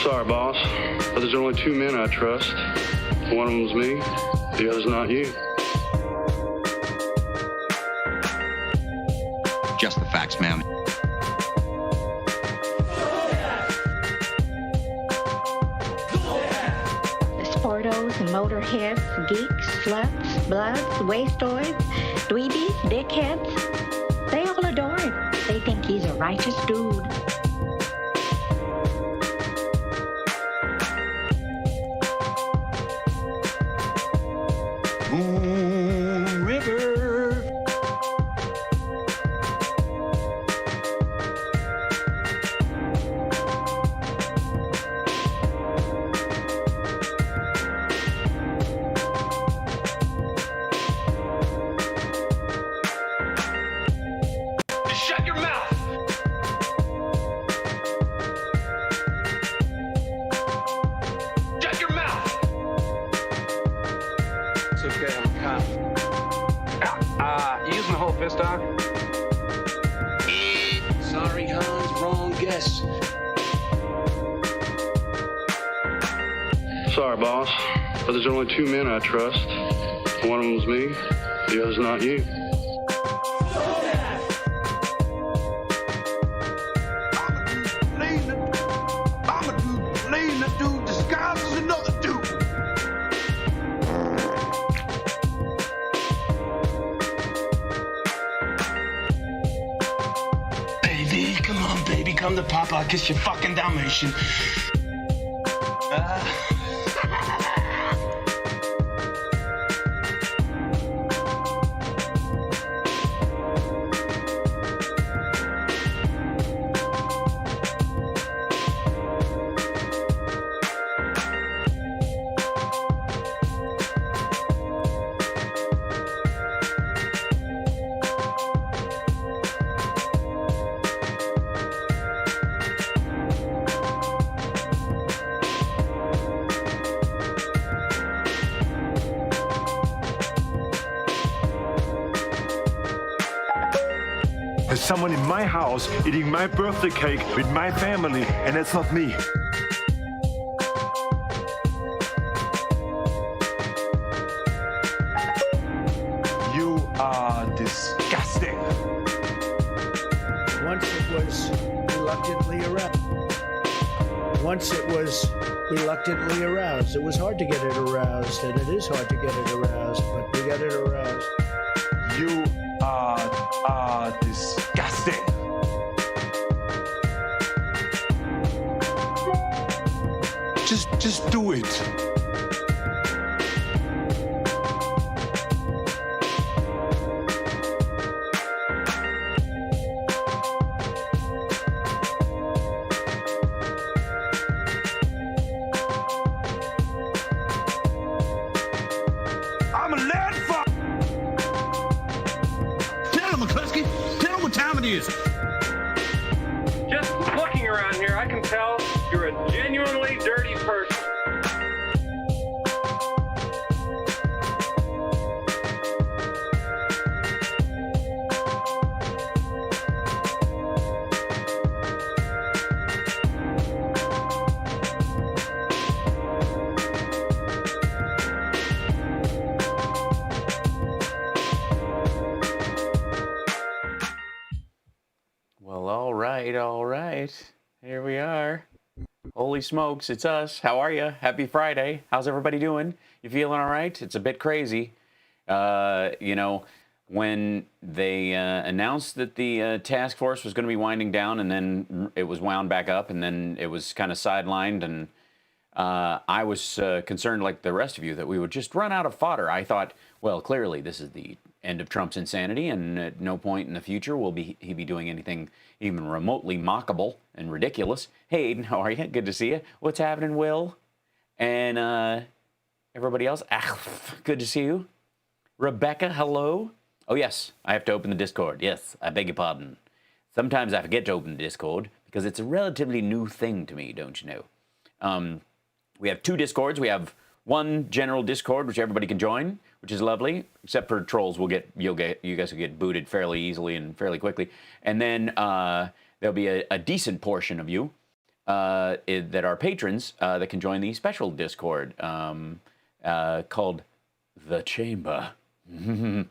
Sorry, boss, but there's only two men I trust. One of them's me, the other's not you. Just the facts, ma'am. Sportos, motorheads, geeks, sluts, bloods, wastoids, dweebies, dickheads. They all adore him. They think he's a righteous dude. Moon River. Shut your mouth! Shut your mouth! It's okay, I'm a cop. You using the whole fist, Doc? Sorry, Hans, wrong guess. Sorry, boss, but there's only two men I trust. One of them's me, the other's not you. I'm a dude playing a dude disguised as another dude. Baby, come on, baby, come to Papa. I'll kiss your fucking Dalmatian. There's someone in my house eating my birthday cake with my family, and that's not me. You are disgusting. Once it was reluctantly aroused. Once it was reluctantly aroused. It was hard to get it aroused, and it is hard to get it aroused, but we got it aroused. You are disgusting. Just do it. I'm a lead fuck. Tell him, McCluskey. Tell him what time it is. Just looking around here, I can tell you're a genuinely dirty person. Well, all right. Here we are. Holy smokes, it's us. How are you? Happy Friday. How's everybody doing? You feeling all right? It's a bit crazy. You know, when they announced that the task force was going to be winding down, and then it was wound back up, and then it was kind of sidelined, and I was concerned, like the rest of you, that we would just run out of fodder. I thought, well, clearly this is the end of Trump's insanity, and at no point in the future will he be doing anything even remotely mockable and ridiculous. Hey, Aiden, how are you? Good to see you. What's happening, Will? And everybody else? Good to see you. Rebecca, hello. Oh, yes, I have to open the Discord. Yes, I beg your pardon. Sometimes I forget to open the Discord because it's a relatively new thing to me, don't you know? We have two Discords. We have one general Discord, which everybody can join, which is lovely, except for trolls. You guys will get booted fairly easily and fairly quickly. And then there'll be a decent portion of you that are patrons that can join the special Discord called The Chamber. I'm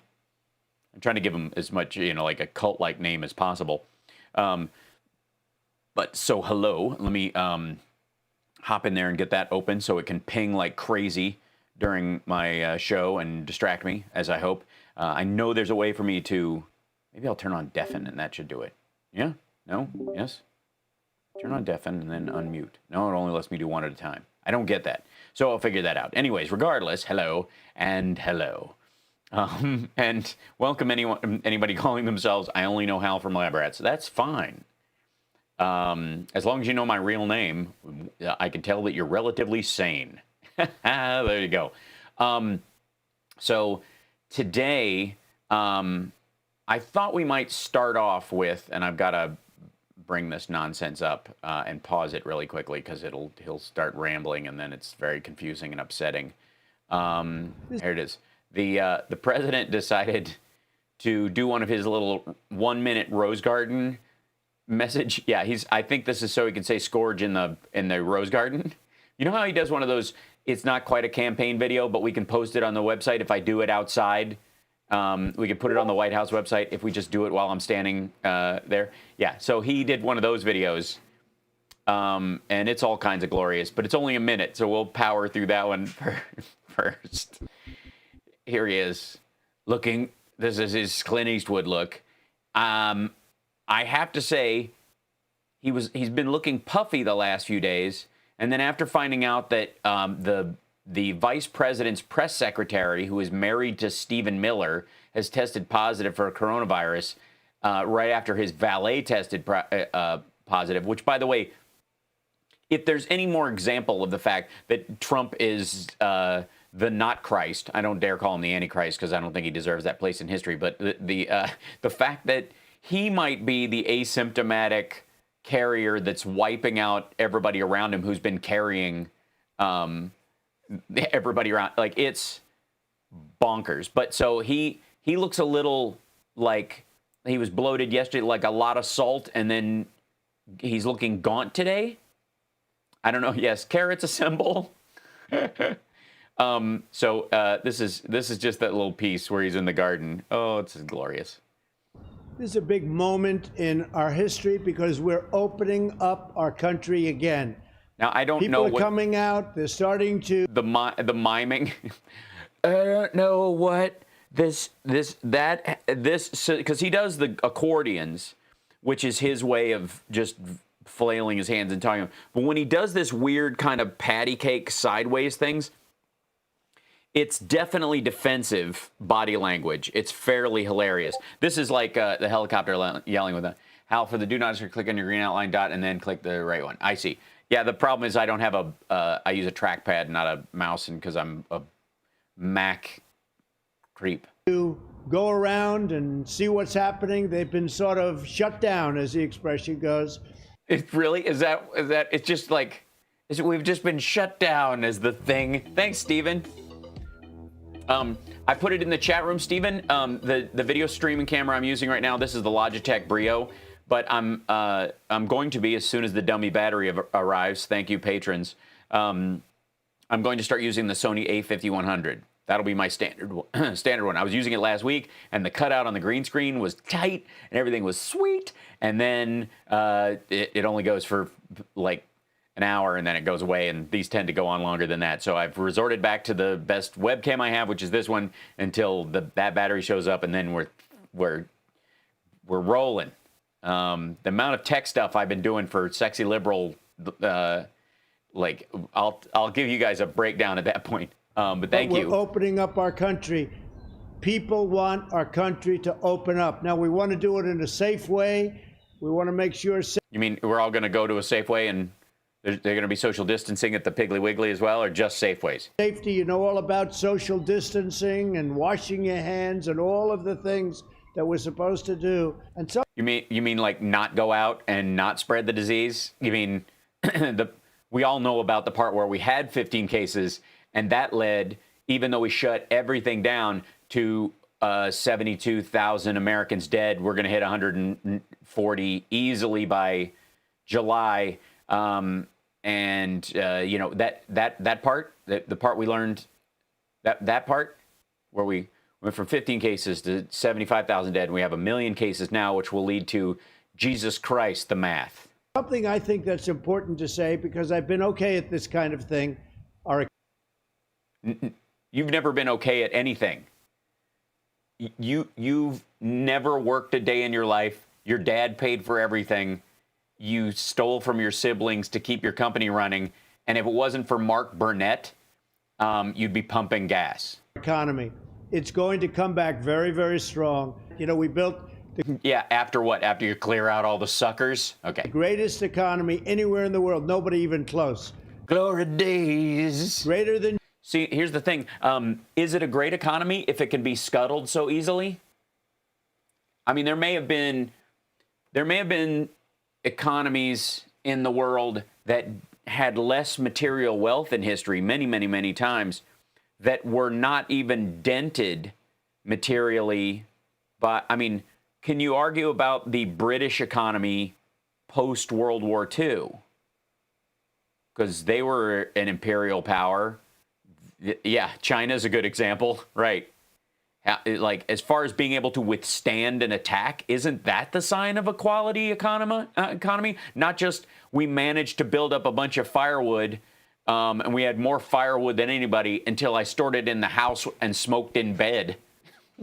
trying to give them as much, like a cult-like name as possible. But so hello, let me hop in there and get that open so it can ping like crazy during my show and distract me, as I hope. I know there's a way for me to, maybe I'll turn on deafen and that should do it. Yeah? No? Yes? Turn on deafen and then unmute. No, it only lets me do one at a time. I don't get that. So I'll figure that out. Anyways, regardless, hello and hello. And welcome anybody calling themselves I Only Know Hal from Lab Rats. That's fine. As long as you know my real name, I can tell that you're relatively sane. There you go. So today, I thought we might start off with, and I've got to bring this nonsense up and pause it really quickly because he'll start rambling and then it's very confusing and upsetting. Here it is. The president decided to do one of his little 1-minute Rose Garden message. Yeah, I think this is so he can say scourge in the Rose Garden. You know how he does one of those, it's not quite a campaign video, but we can post it on the website if I do it outside. We could put it on the White House website if we just do it while I'm standing there. Yeah, so he did one of those videos, and it's all kinds of glorious, but it's only a minute, so we'll power through that one first. Here he is, looking, this is his Clint Eastwood look. I have to say, he's been looking puffy the last few days, and then after finding out that the vice president's press secretary, who is married to Stephen Miller, has tested positive for coronavirus right after his valet tested positive, which, by the way, if there's any more example of the fact that Trump is the not Christ, I don't dare call him the Antichrist because I don't think he deserves that place in history, but the fact that he might be the asymptomatic carrier that's wiping out everybody around him who's been carrying everybody around, like, it's bonkers. But so he looks a little like he was bloated yesterday, like a lot of salt, and then he's looking gaunt today. I don't know. Yes, carrots assemble. So this is just that little piece where he's in the garden. Oh, it's glorious. This is a big moment in our history because we're opening up our country again. Now, I don't know what... People are coming out. They're starting to... The miming. I don't know what this, because he does the accordions, which is his way of just flailing his hands and talking. But when he does this weird kind of patty cake sideways things, it's definitely defensive body language. It's fairly hilarious. This is like the helicopter yelling with a, Hal, for the do not click on your green outline dot and then click the right one. I see. Yeah, the problem is I don't have I use a trackpad, not a mouse, and because I'm a Mac creep. To go around and see what's happening. They've been sort of shut down, as the expression goes. It really is that it's just like we've just been shut down as the thing. Thanks, Steven. I put it in the chat room, Steven. The video streaming camera I'm using right now, this is the Logitech Brio, but I'm going to be, as soon as the dummy battery arrives, thank you, patrons, I'm going to start using the Sony A5100. That'll be my standard one. I was using it last week, and the cutout on the green screen was tight, and everything was sweet, and then it only goes for like an hour, and then it goes away, and these tend to go on longer than that. So I've resorted back to the best webcam I have, which is this one, until that battery shows up, and then we're rolling. The amount of tech stuff I've been doing for Sexy Liberal, like I'll give you guys a breakdown at that point. But thank you. We're opening up our country. People want our country to open up. Now, we want to do it in a safe way. We want to make sure... You mean we're all going to go to a Safeway and they're going to be social distancing at the Piggly Wiggly as well, or just Safeways? Safety, you know all about social distancing and washing your hands and all of the things that we're supposed to do. And so... You mean like not go out and not spread the disease? You mean we all know about the part where we had 15 cases, and that led, even though we shut everything down, to 72,000 Americans dead. We're going to hit 140 easily by July. You know, that part, the part we learned, that part where we went from 15 cases to 75,000 dead, and we have 1 million cases now, which will lead to Jesus Christ, the math. Something I think that's important to say, because I've been okay at this kind of thing. You've never been okay at anything. You've never worked a day in your life. Your dad paid for everything. You stole from your siblings to keep your company running. And if it wasn't for Mark Burnett, you'd be pumping gas. Economy. It's going to come back very, very strong. You know, we built Yeah, after what? After you clear out all the suckers? Okay. the greatest economy anywhere in the world. Nobody even close. Glory days. Greater than. See, here's the thing. Is it a great economy if it can be scuttled so easily? I mean, there may have been economies in the world that had less material wealth in history many, many, many times that were not even dented materially by, I mean, can you argue about the British economy post World War II? Because they were an imperial power. Yeah, China's a good example, right? Like, as far as being able to withstand an attack, isn't that the sign of a quality economy? Not just we managed to build up a bunch of firewood, and we had more firewood than anybody until I stored it in the house and smoked in bed.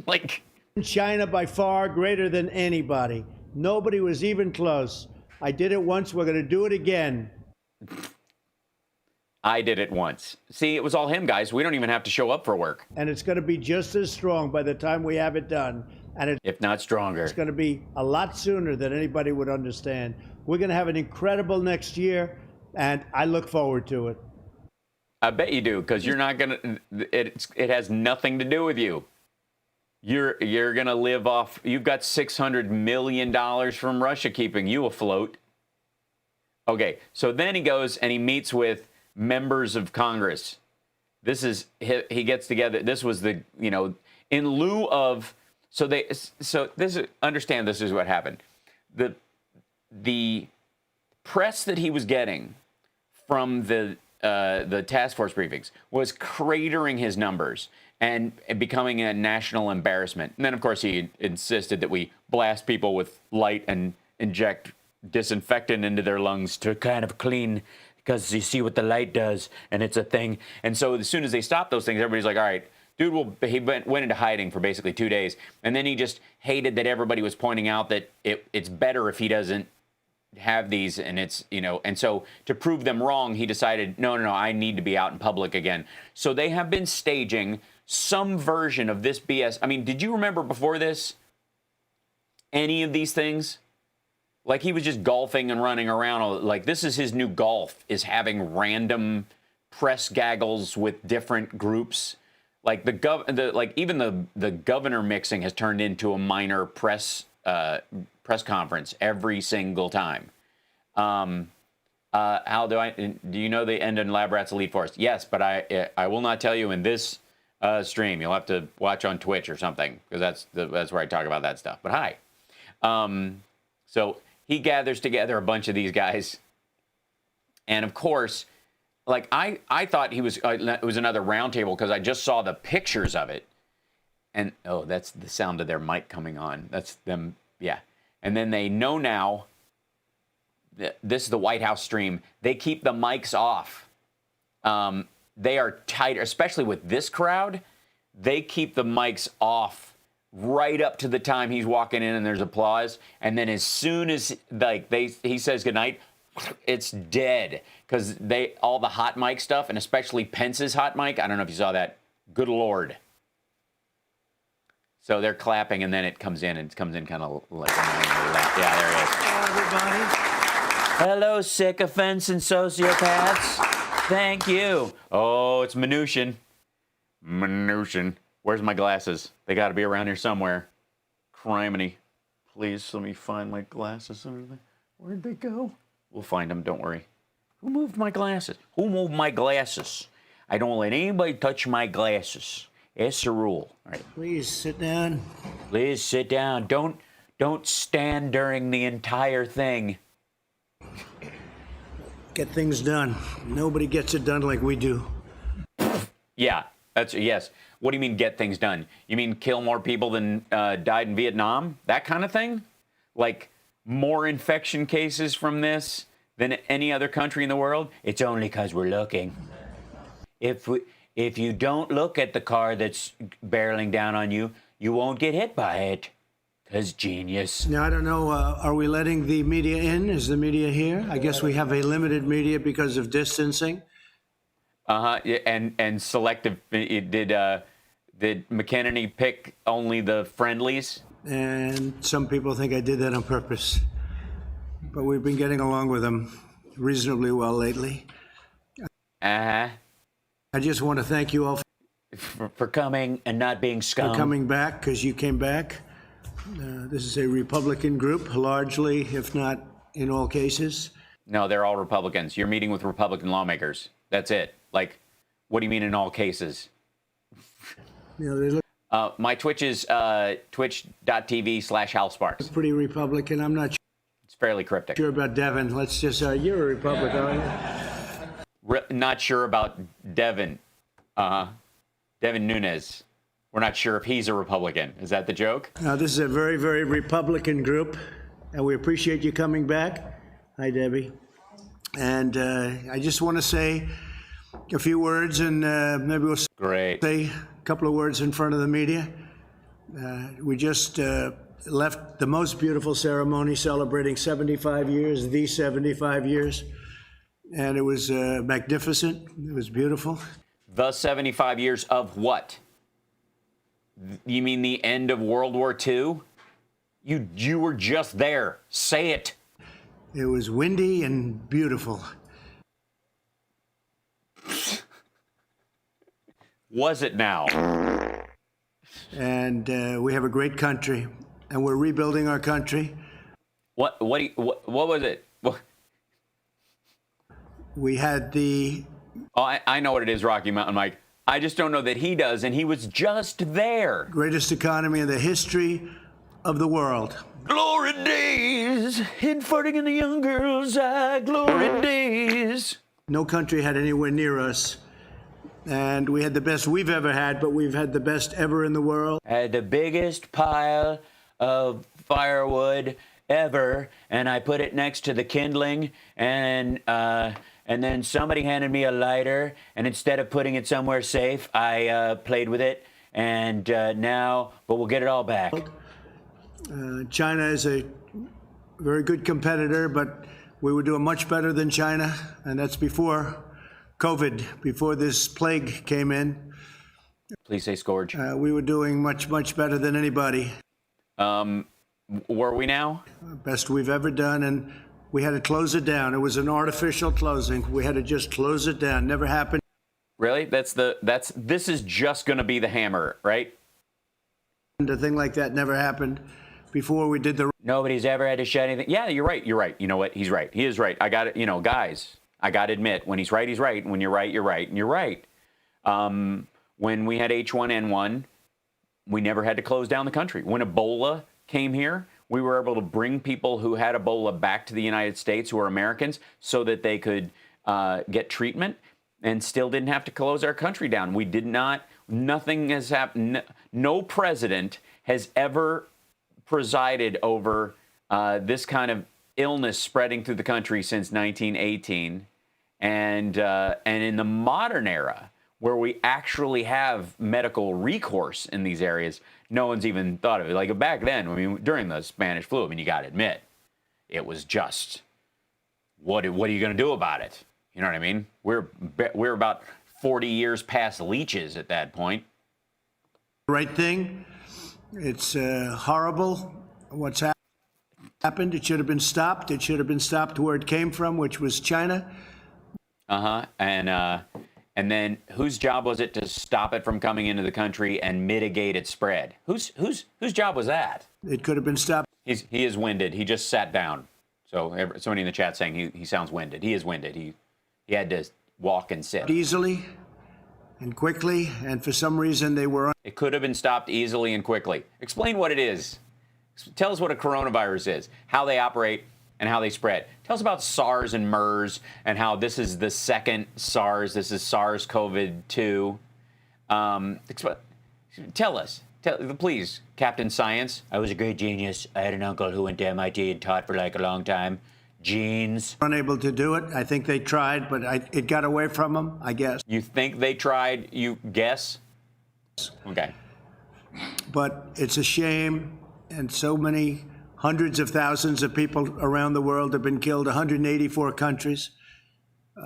Like, China by far greater than anybody. Nobody was even close. I did it once. We're going to do it again. I did it once. See, it was all him, guys. We don't even have to show up for work. And it's going to be just as strong by the time we have it done. And if not stronger. It's going to be a lot sooner than anybody would understand. We're going to have an incredible next year, and I look forward to it. I bet you do, because you're not going to, it has nothing to do with you. You're going to live off, you've got $600 million from Russia keeping you afloat. Okay, so then he goes and he meets with members of Congress. This is, he gets together, this was the, you know, in lieu of, understand this is what happened. The press that he was getting from the task force briefings was cratering his numbers and becoming a national embarrassment. And then, of course, he insisted that we blast people with light and inject disinfectant into their lungs to kind of clean, because you see what the light does, and it's a thing. And so as soon as they stopped those things, everybody's like, all right, dude, he went into hiding for basically 2 days. And then he just hated that everybody was pointing out that it's better if he doesn't have these, and it's, you know, and so to prove them wrong, he decided, no, I need to be out in public again. So they have been staging some version of this BS. I mean, did you remember before this any of these things? Like, he was just golfing and running around. Like, this is his new golf, is having random press gaggles with different groups. Like even the governor mixing has turned into a minor press conference every single time. How do you know they end in Lab Rat's Elite Force? Yes, but I will not tell you in this stream. You'll have to watch on Twitch or something, because that's where I talk about that stuff. But hi. So he gathers together a bunch of these guys, and of course, like I thought it was another roundtable, because I just saw the pictures of it, and oh, that's the sound of their mic coming on. That's them, yeah. And then they know now that this is the White House stream. They keep the mics off. They are tight, especially with this crowd. They keep the mics off right up to the time he's walking in and there's applause. And then as soon as he says goodnight, it's dead, because all the hot mic stuff, and especially Pence's hot mic. I don't know if you saw that. Good Lord. So they're clapping, and then it comes in, and it comes in kind of like, yeah, there it is. Hello, everybody. Hello, sycophants and sociopaths. Thank you. Oh, it's Mnuchin. Where's my glasses? They got to be around here somewhere. Criminy. Please, let me find my glasses. Where'd they go? We'll find them, don't worry. Who moved my glasses? Who moved my glasses? I don't let anybody touch my glasses. It's the rule. All right. Please sit down. Please sit down. Don't stand during the entire thing. Get things done. Nobody gets it done like we do. Yeah, yes. What do you mean get things done? You mean kill more people than died in Vietnam? That kind of thing? Like more infection cases from this than any other country in the world? It's only because we're looking. If you don't look at the car that's barreling down on you, you won't get hit by it. Because genius. Now, I don't know, are we letting the media in? Is the media here? I guess we have a limited media because of distancing. Yeah, and selective. Did McKinney pick only the friendlies? And some people think I did that on purpose. But we've been getting along with them reasonably well lately. Uh-huh. I just want to thank you all for coming and not being scum. for coming back, because you came back. This is a Republican group, largely, if not in all cases. No, they're all Republicans. You're meeting with Republican lawmakers. That's it. Like, what do you mean in all cases? You know, My Twitch is twitch.tv/HalSparks. pretty Republican. I'm not It's fairly cryptic. sure about Devin. Let's just, you're a Republican, aren't you? Not sure about Devin. Devin Nunes. We're not sure if he's a Republican. Is that the joke? This is a very, very Republican group, and we appreciate you coming back. Hi, Debbie. And I just want to say a few words, and maybe we'll say a couple of words in front of the media. We just left the most beautiful ceremony celebrating 75 years, the 75 years, and it was magnificent. It was beautiful. The 75 years of what? You mean the end of World War II? You were just there. Say it. It was windy and beautiful. Was it now? And we have a great country, and we're rebuilding our country. What was it? What? We had the... Oh, I know what it is, Rocky Mountain Mike. I just don't know that he does, and he was just there. greatest economy in the history of the world. Glory days, head farting in the young girl's eye, glory days. No country had anywhere near us, and we had the best we've ever had, but we've had the best ever in the world. Had the biggest pile of firewood ever, and I put it next to the kindling, and then somebody handed me a lighter, and instead of putting it somewhere safe, I played with it, and now, but we'll get it all back. China is a very good competitor, but we were doing much better than China, and that's before COVID, before this plague came in. Please say scourge. We were doing much, much better than anybody. Were we now? Best we've ever done, and we had to close it down. It was an artificial closing. We had to just close it down. Never happened. Really? This is just going to be the hammer, right? A thing like that never happened before we did the... Nobody's ever had to shut anything. Yeah, you're right. You're right. You know what? He's right. He is right. I got it. You know, guys, I got to admit, when he's right, he's right. When you're right, you're right. And you're right. When we had H1N1, we never had to close down the country. When Ebola came here, we were able to bring people who had Ebola back to the United States who are Americans so that they could get treatment and still didn't have to close our country down. We did not, nothing has happened. No president has ever presided over this kind of illness spreading through the country since 1918. And in the modern era, where we actually have medical recourse in these areas, no one's even thought of it. Like back then, I mean, during the Spanish flu, I mean, you got to admit, it was just, what are you going to do about it? You know what I mean? We're about 40 years past leeches at that point. Right thing. It's horrible what's happened. It should have been stopped. It should have been stopped where it came from, which was China. And then whose job was it to stop it from coming into the country and mitigate its spread? Whose job was that? It could have been stopped. He is winded. He just sat down. So somebody in the chat saying he sounds winded. He is winded. He had to walk and sit. Easily and quickly, and for some reason they were... It could have been stopped easily and quickly. Explain what it is. Tell us what a coronavirus is, how they operate, and how they spread. Tell us about SARS and MERS and how this is the second SARS. This is SARS-CoV-2. Tell us, please, Captain Science. I was a great genius. I had an uncle who went to MIT and taught for like a long time. Genes. Unable to do it. I think they tried, but it got away from them, I guess. You think they tried? You guess? Okay. But it's a shame, and so many hundreds of thousands of people around the world have been killed, 184 countries.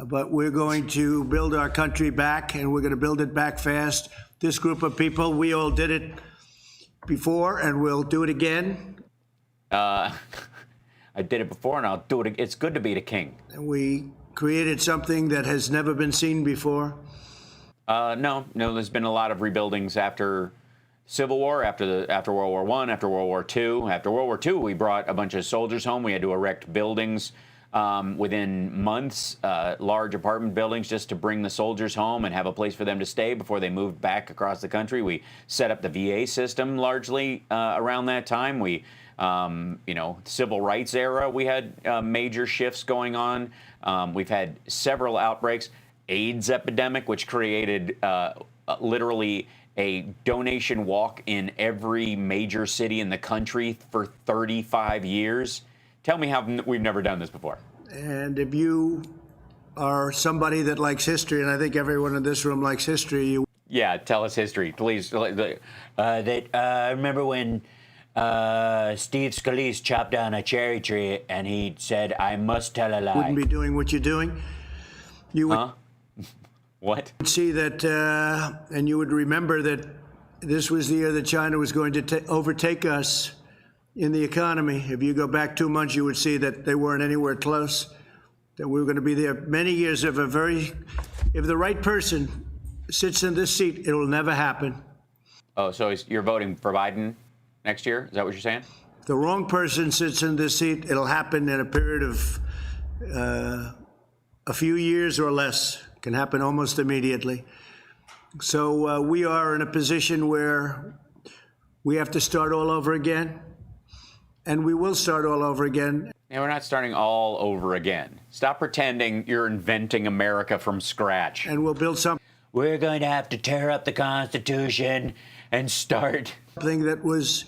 But we're going to build our country back, and we're going to build it back fast. This group of people, we all did it before, and we'll do it again. I did it before, and I'll do it. It's good to be the king. And we created something that has never been seen before. No, there's been a lot of rebuildings after Civil War, after World War I, after World War II. After World War II, we brought a bunch of soldiers home. We had to erect buildings within months, large apartment buildings, just to bring the soldiers home and have a place for them to stay before they moved back across the country. We set up the VA system largely around that time. We, civil rights era, we had major shifts going on. We've had several outbreaks. AIDS epidemic, which created literally a donation walk in every major city in the country for 35 years. Tell me how we've never done this before. And if you are somebody that likes history, and I think everyone in this room likes history, yeah, tell us history, please. I remember when Steve Scalise chopped down a cherry tree, and he said, "I must tell a lie." Wouldn't be doing what you're doing. You would What? see that, and you would remember that this was the year that China was going to overtake us in the economy. If you go back 2 months, you would see that they weren't anywhere close, that we were going to be there many years of if the right person sits in this seat, it will never happen. Oh, so you're voting for Biden next year? Is that what you're saying? If the wrong person sits in this seat, it'll happen in a period of a few years or less. It can happen almost immediately. So we are in a position where we have to start all over again. And we will start all over again. And we're not starting all over again. Stop pretending you're inventing America from scratch. And we'll build something. We're going to have to tear up the Constitution and start Something that was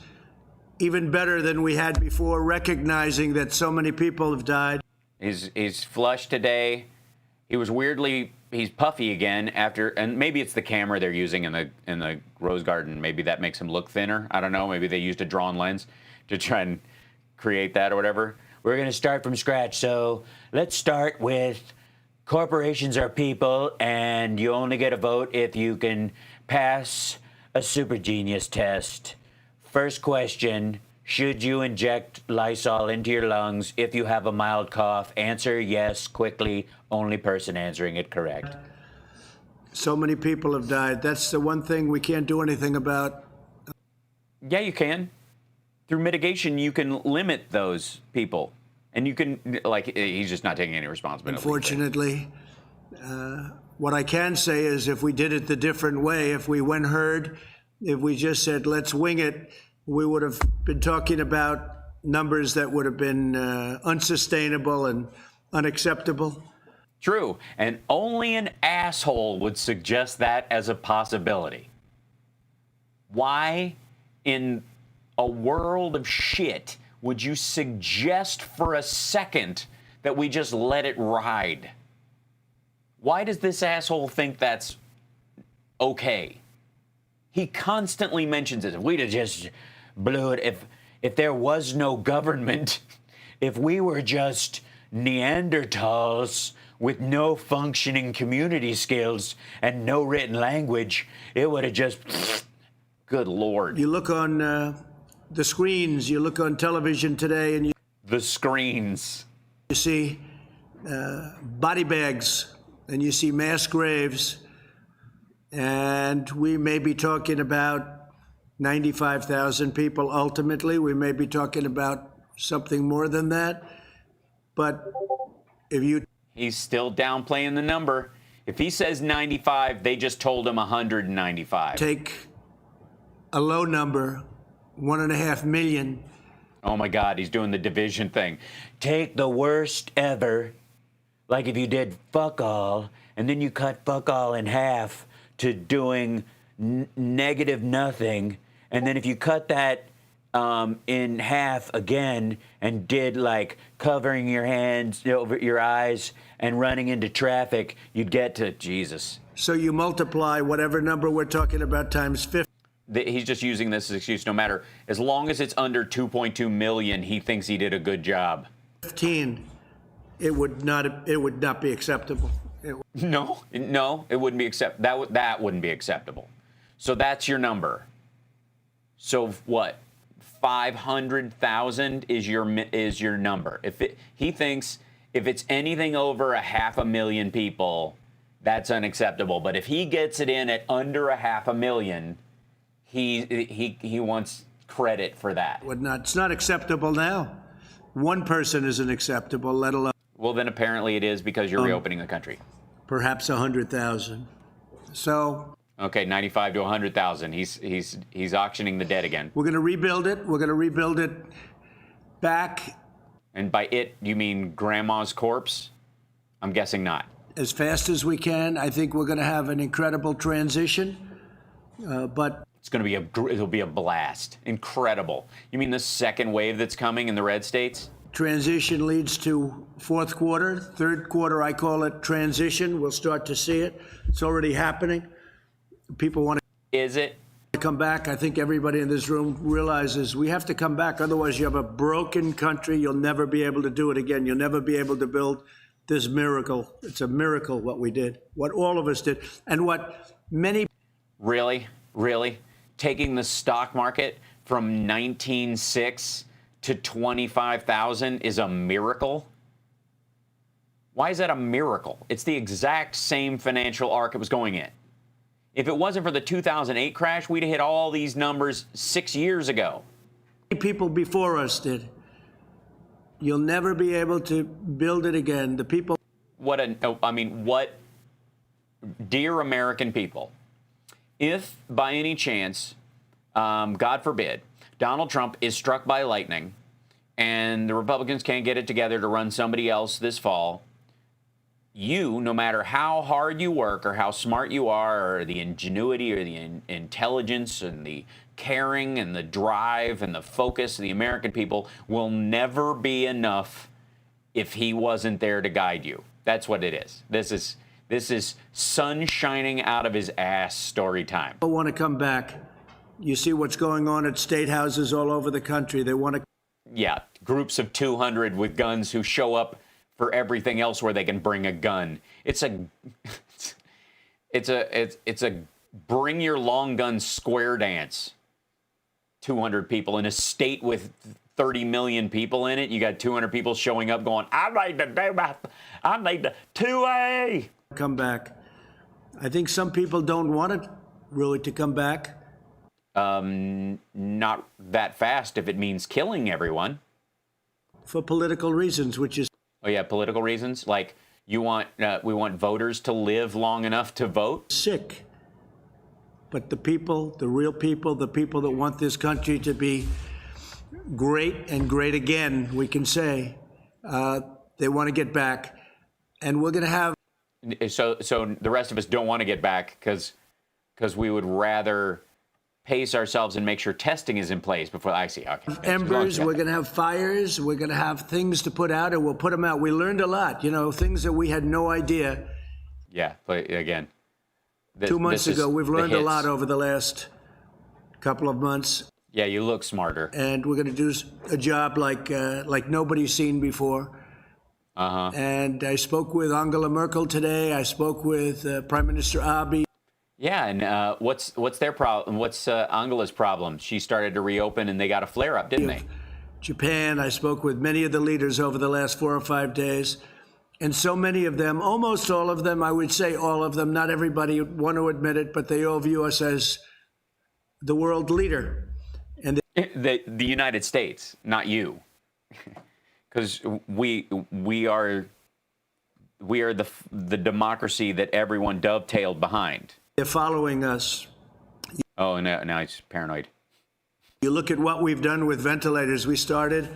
even better than we had before, recognizing that so many people have died. He's flushed today. He's puffy again after, and maybe it's the camera they're using in the Rose Garden. Maybe that makes him look thinner. I don't know. Maybe they used a drawn lens to try and create that or whatever. We're going to start from scratch. So let's start with corporations are people, and you only get a vote if you can pass a super genius test. First question, should you inject Lysol into your lungs if you have a mild cough? Answer yes, quickly. Only person answering it correct. So many people have died. That's the one thing we can't do anything about. Yeah, you can. Through mitigation, you can limit those people. And you can, he's just not taking any responsibility. Unfortunately, what I can say is if we did it the different way, if we went herd, if we just said, let's wing it, we would have been talking about numbers that would have been unsustainable and unacceptable. True. And only an asshole would suggest that as a possibility. Why in a world of shit would you suggest for a second that we just let it ride? Why does this asshole think that's okay? He constantly mentions it. If we'd have just blew it, if there was no government, if we were just Neanderthals with no functioning community skills and no written language, it would have just, good Lord. You look on the screens, you look on television today, and the screens. You see body bags, and you see mass graves, and we may be talking about 95,000 people ultimately. We may be talking about something more than that. But if you... He's still downplaying the number. If he says 95, they just told him 195. Take a low number, 1.5 million, Oh my God, he's doing the division thing. Take the worst ever, like if you did fuck all, and then you cut fuck all in half to doing negative nothing, and then if you cut that in half again and did like covering your hands over your eyes and running into traffic, you'd get to Jesus. So you multiply whatever number we're talking about times 50. He's just using this as an excuse. No matter, as long as it's under 2.2 million, he thinks he did a good job. 15, it would not be acceptable. No, it wouldn't be that wouldn't be acceptable. So that's your number. So what? 500,000 is your number. He thinks if it's anything over 500,000 people, that's unacceptable. But if he gets it in at under 500,000, he wants credit for that. It's not acceptable now. One person isn't acceptable, let alone. Well, then apparently it is because you're reopening the country. Perhaps 100,000. So. Okay, 95 to 100,000. He's auctioning the dead again. We're going to rebuild it. We're going to rebuild it back. And by it, you mean grandma's corpse? I'm guessing not. As fast as we can. I think we're going to have an incredible transition, but. It's going to be it'll be a blast. Incredible. You mean the second wave that's coming in the red states? Transition leads to fourth quarter. Third quarter, I call it transition. We'll start to see it. It's already happening. People want to. Is it? Come back. I think everybody in this room realizes we have to come back. Otherwise, you have a broken country. You'll never be able to do it again. You'll never be able to build this miracle. It's a miracle what we did, what all of us did, and what many. Really? Taking the stock market from 19,600 to 25,000 is a miracle? Why is that a miracle? It's the exact same financial arc it was going in. If it wasn't for the 2008 crash, we'd have hit all these numbers 6 years ago. People before us did. You'll never be able to build it again. The people. Dear American people, if by any chance, God forbid, Donald Trump is struck by lightning and the Republicans can't get it together to run somebody else this fall, you, no matter how hard you work or how smart you are, or the ingenuity or the intelligence and the caring and the drive and the focus of the American people, will never be enough if he wasn't there to guide you. That's what it is. This is sun shining out of his ass story time. People want to come back. You see what's going on at state houses all over the country. They want to. Yeah, groups of 200 with guns who show up for everything else where they can bring a gun. It's a bring your long gun square dance. 200 people in a state with 30 million people in it. You got 200 people showing up going, I need the 2A. Come back. I think some people don't want it really to come back. Not that fast if it means killing everyone. For political reasons, which is. Oh yeah, political reasons. Like we want voters to live long enough to vote. Sick. But the people, the real people, the people that want this country to be great and great again, we can say, they want to get back, and we're going to have. So the rest of us don't want to get back because we would rather pace ourselves and make sure testing is in place before. I see. Okay. Embers. We're going to have fires. We're going to have things to put out, and we'll put them out. We learned a lot. Things that we had no idea. Yeah. Play again. 2 months ago, we've learned a lot over the last couple of months. Yeah, you look smarter. And we're going to do a job like nobody's seen before. Uh-huh. And I spoke with Angela Merkel today. I spoke with Prime Minister Abiy. Yeah, and what's their problem? What's Angela's problem? She started to reopen, and they got a flare-up, didn't they? Japan. I spoke with many of the leaders over the last 4 or 5 days. And so many of them, almost all of them, I would say all of them, not everybody want to admit it, but they all view us as the world leader. And the United States, not you. Because we are the democracy that everyone dovetailed behind. They're following us. Oh, now he's paranoid. You look at what we've done with ventilators. We started,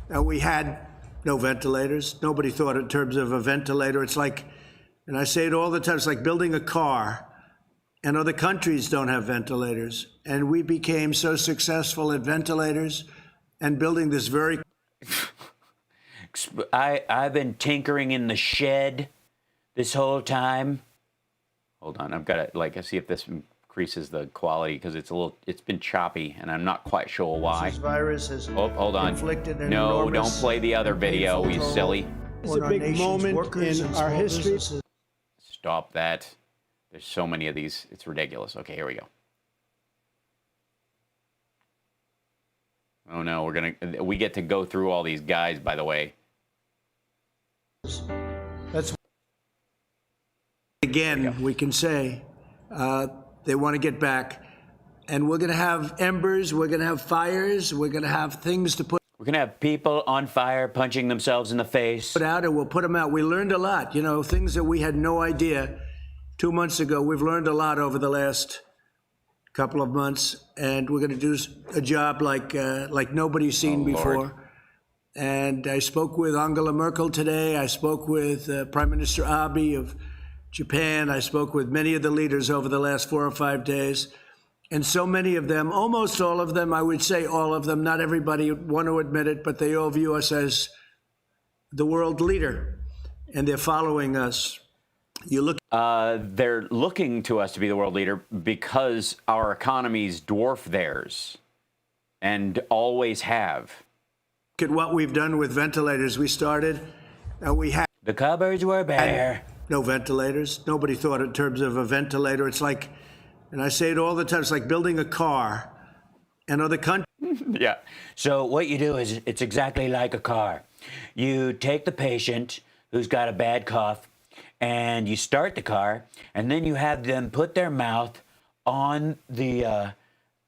and we had no ventilators. Nobody thought in terms of a ventilator. It's like, and I say it all the time, it's like building a car, and other countries don't have ventilators. And we became so successful at ventilators and building this very... I've been tinkering in the shed this whole time. Hold on, I've got to, like, see if this increases the quality, because it's been choppy, and I'm not quite sure why. This virus has hold on. No, don't play the other video, you silly. It's a big moment in our history. Stop that. There's so many of these. It's ridiculous. Okay, here we go. Oh no, we get to go through all these guys, by the way. That's again, we can say they want to get back, and we're going to have embers, we're going to have fires, we're going to have things to put. We're going to have people on fire punching themselves in the face. Put out, and we'll put them out. We learned a lot, you know, things that we had no idea 2 months ago. We've learned a lot over the last couple of months, and we're going to do a job like nobody's seen before. Lord. And I spoke with Angela Merkel today. I spoke with Prime Minister Abe of Japan. I spoke with many of the leaders over the last 4 or 5 days. And so many of them, almost all of them, I would say all of them, not everybody want to admit it, but they all view us as the world leader, and they're following us. You look. They're looking to us to be the world leader because our economies dwarf theirs, and always have. Look at what we've done with ventilators. We started, and we had. The cupboards were bare. No ventilators. Nobody thought in terms of a ventilator. It's like, and I say it all the time, it's like building a car, and other countries. Yeah. So what you do is, it's exactly like a car. You take the patient who's got a bad cough, and you start the car, and then you have them put their mouth on the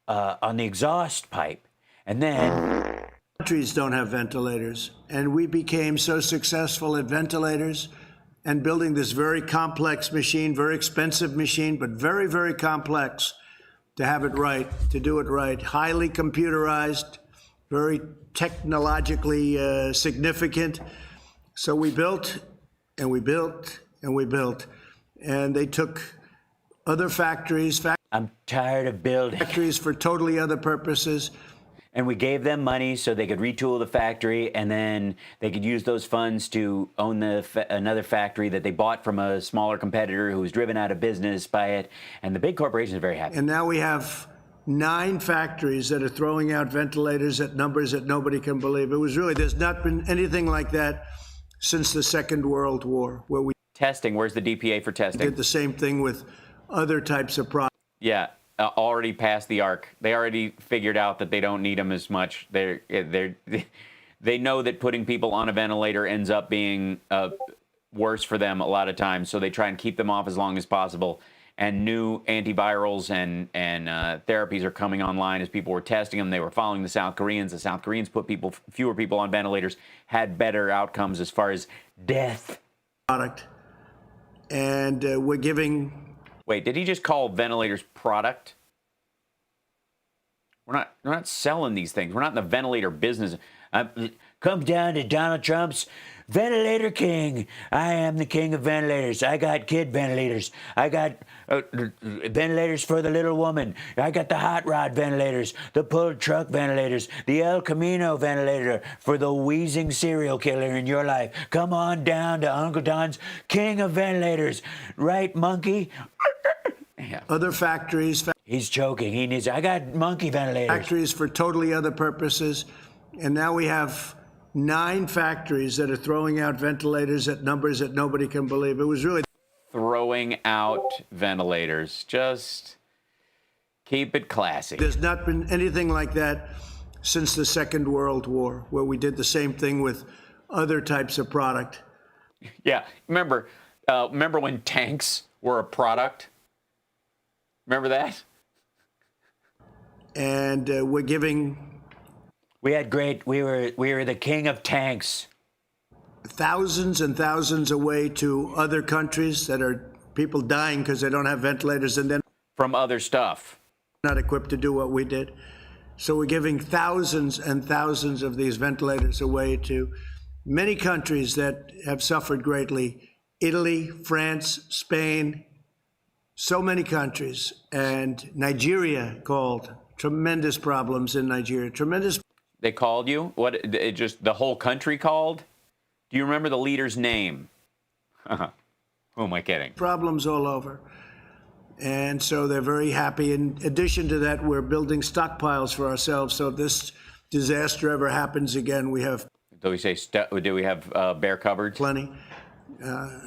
exhaust pipe, and then. Countries don't have ventilators, and we became so successful at ventilators and building this very complex machine, very expensive machine, but very, very complex to have it right, to do it right, highly computerized, very technologically significant. So we built, and we built, and we built, and they took other factories. I'm tired of building. Factories for totally other purposes. And we gave them money so they could retool the factory, and then they could use those funds to own another factory that they bought from a smaller competitor who was driven out of business by it. And the big corporations are very happy. And now we have 9 factories that are throwing out ventilators at numbers that nobody can believe. It was really, there's not been anything like that since the Second World War, where we testing. Where's the DPA for testing? Did the same thing with other types of products. Yeah. Already passed the arc. They already figured out that they don't need them as much. They know that putting people on a ventilator ends up being worse for them a lot of times, so they try and keep them off as long as possible. And new antivirals and therapies are coming online as people were testing them. They were following the South Koreans. The South Koreans put fewer people on ventilators, had better outcomes as far as death. Product, and we're giving. Wait, did he just call ventilators product? We're not selling these things. We're not in the ventilator business. Comes down to Donald Trump's ventilator king. I am the king of ventilators. I got kid ventilators. I got ventilators for the little woman. I got the hot rod ventilators, the pulled truck ventilators, the El Camino ventilator for the wheezing serial killer in your life. Come on down to Uncle Don's king of ventilators. Right, monkey? Yeah. Other factories. He's choking. I got monkey ventilators. Factories for totally other purposes. And now we have 9 factories that are throwing out ventilators at numbers that nobody can believe. It was really. Throwing out ventilators. Just keep it classy. There's not been anything like that since the Second World War, where we did the same thing with other types of product. Yeah. Remember when tanks were a product? Remember that? And we're giving. We were the king of tanks. Thousands and thousands away to other countries that are people dying because they don't have ventilators, and then from other stuff. Not equipped to do what we did. So we're giving thousands and thousands of these ventilators away to many countries that have suffered greatly. Italy, France, Spain, so many countries. And Nigeria called. Tremendous problems in Nigeria. Tremendous. They called you? What? It just the whole country called? Do you remember the leader's name? Who am I kidding? Problems all over. And so they're very happy. In addition to that, we're building stockpiles for ourselves. So if this disaster ever happens again, we have. Do we say? Do we have bear cupboards? Plenty.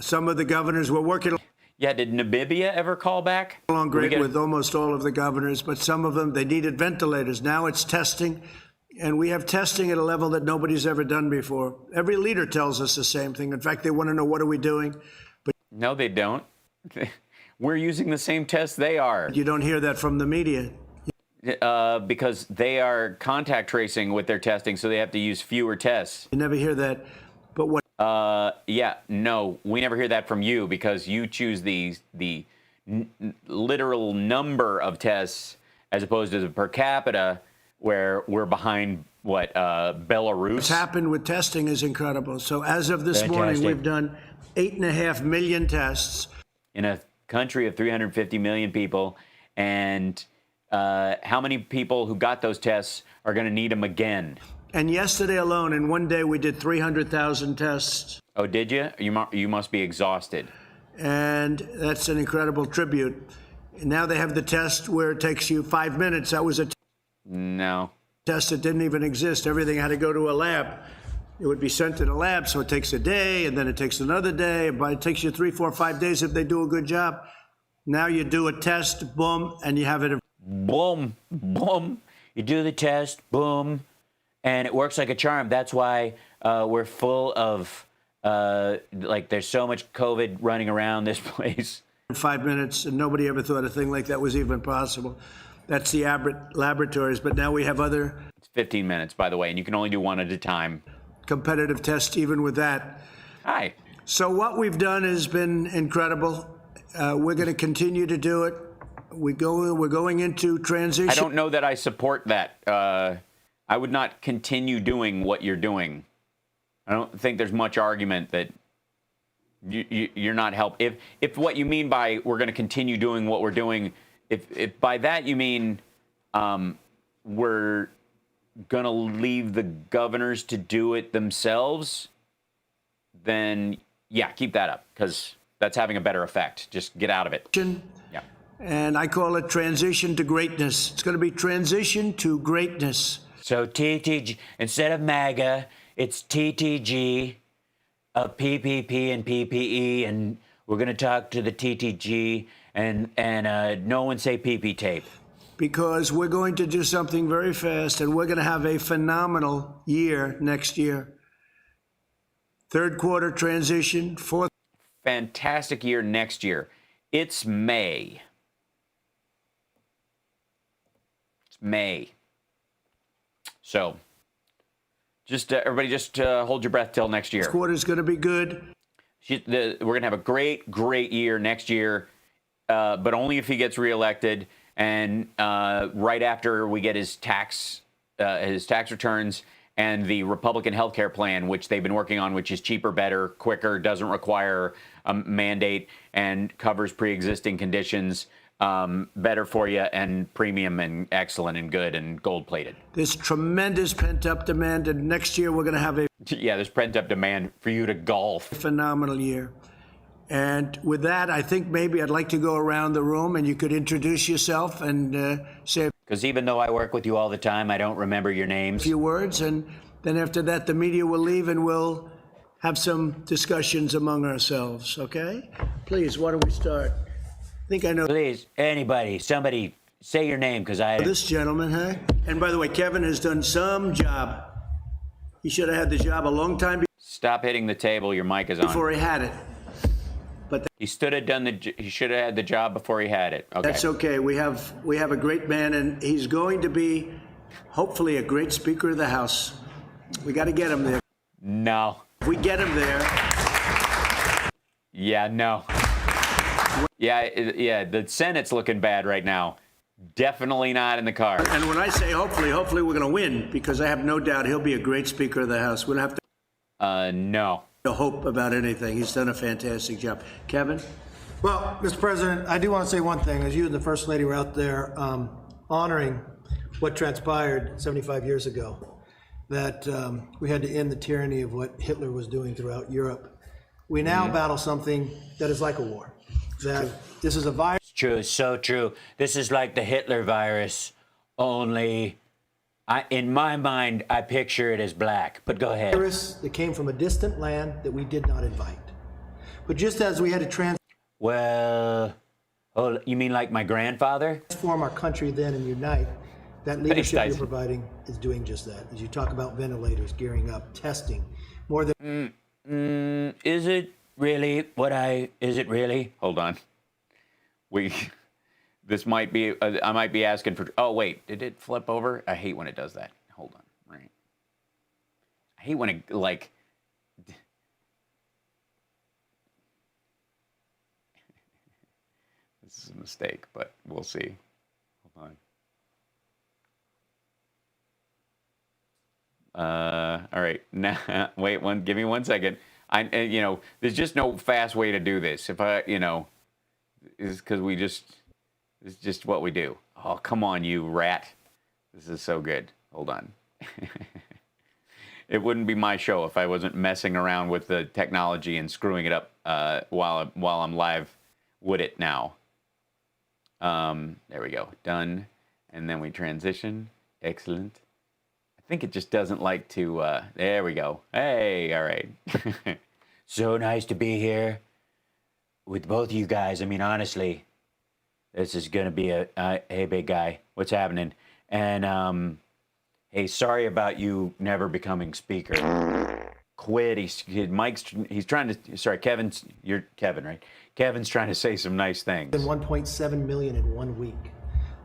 Some of the governors were working. Yeah. Did Namibia ever call back? Along great with almost all of the governors, but some of them, they needed ventilators. Now it's testing. And we have testing at a level that nobody's ever done before. Every leader tells us the same thing. In fact, they want to know, what are we doing? But no, they don't. We're using the same tests they are. You don't hear that from the media. Because they are contact tracing with their testing, so they have to use fewer tests. You never hear that. But what? Yeah, no, we never hear that from you because you choose the literal number of tests as opposed to the per capita, where we're behind what Belarus. What's happened with testing is incredible. So as of this morning, we've done 8.5 million tests in a country of 350 million people, and how many people who got those tests are going to need them again? And yesterday alone, in one day, we did 300,000 tests. Oh, did you? You must be exhausted. And that's an incredible tribute. Now they have the test where it takes you 5 minutes. That was a no test that didn't even exist. Everything had to go to a lab. It would be sent to the lab, so it takes a day, and then it takes another day. But it takes you 3, 4, 5 days if they do a good job. Now you do a test, boom, and you have it. Boom, boom. You do the test, boom, and it works like a charm. That's why we're full of, there's so much COVID running around this place. 5 minutes, and nobody ever thought a thing like that was even possible. That's the Abbott laboratories, but now we have other. It's 15 minutes, by the way, and you can only do one at a time. Competitive tests, even with that. Hi. So what we've done has been incredible. We're going to continue to do it. We're going into transition. I don't know that I support that. I would not continue doing what you're doing. I don't think there's much argument that you're not help. If what you mean by we're going to continue doing what we're doing, if by that you mean we're going to leave the governors to do it themselves, then yeah, keep that up because that's having a better effect. Just get out of it. Yeah. And I call it transition to greatness. It's going to be transition to greatness. So TTG, instead of MAGA, it's TTG, PPP and PPE, and we're going to talk to the TTG and no one say PP tape. Because we're going to do something very fast, and we're going to have a phenomenal year next year. Third quarter transition, fourth. Fantastic year next year. It's May. It's May. So, just everybody, just hold your breath till next year. This quarter is going to be good. We're going to have a great, great year next year, but only if he gets reelected and right after we get his tax returns and the Republican health care plan, which they've been working on, which is cheaper, better, quicker, doesn't require a mandate, and covers pre-existing conditions, better for you, and premium, and excellent, and good, and gold-plated. There's tremendous pent-up demand, and next year we're going to have a... Yeah, there's pent-up demand for you to golf. Phenomenal year. And with that, I think maybe I'd like to go around the room, and you could introduce yourself and say... Because even though I work with you all the time, I don't remember your names. A few words, and then after that, the media will leave, and we'll have some discussions among ourselves, okay? Please, why don't we start? I think I know... Please, anybody, somebody, say your name, because I... This gentleman, huh? And by the way, Kevin has done some job. He should have had the job a long time before. Stop hitting the table, your mic is on. Before he had it. But he should have had the job before he had it. Okay. That's okay. We have a great man, and he's going to be, hopefully, a great Speaker of the House. We got to get him there. No. If we get him there. Yeah, no. Yeah, the Senate's looking bad right now. Definitely not in the car. And when I say hopefully we're going to win, because I have no doubt he'll be a great Speaker of the House. We don't have No. to hope about anything. He's done a fantastic job. Kevin? Well, Mr. President, I do want to say one thing. As you and the First Lady were out there honoring what transpired 75 years ago, that we had to end the tyranny of what Hitler was doing throughout Europe. We now battle something that is like a war. That this is a virus. It's true, it's so true. This is like the Hitler virus, only in my mind, I picture it as black. But go ahead. Virus that came from a distant land that we did not invite. But just as we had to Well, oh, you mean like my grandfather? transform our country then and unite, that leadership you're providing is doing just that. As you talk about ventilators, gearing up, testing, more than... Is it really is it really? Hold on. This might be, I might be asking for, oh wait, did it flip over? I hate when it does that. Hold on, right. I hate when it, like, this is a mistake, but we'll see. Hold on. All right, now, wait, give me 1 second. You know, there's just no fast way to do this. If I, you know, is because it's just what we do. Oh, come on, you rat. This is so good. Hold on. It wouldn't be my show if I wasn't messing around with the technology and screwing it up while I'm live, would it now? There we go. Done. And then we transition. Excellent. I think it just doesn't like to, there we go. Hey, all right. So nice to be here with both you guys. I mean, honestly, this is going to be hey, big guy, what's happening? And, hey, sorry about you never becoming speaker. Quit. He's trying to, sorry, you're Kevin, right? Kevin's trying to say some nice things. 1.7 million in 1 week.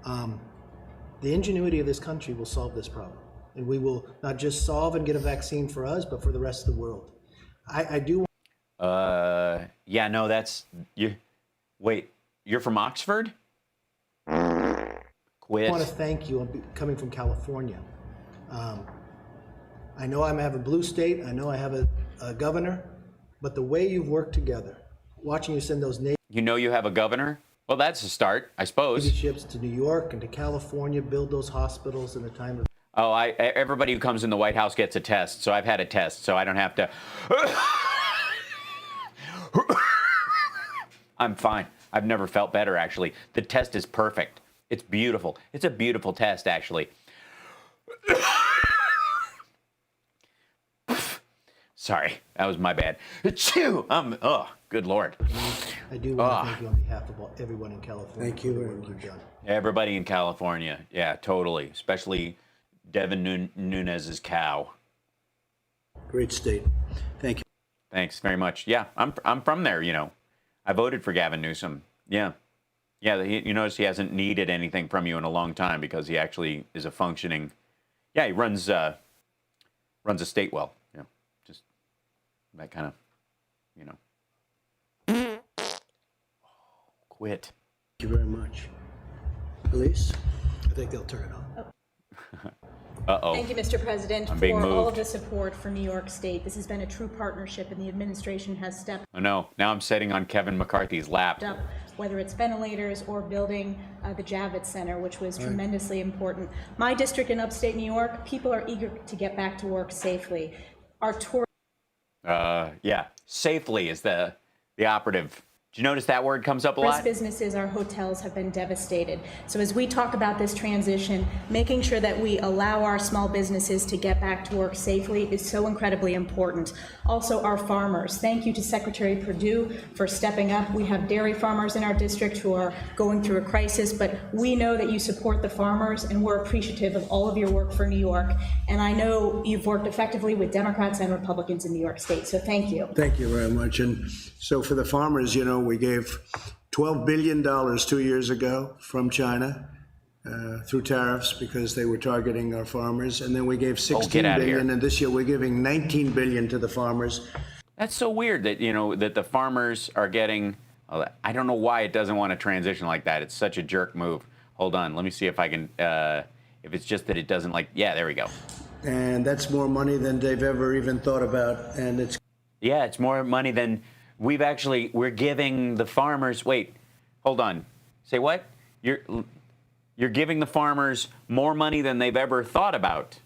The ingenuity of this country will solve this problem. And we will not just solve and get a vaccine for us, but for the rest of the world. I do. Yeah, no, that's you. Wait, you're from Oxford? Quit. I want to thank you on coming from California. I know I have a blue state. I know I have a governor, but the way you've worked together, watching you send those You know you have a governor? Well, that's a start, I suppose. ships to New York and to California, build those hospitals in the time of. Oh, everybody who comes in the White House gets a test, so I've had a test, so I don't have to. I'm fine. I've never felt better, actually. The test is perfect. It's beautiful. It's a beautiful test, actually. Sorry, that was my bad. Oh, good Lord. I do want to thank you on behalf of everyone in California. Thank you very much. Everybody in California. Yeah, totally. Especially Devin Nunes' cow. Great state. Thank you. Thanks very much. Yeah, I'm from there, you know. I voted for Gavin Newsom. Yeah. Yeah, you notice he hasn't needed anything from you in a long time because he actually is a functioning, yeah, he runs a state well. Yeah, just that kind of, you know. Quit. Thank you very much. Elise? I think they'll turn it on. Uh-oh. Thank you, Mr. President, I'm being for all moved. of the support for New York State. This has been a true partnership, and the administration has stepped Oh no, now I'm sitting on Kevin McCarthy's lap. up, whether it's ventilators or building the Javits Center, which was tremendously important. My district in upstate New York, people are eager to get back to work safely. Our tour. Yeah, safely is the operative. Do you notice that word comes up a lot? Businesses, our hotels have been devastated. So as we talk about this transition, making sure that we allow our small businesses to get back to work safely is so incredibly important. Also, our farmers. Thank you to Secretary Perdue for stepping up. We have dairy farmers in our district who are going through a crisis, but we know that you support the farmers, and we're appreciative of all of your work for New York. And I know you've worked effectively with Democrats and Republicans in New York State, so thank you. Thank you very much. And so for the farmers, you know, we gave $12 billion 2 years ago from China through tariffs because they were targeting our farmers. And then we gave $16 billion, and this year we're giving $19 billion to the farmers. That's so weird that, you know, that the farmers are getting, I don't know why it doesn't want to transition like that. It's such a jerk move. Hold on. Let me see if I can, if it's just that it doesn't like, yeah, there we go. And that's more money than they've ever even thought about. And it's. Yeah, it's more money than we're giving the farmers. Wait, hold on. Say what? You're giving the farmers more money than they've ever thought about.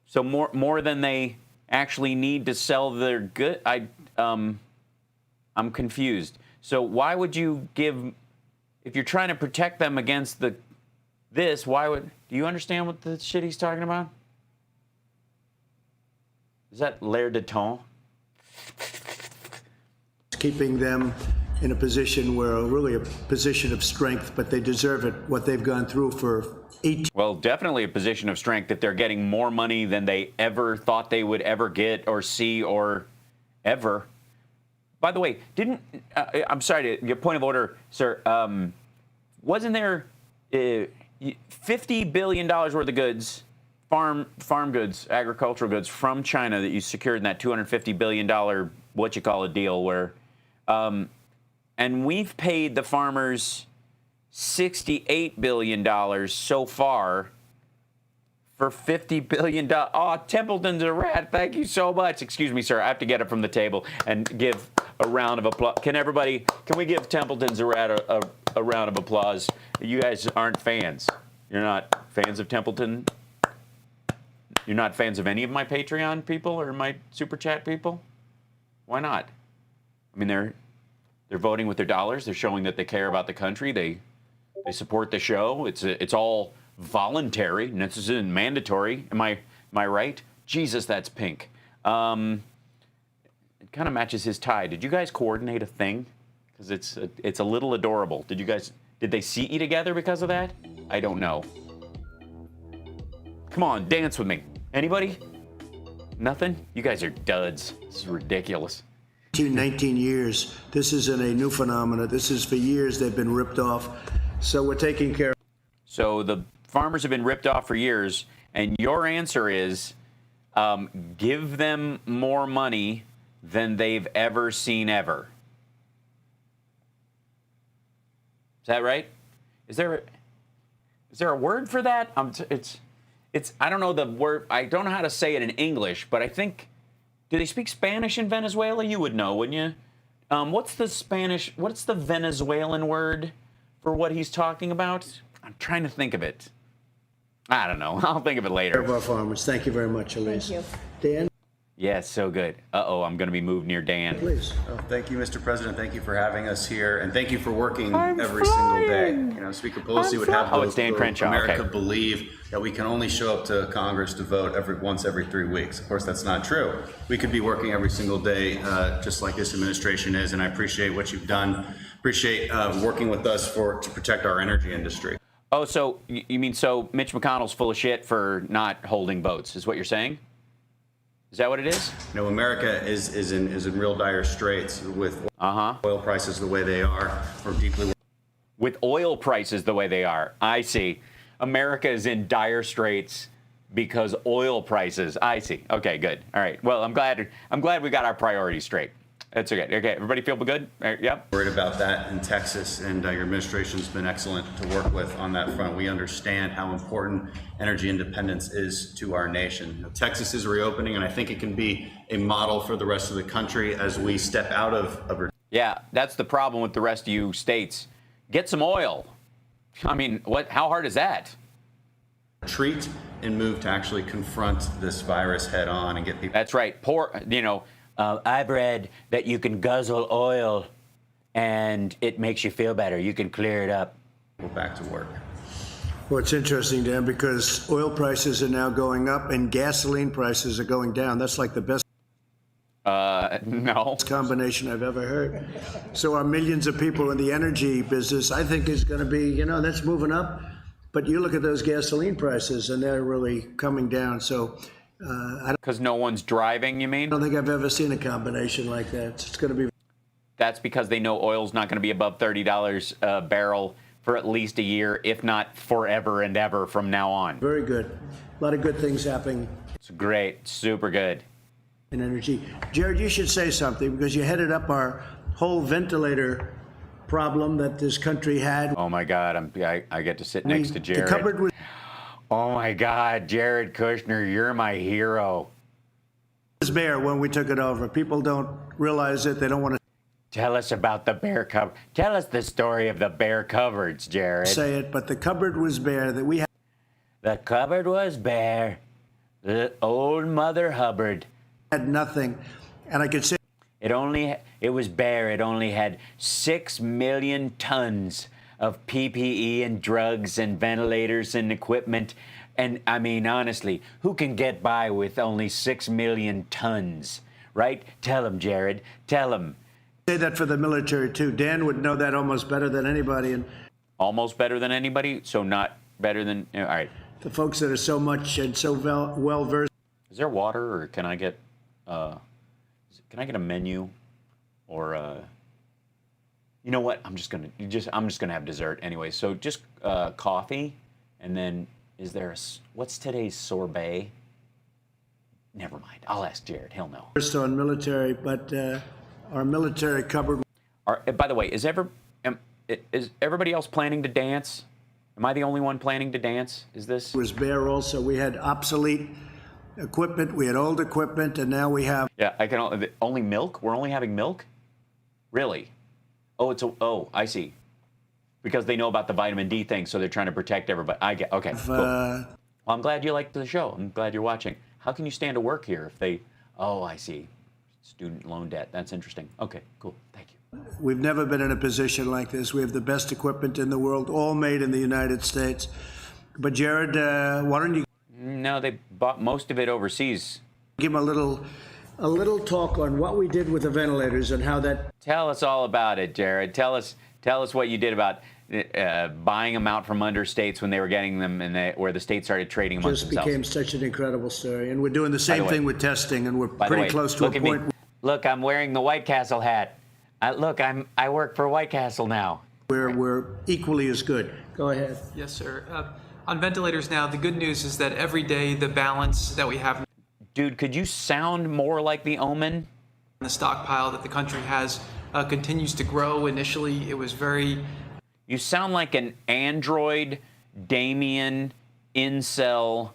So more than they actually need to sell their good. I'm confused. So why would you give, if you're trying to protect them against this, why would, do you understand what the shit he's talking about? Is that l'air de temps? Keeping them in a position where really a position of strength, but they deserve it, what they've gone through for 18. Well, definitely a position of strength if they're getting more money than they ever thought they would ever get or see or ever. By the way, I'm sorry to get point of order, sir. Wasn't there $50 billion worth of goods, farm goods, agricultural goods from China that you secured in that $250 billion deal where, and we've paid the farmers $68 billion so far for $50 billion. Oh, Templeton's a rat. Thank you so much. Excuse me, sir. I have to get up from the table and give a round of applause. Can we give Templeton's a rat a round of applause? You guys aren't fans. You're not fans of Templeton? You're not fans of any of my Patreon people or my Super Chat people? Why not? I mean, they're voting with their dollars. They're showing that they care about the country. They support the show. It's all voluntary. This isn't mandatory. Am I right? Jesus, that's pink. It kind of matches his tie. Did you guys coordinate a thing? Because it's a little adorable. Did they seat you together because of that? I don't know. Come on, dance with me. Anybody? Nothing? You guys are duds. This is ridiculous. 19 years. This isn't a new phenomenon. This is for years they've been ripped off. So we're taking care of. So the farmers have been ripped off for years, and your answer is give them more money than they've ever seen ever. Is that right? Is there a word for that? It's I don't know the word. I don't know how to say it in English, but I think, do they speak Spanish in Venezuela? You would know, wouldn't you? What's the Venezuelan word for what he's talking about? I'm trying to think of it. I don't know. I'll think of it later. Of our farmers. Thank you very much, Elise. Thank you. Dan? Yes, so good. Uh-oh, I'm going to be moved near Dan. Please. Oh, thank you, Mr. President. Thank you for having us here, and thank you for working every single day. You know, Speaker Pelosi would have it's Dan Crenshaw. America Okay. believe that we can only show up to Congress to vote once every 3 weeks. Of course, that's not true. We could be working every single day, just like this administration is, and I appreciate what you've done. Appreciate working with us to protect our energy industry. Oh, so you mean Mitch McConnell's full of shit for not holding votes, is what you're saying? Is that what it is? You know, America is in real dire straits with oil prices the way they are. We're deeply. With oil prices the way they are, I see. America is in dire straits because oil prices. I see. Okay, good. All right. Well, I'm glad we got our priorities straight. That's okay. Okay, everybody feel good? Yep. Worried about that in Texas, and your administration's been excellent to work with on that front. We understand how important energy independence is to our nation. You know, Texas is reopening, and I think it can be a model for the rest of the country as we step out of. Yeah, that's the problem with the rest of you states. Get some oil. I mean, how hard is that? Treat and move to actually confront this virus head on and get people. That's right. I've read that you can guzzle oil and it makes you feel better. You can clear it up. We're back to work. Well, it's interesting, Dan, because oil prices are now going up and gasoline prices are going down. That's like the best combination I've ever heard. So our millions of people in the energy business, I think, is going to be, that's moving up. But you look at those gasoline prices and they're really coming down. So because no one's driving, you mean? I don't think I've ever seen a combination like that. It's going to be. That's because they know oil's not going to be above $30 a barrel for at least a year, if not forever and ever from now on. Very good. A lot of good things happening. It's great. Super good. In energy. Jared, you should say something because you headed up our whole ventilator problem that this country had. Oh my God, I get to sit next to Jared. The cupboard was Oh my God, Jared Kushner, you're my hero. bare when we took it over. People don't realize it. They don't want to Tell us about the bare cupboard. Tell us the story of the bare cupboards, Jared. say it, but the cupboard was bare. That we had The cupboard was bare. The old Mother Hubbard. nothing, and I could say It was bare. It only had 6 million tons of PPE and drugs and ventilators and equipment. And I mean, honestly, who can get by with only 6 million tons, right? Tell him, Jared. Tell him. say that for the military too. Dan would know that almost better than anybody, and Almost better than anybody, so not better than. All right. the folks that are so much and so well versed. Is there water, or can I get a menu, or you know what? I'm just gonna have dessert anyway. So just coffee, and then is there what's today's sorbet? Never mind. I'll ask Jared. He'll know. First on military, but our military cupboard. By the way, is everybody else planning to dance? Am I the only one planning to dance? Is this? Was bare also. We had obsolete equipment, we had old equipment, and now we have. Yeah, I can only milk. We're only having milk. Really? Oh, I see. Because they know about the vitamin D thing, so they're trying to protect everybody. I get. Okay. Cool. Well, I'm glad you liked the show. I'm glad you're watching. How can you stand to work here if they? Oh, I see. Student loan debt. That's interesting. Okay, cool. Thank you. We've never been in a position like this. We have the best equipment in the world, all made in the United States. But Jared, why don't you? No, they bought most of it overseas. Give him a little talk on what we did with the ventilators and how that. Tell us all about it, Jared. Tell us what you did about buying them out from under states when they were getting them, and where the states started trading amongst just themselves. Became such an incredible story, and we're doing the same thing with testing, and we're pretty close to a point. Look, I'm wearing the White Castle hat. I work for White Castle now. We're equally as good. Go ahead. Yes, sir. On ventilators now, the good news is that every day the balance that we have. Dude, could you sound more like the Omen? The stockpile that the country has continues to grow. Initially, it was very. You sound like an android, Damien, incel,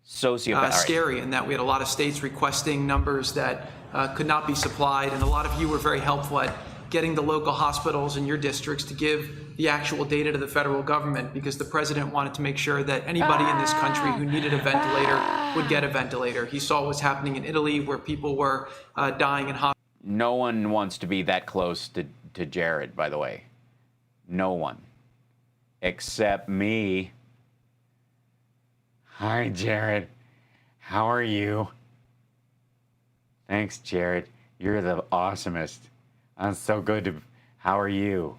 sociopath. Scary in that we had a lot of states requesting numbers that could not be supplied, and a lot of you were very helpful at getting the local hospitals in your districts to give the actual data to the federal government, because the president wanted to make sure that anybody in this country who needed a ventilator would get a ventilator. He saw what was happening in Italy, where people were dying in hospitals. No one wants to be that close to Jared, by the way. No one. Except me. Hi, Jared. How are you? Thanks, Jared. You're the awesomest. I'm so good to. How are you?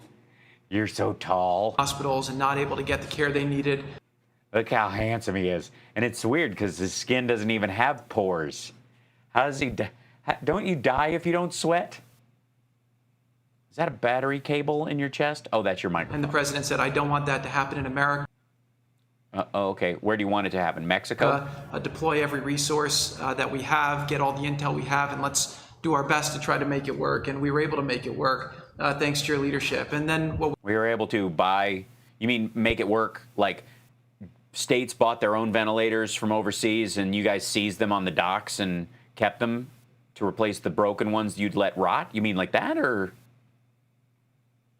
You're so tall. Hospitals and not able to get the care they needed. Look how handsome he is. And it's weird because his skin doesn't even have pores. How does he don't you die if you don't sweat? Is that a battery cable in your chest? Oh, that's your microphone. And the president said, I don't want that to happen in America. Okay. Where do you want it to happen? Mexico? Deploy every resource that we have, get all the intel we have, and let's do our best to try to make it work. And we were able to make it work thanks to your leadership. And then what we were able to buy, you mean make it work like states bought their own ventilators from overseas and you guys seized them on the docks and kept them to replace the broken ones you'd let rot? You mean like that, or?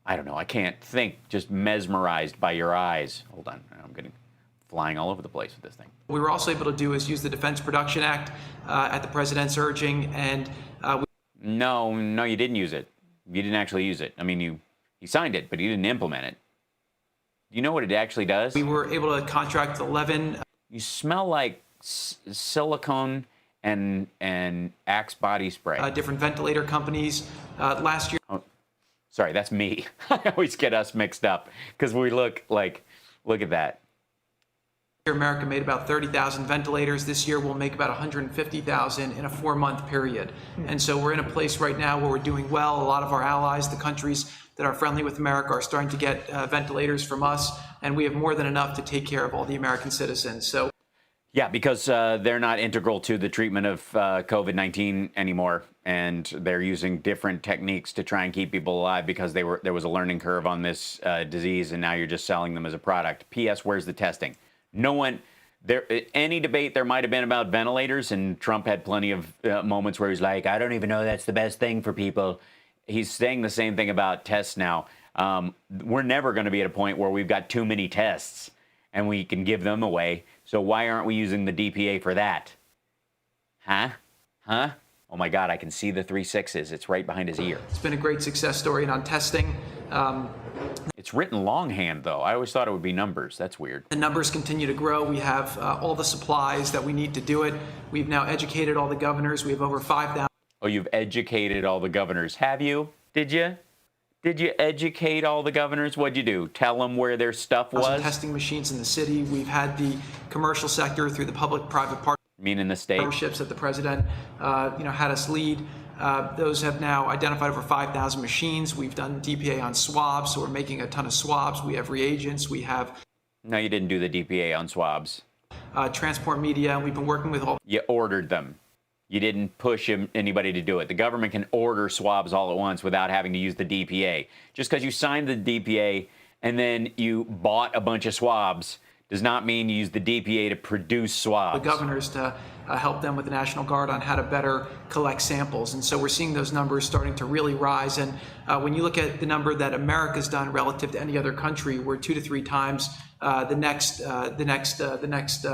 I don't know. I can't think. Just mesmerized by your eyes. Hold on. I'm getting flying all over the place with this thing. What we were also able to do is use the Defense Production Act at the president's urging, and No, you didn't use it. You didn't actually use it. I mean, he signed it, but he didn't implement it. You know what it actually does? We were able to contract 11. You smell like silicone and Axe body spray. Different ventilator companies last year. Oh, sorry, that's me. I always get us mixed up because we look at that. America made about 30,000 ventilators. This year we'll make about 150,000 in a 4-month period. And so we're in a place right now where we're doing well. A lot of our allies, the countries that are friendly with America, are starting to get ventilators from us, and we have more than enough to take care of all the American citizens. So Yeah, because they're not integral to the treatment of COVID-19 anymore, and they're using different techniques to try and keep people alive because there was a learning curve on this disease, and now you're just selling them as a product. P.S. Where's the testing? No one. Any debate there might have been about ventilators, and Trump had plenty of moments where he's like, I don't even know that's the best thing for people. He's saying the same thing about tests now. We're never going to be at a point where we've got too many tests and we can give them away. So why aren't we using the DPA for that? Huh? Oh my God, I can see the 3 6s. It's right behind his ear. It's been a great success story on testing. It's written longhand, though. I always thought it would be numbers. That's weird. The numbers continue to grow. We have all the supplies that we need to do it. We've now educated all the governors. We have over 5,000. Oh, you've educated all the governors. Have you? Did you? Did you educate all the governors? What'd you do? Tell them where their stuff was? Testing machines in the city. We've had the commercial sector through the public-private partnerships that the president, had us lead. Those have now identified over 5,000 machines. We've done DPA on swabs, so we're making a ton of swabs. We have reagents. We have. No, you didn't do the DPA on swabs. Transport media. We've been working with all. You ordered them. You didn't push anybody to do it. The government can order swabs all at once without having to use the DPA. Just because you signed the DPA and then you bought a bunch of swabs does not mean you use the DPA to produce swabs. The governors to help them with the National Guard on how to better collect samples. And so we're seeing those numbers starting to really rise. And when you look at the number that America's done relative to any other country, we're 2 to 3 times the next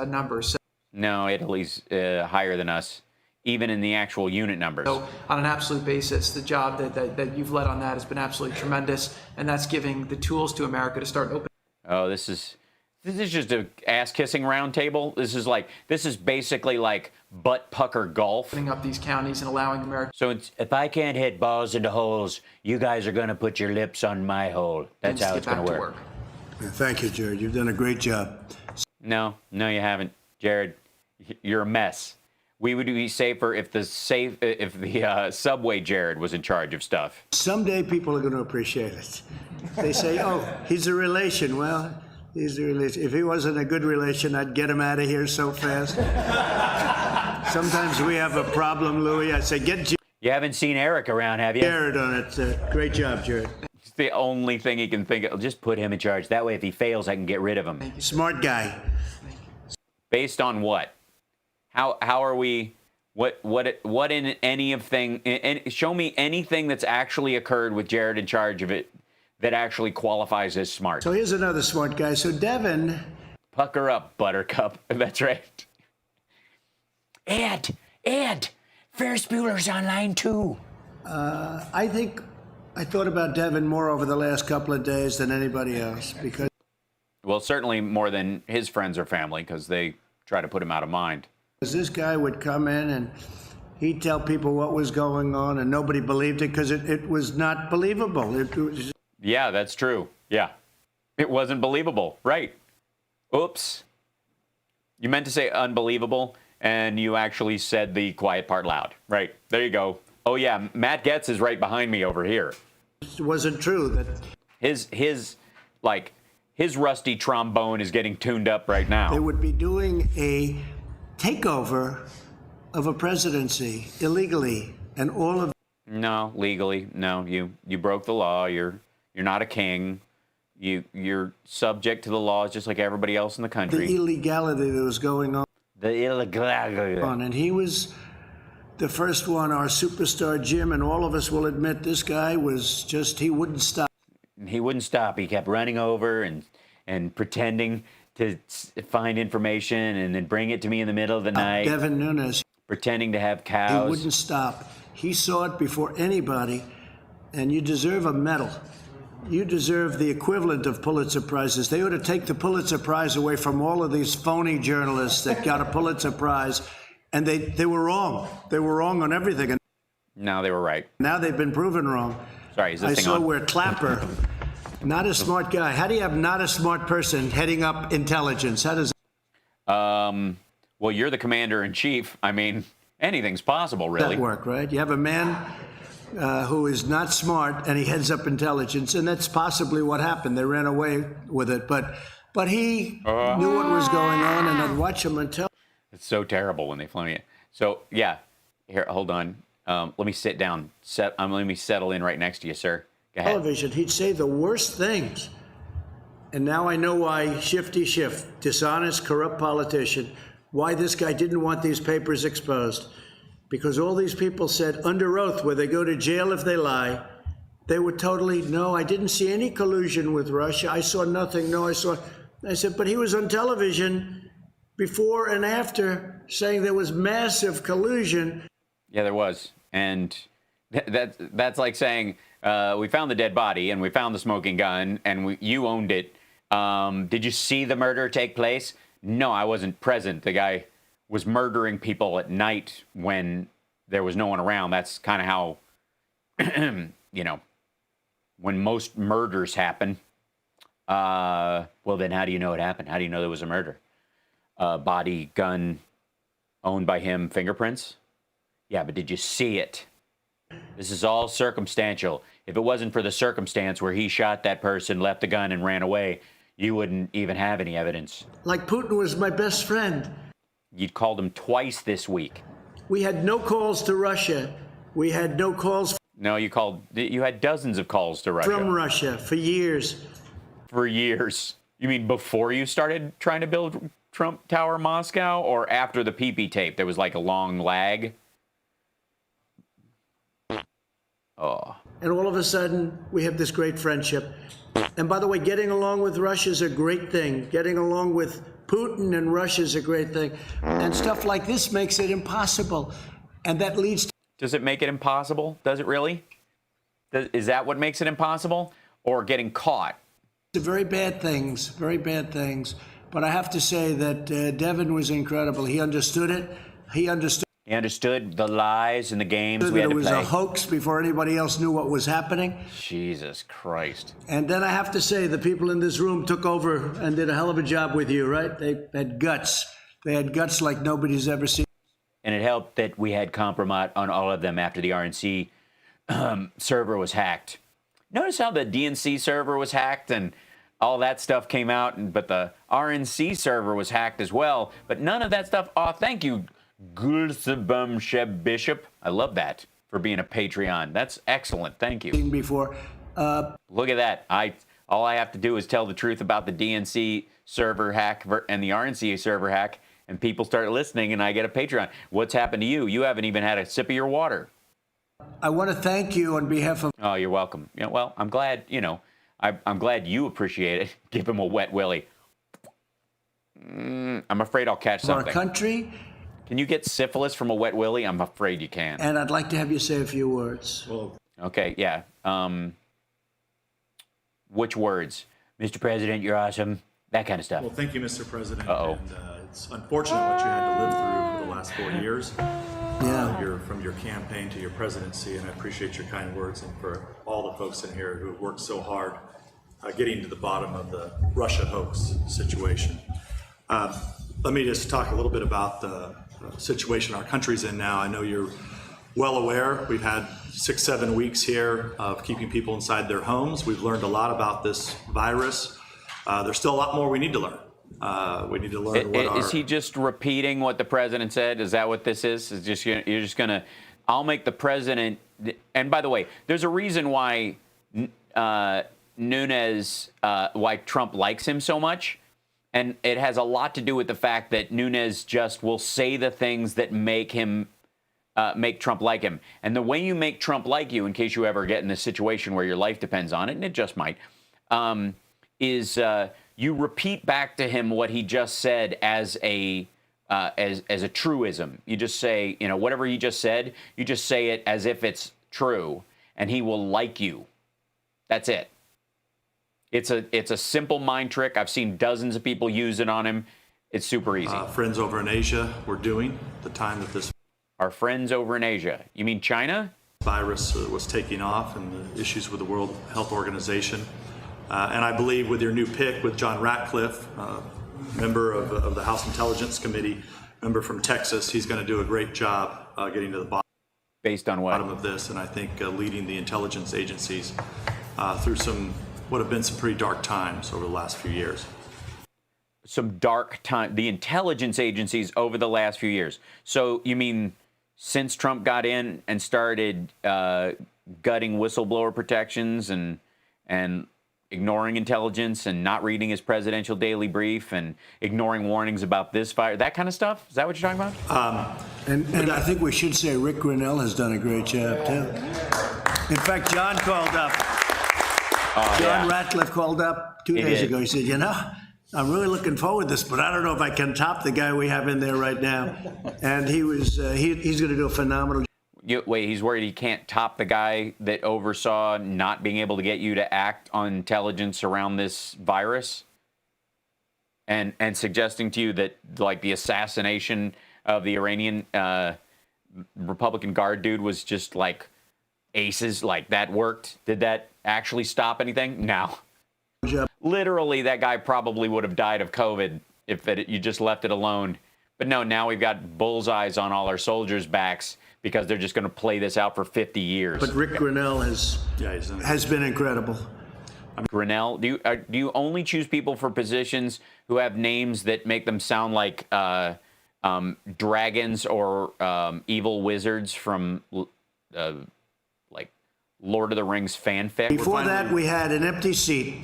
number. So, no, Italy's higher than us, even in the actual unit numbers. So on an absolute basis, the job that you've led on that has been absolutely tremendous. And that's giving the tools to America to start opening. Oh, this is just a ass-kissing round table. This is basically like butt pucker golf. Opening up these counties and allowing America. So if I can't hit balls into holes, you guys are going to put your lips on my hole. That's how it's going to work. Thank you, Jared. You've done a great job. No, you haven't, Jared. You're a mess. We would be safer if the subway Jared was in charge of stuff. Someday people are going to appreciate it. They say, "Oh, he's a relation." Well. He's a relation. If he wasn't a good relation, I'd get him out of here so fast. Sometimes we have a problem, Louis. I say, get You haven't seen Eric around, have you? Jared on it. Great job, Jared. It's the only thing he can think of. Just put him in charge. That way, if he fails, I can get rid of him. Smart guy. Based on what? How are we? What in any of thing? Show me anything that's actually occurred with Jared in charge of it that actually qualifies as smart. So here's another smart guy. So Devin. Pucker up, Buttercup. That's right. Ed, Ferris Bueller's on line 2. I think I thought about Devin more over the last couple of days than anybody else because. Well, certainly more than his friends or family because they try to put him out of mind. Because this guy would come in and he'd tell people what was going on and nobody believed it because it was not believable. Yeah, that's true. Yeah. It wasn't believable. Right. Oops. You meant to say unbelievable, and you actually said the quiet part loud. Right. There you go. Oh, yeah. Matt Getz is right behind me over here. It wasn't true. That his rusty trombone is getting tuned up right now. They would be doing a takeover of a presidency illegally, and all of. No, legally. No, you broke the law. You're not a king. You're subject to the laws just like everybody else in the country. The illegality that was going on. The illegality. And he was the first one, our superstar Jim, and all of us will admit this guy was just, he wouldn't stop. He wouldn't stop. He kept running over and pretending to find information and then bring it to me in the middle of the night. Devin Nunes. Pretending to have cows. He wouldn't stop. He saw it before anybody, and you deserve a medal. You deserve the equivalent of Pulitzer Prizes. They ought to take the Pulitzer Prize away from all of these phony journalists that got a Pulitzer Prize, and they were wrong. They were wrong on everything. No, they were right. Now they've been proven wrong. Sorry, is this I thing saw on? where Clapper, not a smart guy. How do you have not a smart person heading up intelligence? How does well, you're the commander-in-chief. I mean, anything's possible, really. that work, right? You have a man who is not smart, and he heads up intelligence, and that's possibly what happened. They ran away with it, but he knew what was going on, and I'd watch him and tell. It's so terrible when they fly me. So yeah, here, hold on. Let me sit down. Let me settle in right next to you, sir. Go ahead. Television, he'd say the worst things. And now I know why Shifty Schiff, dishonest, corrupt politician, why this guy didn't want these papers exposed. Because all these people said under oath, where they go to jail if they lie, they were totally, no, I didn't see any collusion with Russia. I saw nothing. No, I said, but he was on television before and after saying there was massive collusion. Yeah, there was. And that's like saying, we found the dead body and we found the smoking gun and you owned it. Did you see the murder take place? No, I wasn't present. The guy was murdering people at night when there was no one around. That's kind of how, you know, when most murders happen. Well, then how do you know it happened? How do you know there was a murder? Body, gun, owned by him, fingerprints? Yeah, but did you see it? This is all circumstantial. If it wasn't for the circumstance where he shot that person, left the gun, and ran away, you wouldn't even have any evidence. Like Putin was my best friend. You'd called him twice this week. We had no calls to Russia. We had no calls. No, you had dozens of calls to Russia. From Russia for years. For years. You mean before you started trying to build Trump Tower Moscow, or after the PP tape? There was like a long lag. Oh. And all of a sudden, we have this great friendship. And by the way, getting along with Russia is a great thing. Getting along with Putin and Russia is a great thing. And stuff like this makes it impossible. And that leads to... Does it make it impossible? Does it really? Is that what makes it impossible? Or getting caught? Very bad things, very bad things. But I have to say that Devin was incredible. He understood it. He understood the lies and the games we had to play. It was a hoax before anybody else knew what was happening. Jesus Christ. And then I have to say, the people in this room took over and did a hell of a job with you, right? They had guts. They had guts like nobody's ever seen. And it helped that we had compromise on all of them after the RNC server was hacked. Notice how the DNC server was hacked and all that stuff came out, but the RNC server was hacked as well. But none of that stuff. Oh, thank you, Gulsabum Sheb Bishop. I love that for being a Patreon. That's excellent. Thank you. Before, look at that. All I have to do is tell the truth about the DNC server hack and the RNC server hack, and people start listening, and I get a Patreon. What's happened to you? You haven't even had a sip of your water. I want to thank you on behalf of... Oh, you're welcome. Yeah, well, I'm glad, I'm glad you appreciate it. Give him a wet willy. I'm afraid I'll catch something. Our country. Can you get syphilis from a wet willy? I'm afraid you can. And I'd like to have you say a few words. Well, okay, yeah. Which words? Mr. President, you're awesome. That kind of stuff. Well, thank you, Mr. President. Uh-oh. And it's unfortunate what you had to live through for the last 4 years. Yeah. From your campaign to your presidency, and I appreciate your kind words, and for all the folks in here who have worked so hard getting to the bottom of the Russia hoax situation. Let me just talk a little bit about the situation our country's in now. I know you're well aware. We've had 6-7 weeks here of keeping people inside their homes. We've learned a lot about this virus. There's still a lot more we need to learn. We need to learn Is he just repeating what the president said? Is that what this is? You're just gonna, I'll make the president, and by the way, there's a reason why Nunes, why Trump likes him so much. And it has a lot to do with the fact that Nunes just will say the things that make him, make Trump like him. And the way you make Trump like you, in case you ever get in a situation where your life depends on it, and it just might, is you repeat back to him what he just said as a truism. You just say, whatever he just said, you just say it as if it's true, and he will like you. That's it. It's a simple mind trick. I've seen dozens of people use it on him. It's super easy. Friends over in Asia were doing the time that this... Our friends over in Asia. You mean China? Virus was taking off and the issues with the World Health Organization. And I believe with your new pick with John Ratcliffe, member of the House Intelligence Committee, member from Texas, he's going to do a great job getting to the bottom. Based on what? Bottom of this, and I think leading the intelligence agencies through what have been some pretty dark times over the last few years. some dark time. The intelligence agencies over the last few years. So you mean since Trump got in and started gutting whistleblower protections and ignoring intelligence and not reading his presidential daily brief and ignoring warnings about this fire, that kind of stuff? Is that what you're talking about? And I think we should say Rick Grinnell has done a great job, too. In fact, John called up. John Ratcliffe called up 2 days ago. He said, you know, I'm really looking forward to this, but I don't know if I can top the guy we have in there right now. And he was he's going to do a phenomenal job. Wait, he's worried he can't top the guy that oversaw not being able to get you to act on intelligence around this virus? And suggesting to you that, like, the assassination of the Iranian Republican Guard dude was just, like, aces, like that worked? Did that actually stop anything? No. Literally, that guy probably would have died of COVID if you just left it alone. But no, now we've got bullseyes on all our soldiers' backs because they're just going to play this out for 50 years. But Rick Grinnell has been incredible. Grinnell, do you only choose people for positions who have names that make them sound like dragons or evil wizards from like Lord of the Rings fanfic? Before that, we had an empty seat.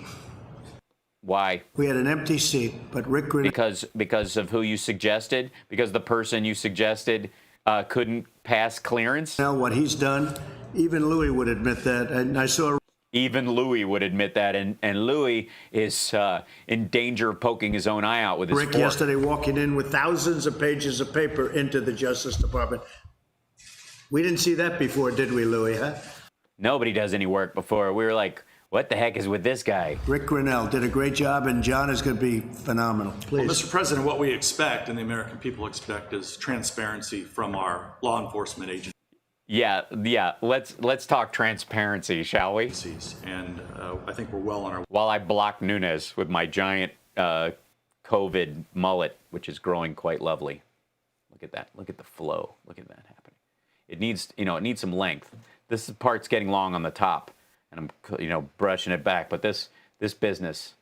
Why? We had an empty seat, but Rick Grinnell... Because of who you suggested? Because the person you suggested couldn't pass clearance? Now, what he's done, even Louis would admit that, and I saw... Even Louis would admit that, and Louis is in danger of poking his own eye out with his Rick fork. Yesterday walking in with thousands of pages of paper into the Justice Department. We didn't see that before, did we, Louis, huh? Nobody does any work before. We were like, what the heck is with this guy? Rick Grinnell did a great job, and John is going to be phenomenal. Please. Well, Mr. President, what we expect and the American people expect is transparency from our law enforcement agencies. Yeah. Let's talk transparency, shall we? And I think we're well on our way. While I block Nunes with my giant COVID mullet, which is growing quite lovely. Look at that. Look at the flow. Look at that happening. It needs, it needs some length. This part's getting long on the top, and I'm, brushing it back. But this business,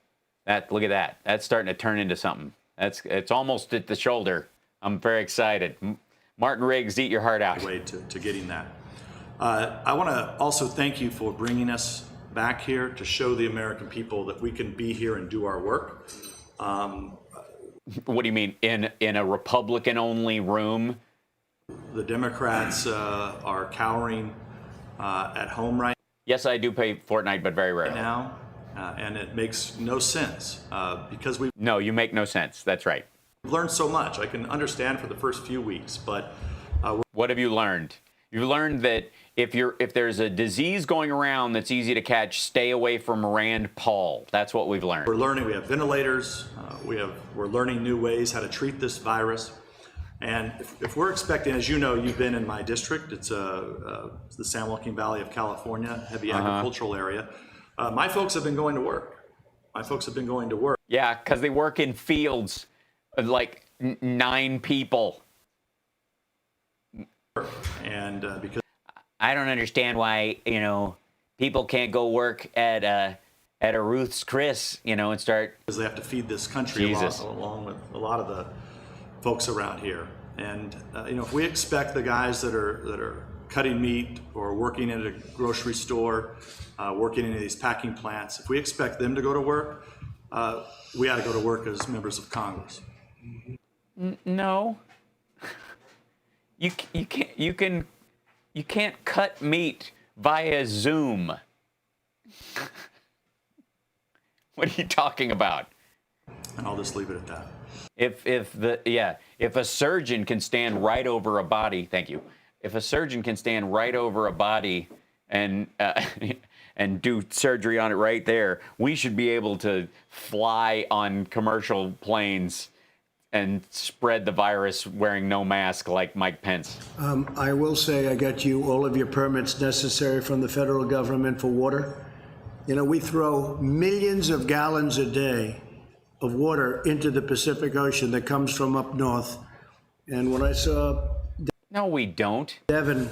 look at that. That's starting to turn into something. It's almost at the shoulder. I'm very excited. Martin Riggs, eat your heart out. Way to getting that. I want to also thank you for bringing us back here to show the American people that we can be here and do our work. What do you mean, in a Republican-only room? The Democrats are cowering at home right Yes, I do pay Fortnite, but very rarely. now, and it makes no sense because we... No, you make no sense. That's right. We've learned so much. I can understand for the first few weeks, but... what have you learned? You learned that if there's a disease going around that's easy to catch, stay away from Rand Paul. That's what we've learned. We're learning. We have ventilators. We're learning new ways how to treat this virus. And if we're expecting, as you know, you've been in my district. It's the San Joaquin Valley of California, heavy agricultural area. My folks have been going to work. Yeah, because they work in fields of like 9 people. And because I don't understand why people can't go work at a Ruth's Chris and start, because they have to feed this country along with a lot of the folks around here. And if we expect the guys that are cutting meat or working at a grocery store, working in these packing plants, if we expect them to go to work, we ought to go to work as members of Congress. No. You can't cut meat via Zoom. What are you talking about? And I'll just leave it at that. If a surgeon can stand right over a body, thank you. If a surgeon can stand right over a body and do surgery on it right there, we should be able to fly on commercial planes and spread the virus wearing no mask like Mike Pence. I will say I got you all of your permits necessary from the federal government for water. We throw millions of gallons a day of water into the Pacific Ocean that comes from up north. And when I saw... No, we don't. Devin,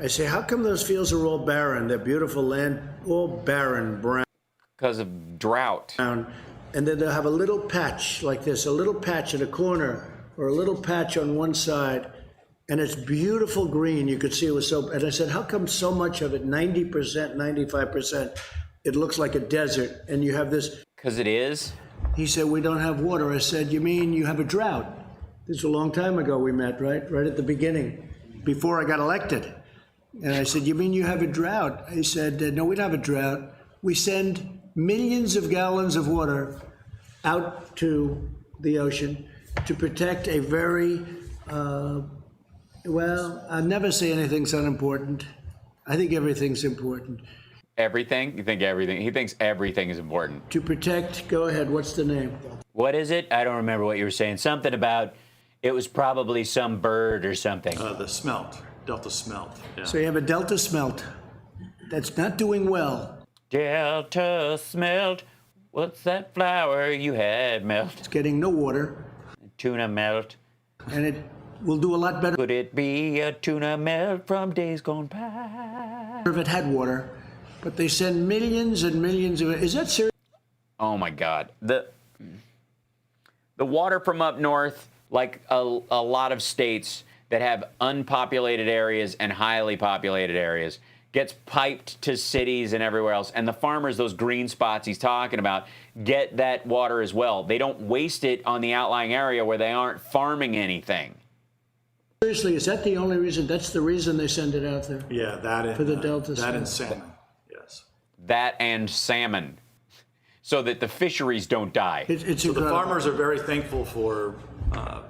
I say, how come those fields are all barren? They're beautiful land, all barren, brown. Because of drought. and then they'll have a little patch like this, a little patch in a corner, or a little patch on one side, and it's beautiful green. You could see it was so, and I said, how come so much of it, 90%, 95%, it looks like a desert, and you have this? Because it is? He said, we don't have water. I said, you mean you have a drought? This is a long time ago we met, right? Right at the beginning, before I got elected. And I said, you mean you have a drought? He said, no, we don't have a drought. We send millions of gallons of water out to the ocean to protect a very, well, I never say anything's unimportant. I think everything's important. Everything? You think everything? He thinks everything is important. To protect, go ahead, what's the name? What is it? I don't remember what you were saying. Something about, it was probably some bird or something. The smelt, Delta smelt. Yeah. So you have a Delta smelt that's not doing well. Delta smelt, what's that flower you had melt? It's getting no water. Tuna melt. And it will do a lot better. Could it be a tuna melt from days gone by? If it had water, but they send millions and millions of it. Is that serious? Oh my God. The water from up north, like a lot of states that have unpopulated areas and highly populated areas, gets piped to cities and everywhere else. And the farmers, those green spots he's talking about, get that water as well. They don't waste it on the outlying area where they aren't farming anything. Seriously, is that the only reason? That's the reason they send it out there? Yeah, that and, for the Delta that and salmon, yes. That and salmon, so that the fisheries don't die. So the farmers are very thankful for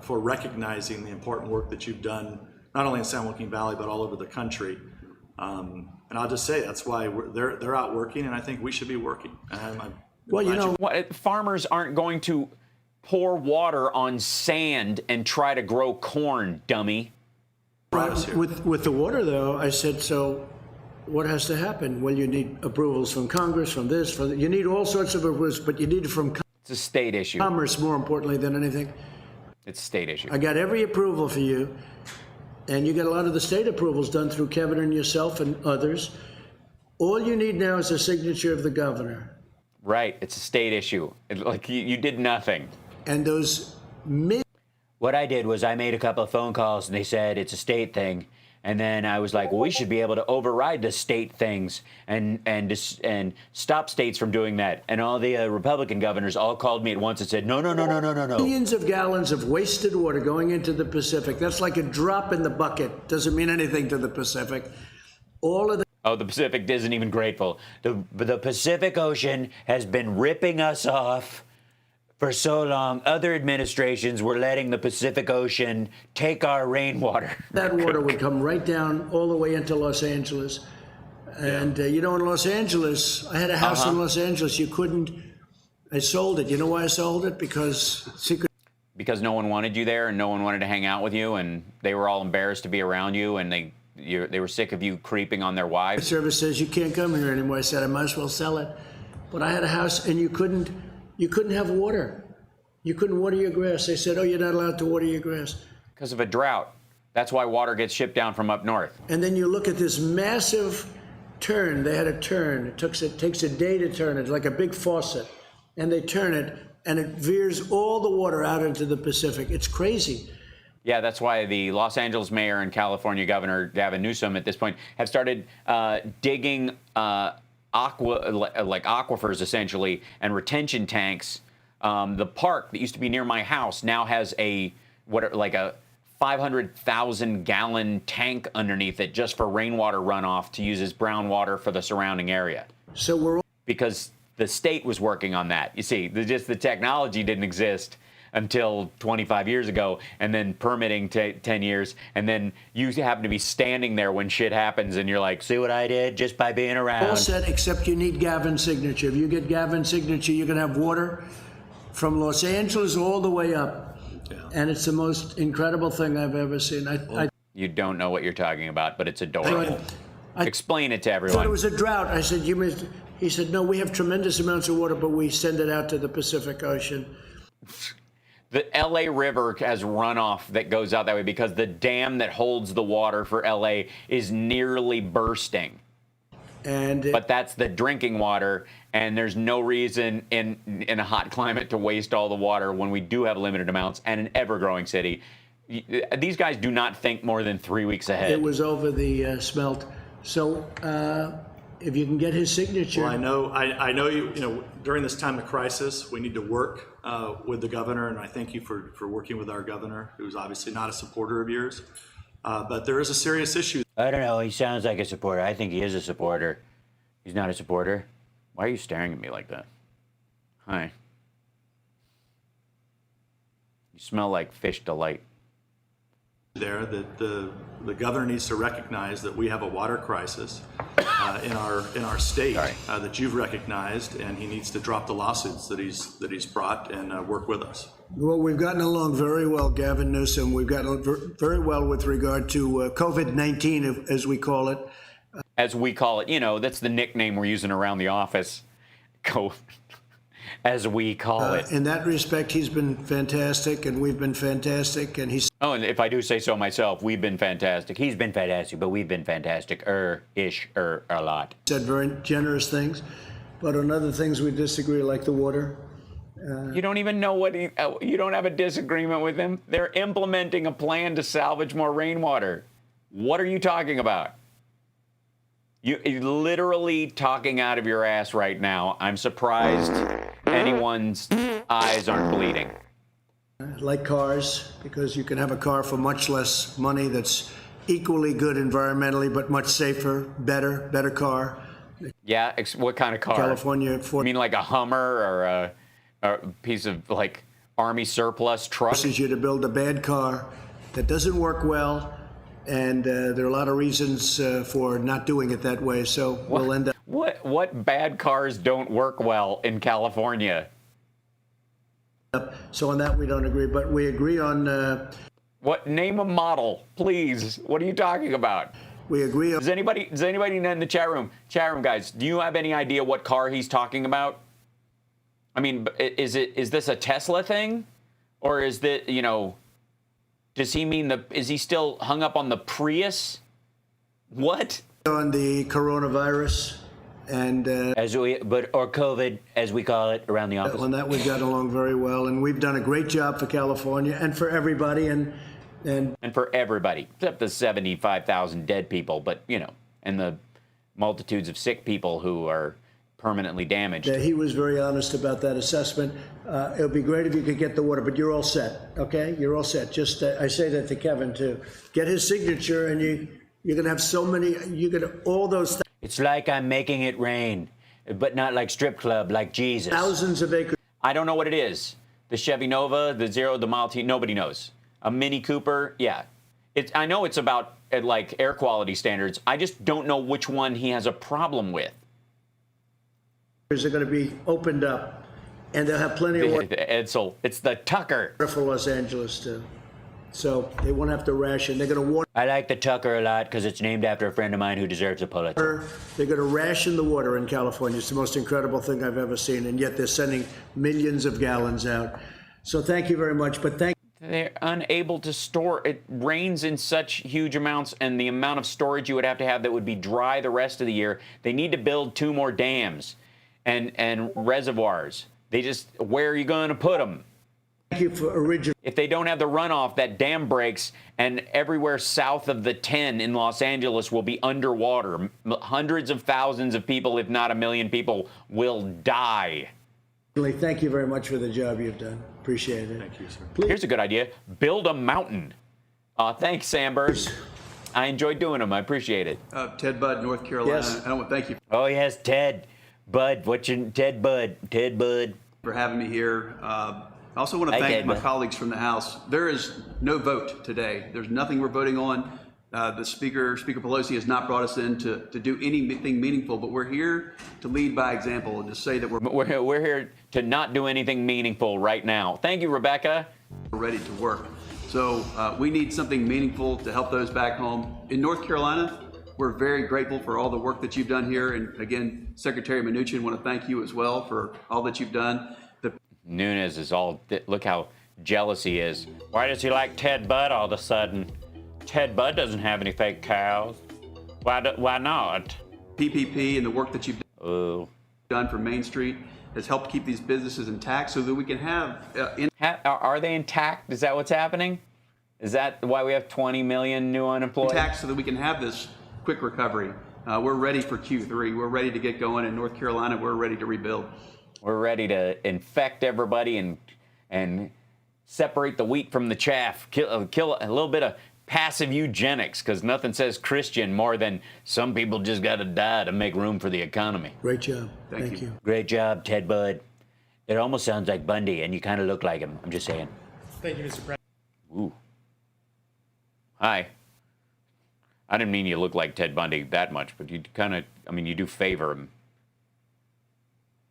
recognizing the important work that you've done, not only in San Joaquin Valley, but all over the country. And I'll just say that's why they're out working, and I think we should be working. Well, you know what? Farmers aren't going to pour water on sand and try to grow corn, dummy. With the water, though, I said, so what has to happen? Well, you need approvals from Congress, from this, from you need all sorts of approvals, but you need it from it's a state issue. Commerce, more importantly than anything. It's a state issue. I got every approval for you, and you get a lot of the state approvals done through Kevin and yourself and others. All you need now is a signature of the governor. Right, it's a state issue. Like you did nothing. And those what I did was I made a couple of phone calls and they said it's a state thing. And then I was like, well, we should be able to override the state things and stop states from doing that. And all the Republican governors all called me at once and said, no. Millions of gallons of wasted water going into the Pacific. That's like a drop in the bucket. Doesn't mean anything to the Pacific. All of the Oh, the Pacific isn't even grateful. The Pacific Ocean has been ripping us off for so long. Other administrations were letting the Pacific Ocean take our rainwater. That water would come right down all the way into Los Angeles. And, you know, in Los Angeles, I had a house in Los Angeles. I sold it. You know why I sold it? Because no one wanted you there and no one wanted to hang out with you, and they were all embarrassed to be around you, and they were sick of you creeping on their wives. The service says you can't come here anymore. I said I might as well sell it. But I had a house, and you couldn't have water. You couldn't water your grass. They said, oh, you're not allowed to water your grass. Because of a drought. That's why water gets shipped down from up north. And then you look at this massive turn. They had a turn. It takes a day to turn it, like a big faucet. And they turn it, and it veers all the water out into the Pacific. It's crazy. Yeah, that's why the Los Angeles mayor and California Governor Devin Nunes at this point have started digging aquifers essentially and retention tanks. The park that used to be near my house now has a 500,000 gallon tank underneath it just for rainwater runoff to use as brown water for the surrounding area. So because the state was working on that. You see, the technology didn't exist until 25 years ago, and then permitting 10 years, and then you happen to be standing there when shit happens, and you're like, see what I did just by being around? All set, except you need Gavin's signature. If you get Gavin's signature, you're going to have water from Los Angeles all the way up. Yeah. And it's the most incredible thing I've ever seen. You don't know what you're talking about, but it's adorable. Explain it to everyone. I thought it was a drought. I said, he said, no, we have tremendous amounts of water, but we send it out to the Pacific Ocean. The LA River has runoff that goes out that way because the dam that holds the water for LA is nearly bursting. But that's the drinking water, and there's no reason in a hot climate to waste all the water when we do have limited amounts and an ever-growing city. These guys do not think more than 3 weeks ahead. It was over the smelt. So if you can get his signature. Well, I know you know, during this time of crisis, we need to work with the governor, and I thank you for working with our governor, who's obviously not a supporter of yours. But there is a serious issue. I don't know. He sounds like a supporter. I think he is a supporter. He's not a supporter. Why are you staring at me like that? Hi. You smell like fish delight. There that the governor needs to recognize that we have a water crisis in our state that you've recognized, and he needs to drop the lawsuits that he's brought and work with us. Well, we've gotten along very well, Gavin Newsom. We've gotten very well with regard to COVID-19, as we call it. As we call it, you know, that's the nickname we're using around the office. As we call it. In that respect, he's been fantastic, and we've been fantastic, and he's... Oh, and if I do say so myself, we've been fantastic. He's been fantastic, but we've been fantastic, a lot. Said very generous things, but on other things we disagree, like the water. You don't even know what you don't have a disagreement with him. They're implementing a plan to salvage more rainwater. What are you talking about? You're literally talking out of your ass right now. I'm surprised anyone's eyes aren't bleeding. Like cars, because you can have a car for much less money that's equally good environmentally, but much safer, better car. Yeah, what kind of car? California. You mean like a Hummer or a piece of like Army surplus truck? Forces you to build a bad car that doesn't work well. And there are a lot of reasons for not doing it that way, so we'll end up... What bad cars don't work well in California? So on that we don't agree, but we agree on... Name a model, please. What are you talking about? We agree on... Does anybody in the chat room guys, do you have any idea what car he's talking about? I mean, is this a Tesla thing? Or is that, you know... Does he mean is he still hung up on the Prius? What? On the coronavirus and... or COVID, as we call it around the office. On that we've gotten along very well, and we've done a great job for California and for everybody, and for everybody, except the 75,000 dead people, but, you know, and the multitudes of sick people who are permanently damaged. He was very honest about that assessment. It would be great if you could get the water, but you're all set, okay? You're all set. Just I say that to Kevin too. Get his signature, and you're gonna have so many. You're gonna all those. It's like I'm making it rain, but not like strip club, like Jesus. Thousands of acres. I don't know what it is. The Chevy Nova, the Zero, the Model T. Nobody knows. A Mini Cooper, yeah. I know it's about like air quality standards. I just don't know which one he has a problem with. Are going to be opened up, and they'll have plenty of water. Edsel, it's the Tucker. For Los Angeles, too. So they won't have to ration. They're going to water. I like the Tucker a lot because it's named after a friend of mine who deserves a Pulitzer. They're going to ration the water in California. It's the most incredible thing I've ever seen, and yet they're sending millions of gallons out. So thank you very much. But they're unable to store. It rains in such huge amounts, and the amount of storage you would have that would be dry the rest of the year. They need to build 2 more dams. And reservoirs. Where are you going to put them? Thank you for original. If they don't have the runoff, that dam breaks, and everywhere south of the 10 in Los Angeles will be underwater. Hundreds of thousands of people, if not 1 million people, will die. Thank you very much for the job you've done. Appreciate it. Thank you, sir. Please. Here's a good idea. Build a mountain. Thanks, Sandberg. I enjoyed doing them. I appreciate it. Ted Budd, North Carolina. Yes. I want to thank you. Oh, yes, Ted. Bud, Ted Bud. For having me here. I also want to thank my colleagues from the House. There is no vote today. There's nothing we're voting on. The Speaker Pelosi, has not brought us in to do anything meaningful, but we're here to lead by example and to say that we're here to not do anything meaningful right now. Thank you, Rebecca. We're ready to work. So we need something meaningful to help those back home. In North Carolina, we're very grateful for all the work that you've done here. And again, Secretary Mnuchin, want to thank you as well for all that you've done. Nunes is look how jealous he is. Why does he like Ted Budd all of a sudden? Ted Budd doesn't have any fake cows. Why not? PPP and the work that you've done. Oh, done for Main Street has helped keep these businesses intact so that we can have... Are they intact? Is that what's happening? Is that why we have 20 million new unemployed? Intact so that we can have this quick recovery. We're ready for Q3. We're ready to get going in North Carolina. We're ready to rebuild. We're ready to infect everybody and separate the wheat from the chaff. Kill a little bit of passive eugenics, because nothing says Christian more than some people just got to die to make room for the economy. Great job. Thank you. Great job, Ted Bud. It almost sounds like Bundy, and you kind of look like him. I'm just saying. Thank you, Mr. President. Ooh. Hi. I didn't mean you look like Ted Bundy that much, but you kind of, I mean, you do favor him.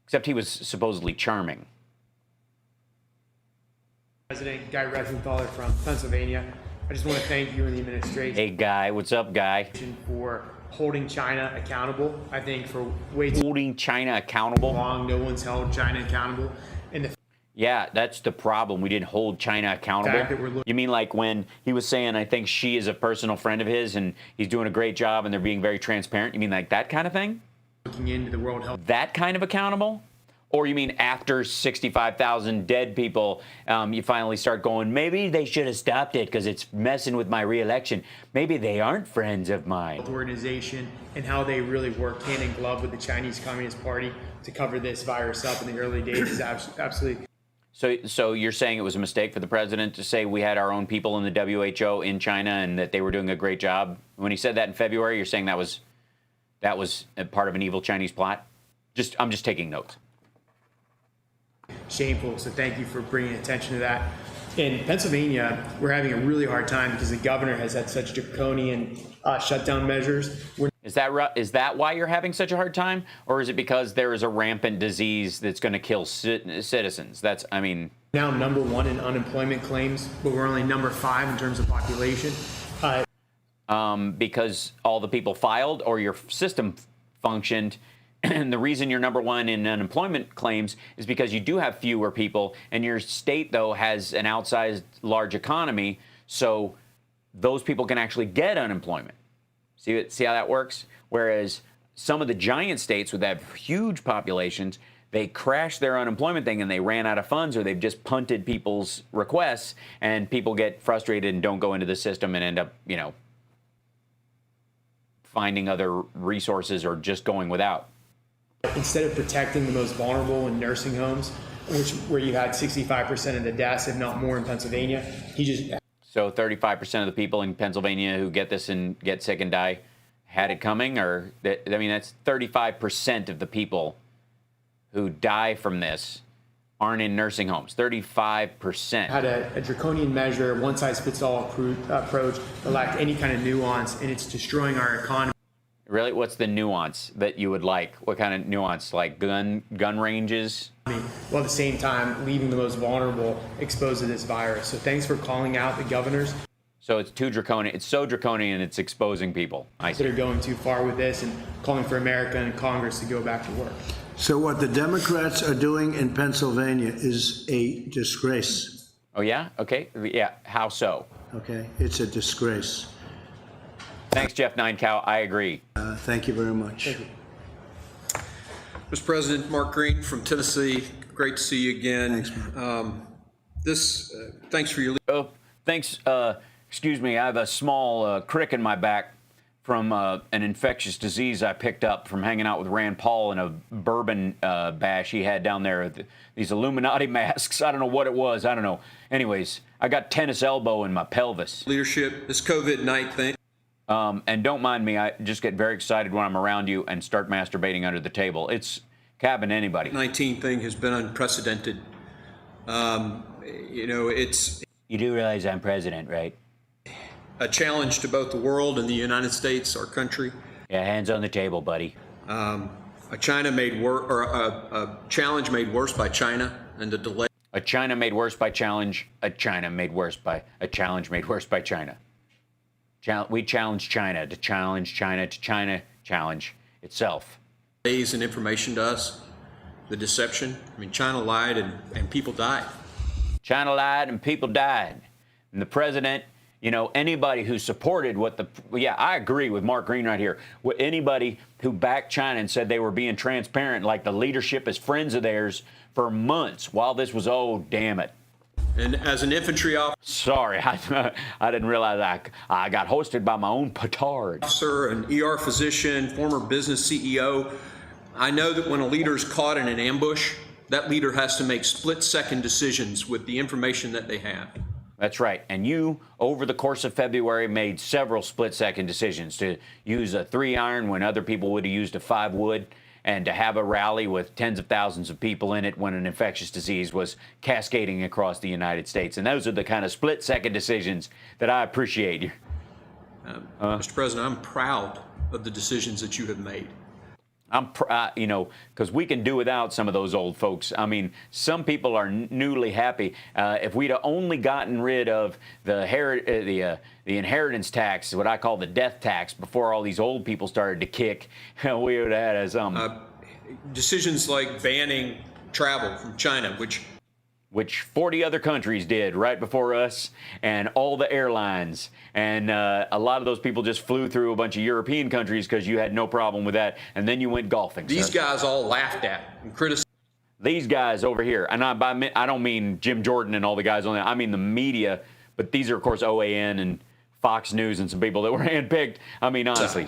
Except he was supposedly charming. President Guy Reschenthaler from Pennsylvania. I just want to thank you and the administration. Hey, Guy. What's up, Guy? For holding China accountable. I think for way too holding China accountable? long, no one's held China accountable. And yeah, that's the problem. We didn't hold China accountable. You mean like when he was saying, I think she is a personal friend of his and he's doing a great job and they're being very transparent? You mean like that kind of thing? Looking into the World Health. That kind of accountable? Or you mean after 65,000 dead people, you finally start going, maybe they should have stopped it because it's messing with my reelection. Maybe they aren't friends of mine. Organization and how they really worked hand in glove with the Chinese Communist Party to cover this virus up in the early days is absolutely. So you're saying it was a mistake for the president to say we had our own people in the WHO in China and that they were doing a great job? When he said that in February, you're saying that was a part of an evil Chinese plot? I'm just taking notes. Shameful. So thank you for bringing attention to that. In Pennsylvania, we're having a really hard time because the governor has had such draconian shutdown measures. Is that why you're having such a hard time? Or is it because there is a rampant disease that's going to kill citizens? Now number one in unemployment claims, but we're only number 5 in terms of population. Because all the people filed or your system functioned. And the reason you're number 1 in unemployment claims is because you do have fewer people, and your state, though, has an outsized large economy, so those people can actually get unemployment. See how that works? Whereas some of the giant states would have huge populations, they crashed their unemployment thing and they ran out of funds, or they've just punted people's requests, and people get frustrated and don't go into the system and end up, finding other resources or just going without. Instead of protecting the most vulnerable in nursing homes, where you had 65% of the deaths, if not more, in Pennsylvania, So 35% of the people in Pennsylvania who get this and get sick and die had it coming? Or, that's 35% of the people who die from this aren't in nursing homes. 35%. Had a draconian measure, one-size-fits-all approach that lacked any kind of nuance, and it's destroying our economy. Really? What's the nuance that you would like? What kind of nuance? Like gun ranges? While at the same time leaving the most vulnerable exposed to this virus. So thanks for calling out the governors. So it's too draconian. It's so draconian it's exposing people. I see. That are going too far with this and calling for America and Congress to go back to work. So what the Democrats are doing in Pennsylvania is a disgrace. Oh, yeah? Okay. Yeah. How so? Okay. It's a disgrace. Thanks, Jeff Ninecow. I agree. Thank you very much. Thank you. Mr. President, Mark Green from Tennessee. Great to see you again. Thanks, Mark. Thanks for your... Oh, thanks. Excuse me. I have a small crick in my back from an infectious disease I picked up from hanging out with Rand Paul in a bourbon bash he had down there. These Illuminati masks. I don't know what it was. I don't know. Anyways, I got tennis elbow in my pelvis. Leadership, this COVID-19 thing. And don't mind me, I just get very excited when I'm around you and start masturbating under the table. It's cabbing anybody. 19 thing has been unprecedented. It's... You do realize I'm president, right? A challenge to both the world and the United States, our country. Yeah, hands on the table, buddy. A challenge made worse by China and the delay. A China made worse by challenge. A China made worse by a challenge made worse by China. We challenge China to challenge China to China challenge itself. Delays and information to us, the deception. China lied and people died. China lied and people died. And the president You know, anybody who supported I agree with Mark Green right here. Anybody who backed China and said they were being transparent, like the leadership is friends of theirs for months while this was, oh, damn it. And as an infantry officer, sorry, I didn't realize I got hosted by my own petard. An ER physician, former business CEO, I know that when a leader is caught in an ambush, that leader has to make split-second decisions with the information that they have. That's right. And you, over the course of February, made several split-second decisions to use a 3-iron when other people would have used a 5-wood, and to have a rally with tens of thousands of people in it when an infectious disease was cascading across the United States. And those are the kind of split-second decisions that I appreciate. Mr. President, I'm proud of the decisions that you have made. I'm, because we can do without some of those old folks. I mean, some people are newly happy. If we'd have only gotten rid of the inheritance tax, what I call the death tax, before all these old people started to kick, we would have had some decisions like banning travel from China, which 40 other countries did right before us, and all the airlines. And a lot of those people just flew through a bunch of European countries because you had no problem with that, and then you went golfing. These guys all laughed at and criticized. These guys over here, and I don't mean Jim Jordan and all the guys on there, I mean the media, but these are, of course, OAN and Fox News and some people that were handpicked. I mean, honestly.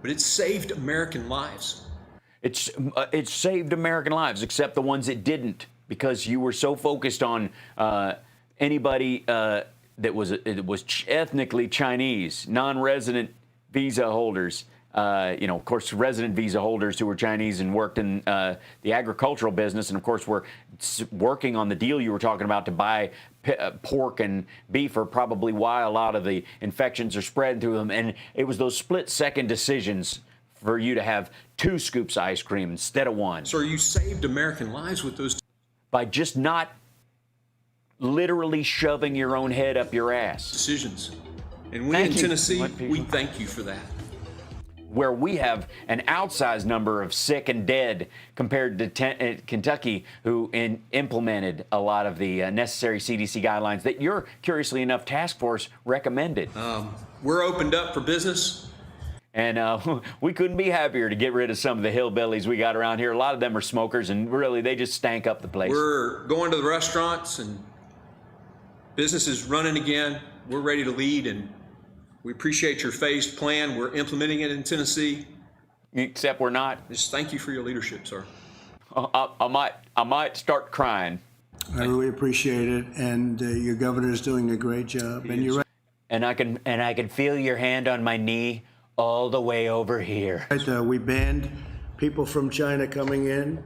But it saved American lives. It saved American lives, except the ones it didn't, because you were so focused on anybody that was ethnically Chinese, non-resident visa holders. Of course, resident visa holders who were Chinese and worked in the agricultural business, and of course were working on the deal you were talking about to buy pork and beef, are probably why a lot of the infections are spreading through them. And it was those split-second decisions for you to have 2 scoops of ice cream instead of 1. So you saved American lives with those. By just not literally shoving your own head up your ass. Decisions. And we in Tennessee, we thank you for that. Where we have an outsized number of sick and dead compared to Kentucky, who implemented a lot of the necessary CDC guidelines that your, curiously enough, task force recommended. We're opened up for business. And we couldn't be happier to get rid of some of the hillbillies we got around here. A lot of them are smokers, and really, they just stank up the place. We're going to the restaurants, and business is running again. We're ready to lead, and we appreciate your phased plan. We're implementing it in Tennessee. Except we're not. Just thank you for your leadership, sir. I might start crying. I really appreciate it, and your governor is doing a great job. And you're right. And I can feel your hand on my knee all the way over here. We banned people from China coming in,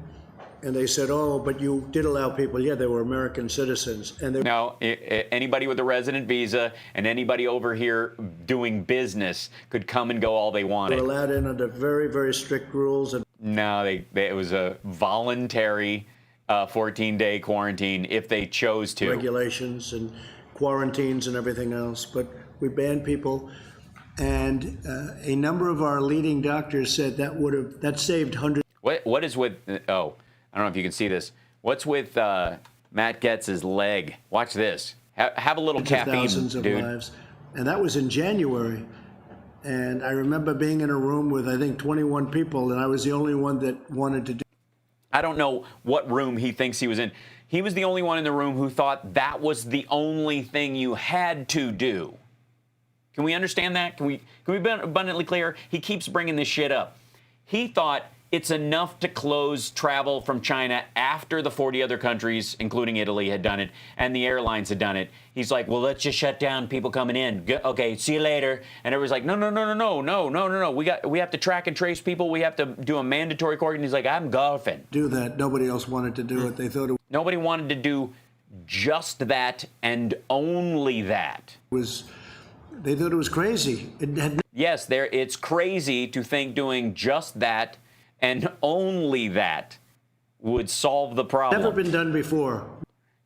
and they said, "Oh, but you did allow people." Yeah, they were American citizens, and they. No, anybody with a resident visa and anybody over here doing business could come and go all they wanted. They were allowed in under very, very strict rules. And no, it was a voluntary 14-day quarantine if they chose to. Regulations and quarantines and everything else, but we banned people. And a number of our leading doctors said that saved hundreds. What is with? Oh, I don't know if you can see this. What's with Matt Getz's leg? Watch this. Have a little caffeine, thousands of dude. Lives. And that was in January. And I remember being in a room with, I think, 21 people, and I was the only one that wanted to do. I don't know what room he thinks he was in. He was the only one in the room who thought that was the only thing you had to do. Can we understand that? Can we be abundantly clear? He keeps bringing this shit up. He thought it's enough to close travel from China after the 40 other countries, including Italy, had done it, and the airlines had done it. He's like, well, let's just shut down people coming in. Okay, see you later. And everybody's like, no. We have to track and trace people. We have to do a mandatory quarantine. He's like, I'm golfing. Do that. Nobody else wanted to do it. They thought nobody wanted to do just that and only that. They thought it was crazy. Yes, it's crazy to think doing just that and only that would solve the problem. Never been done before.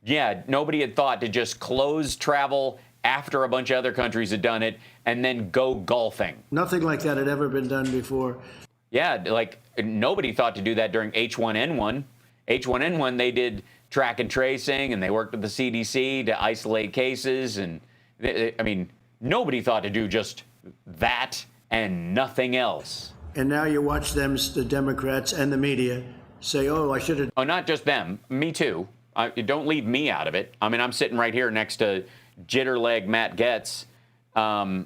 Yeah, nobody had thought to just close travel after a bunch of other countries had done it and then go golfing. Nothing like that had ever been done before. Yeah, like nobody thought to do that during H1N1. H1N1, they did track and tracing, and they worked with the CDC to isolate cases and I mean, nobody thought to do just that and nothing else. And now you watch them, the Democrats and the media, say, oh, I should have. Oh, not just them. Me too. Don't leave me out of it. I mean, I'm sitting right here next to Jitterleg Matt Getz. I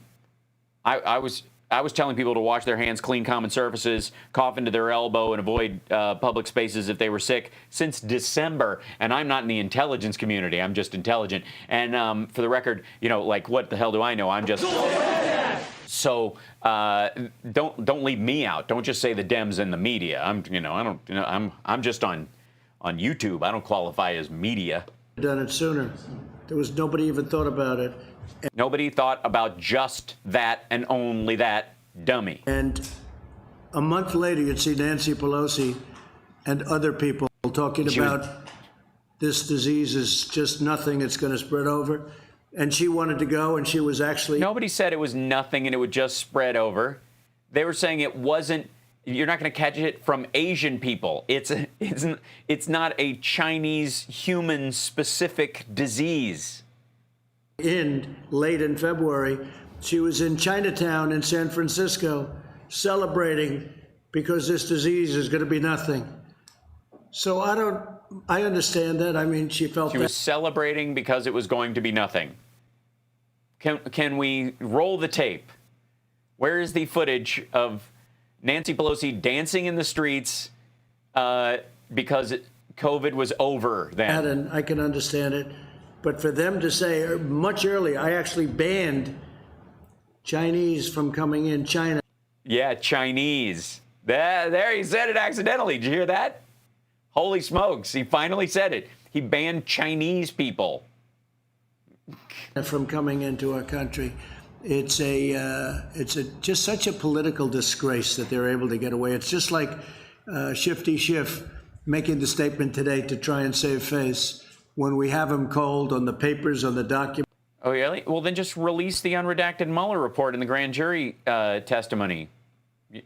was telling people to wash their hands, clean common surfaces, cough into their elbow, and avoid public spaces if they were sick since December. And I'm not in the intelligence community. I'm just intelligent. And for the record, you know, like, what the hell do I know? I'm just. So don't leave me out. Don't just say the Dems and the media. I'm just on YouTube. I don't qualify as media. Done it sooner. There was nobody even thought about it. Nobody thought about just that and only that, dummy. And a month later, you'd see Nancy Pelosi and other people talking about this disease is just nothing. It's going to spread over. And she wanted to go, and she was actually. Nobody said it was nothing and it would just spread over. They were saying it wasn't. You're not going to catch it from Asian people. It's not a Chinese human specific disease. Late in February, she was in Chinatown in San Francisco celebrating because this disease is going to be nothing. So I understand that. I mean, she felt she was celebrating because it was going to be nothing. Can we roll the tape? Where is the footage of Nancy Pelosi dancing in the streets because COVID was over then? And I can understand it. But for them to say much earlier, I actually banned Chinese from coming in China. Yeah, Chinese. There, he said it accidentally. Did you hear that? Holy smokes, he finally said it. He banned Chinese people from coming into our country. It's just such a political disgrace that they're able to get away. It's just like Shifty Schiff making the statement today to try and save face when we have him cold on the papers, on the document. Oh, really? Well, then just release the unredacted Mueller report and the grand jury testimony.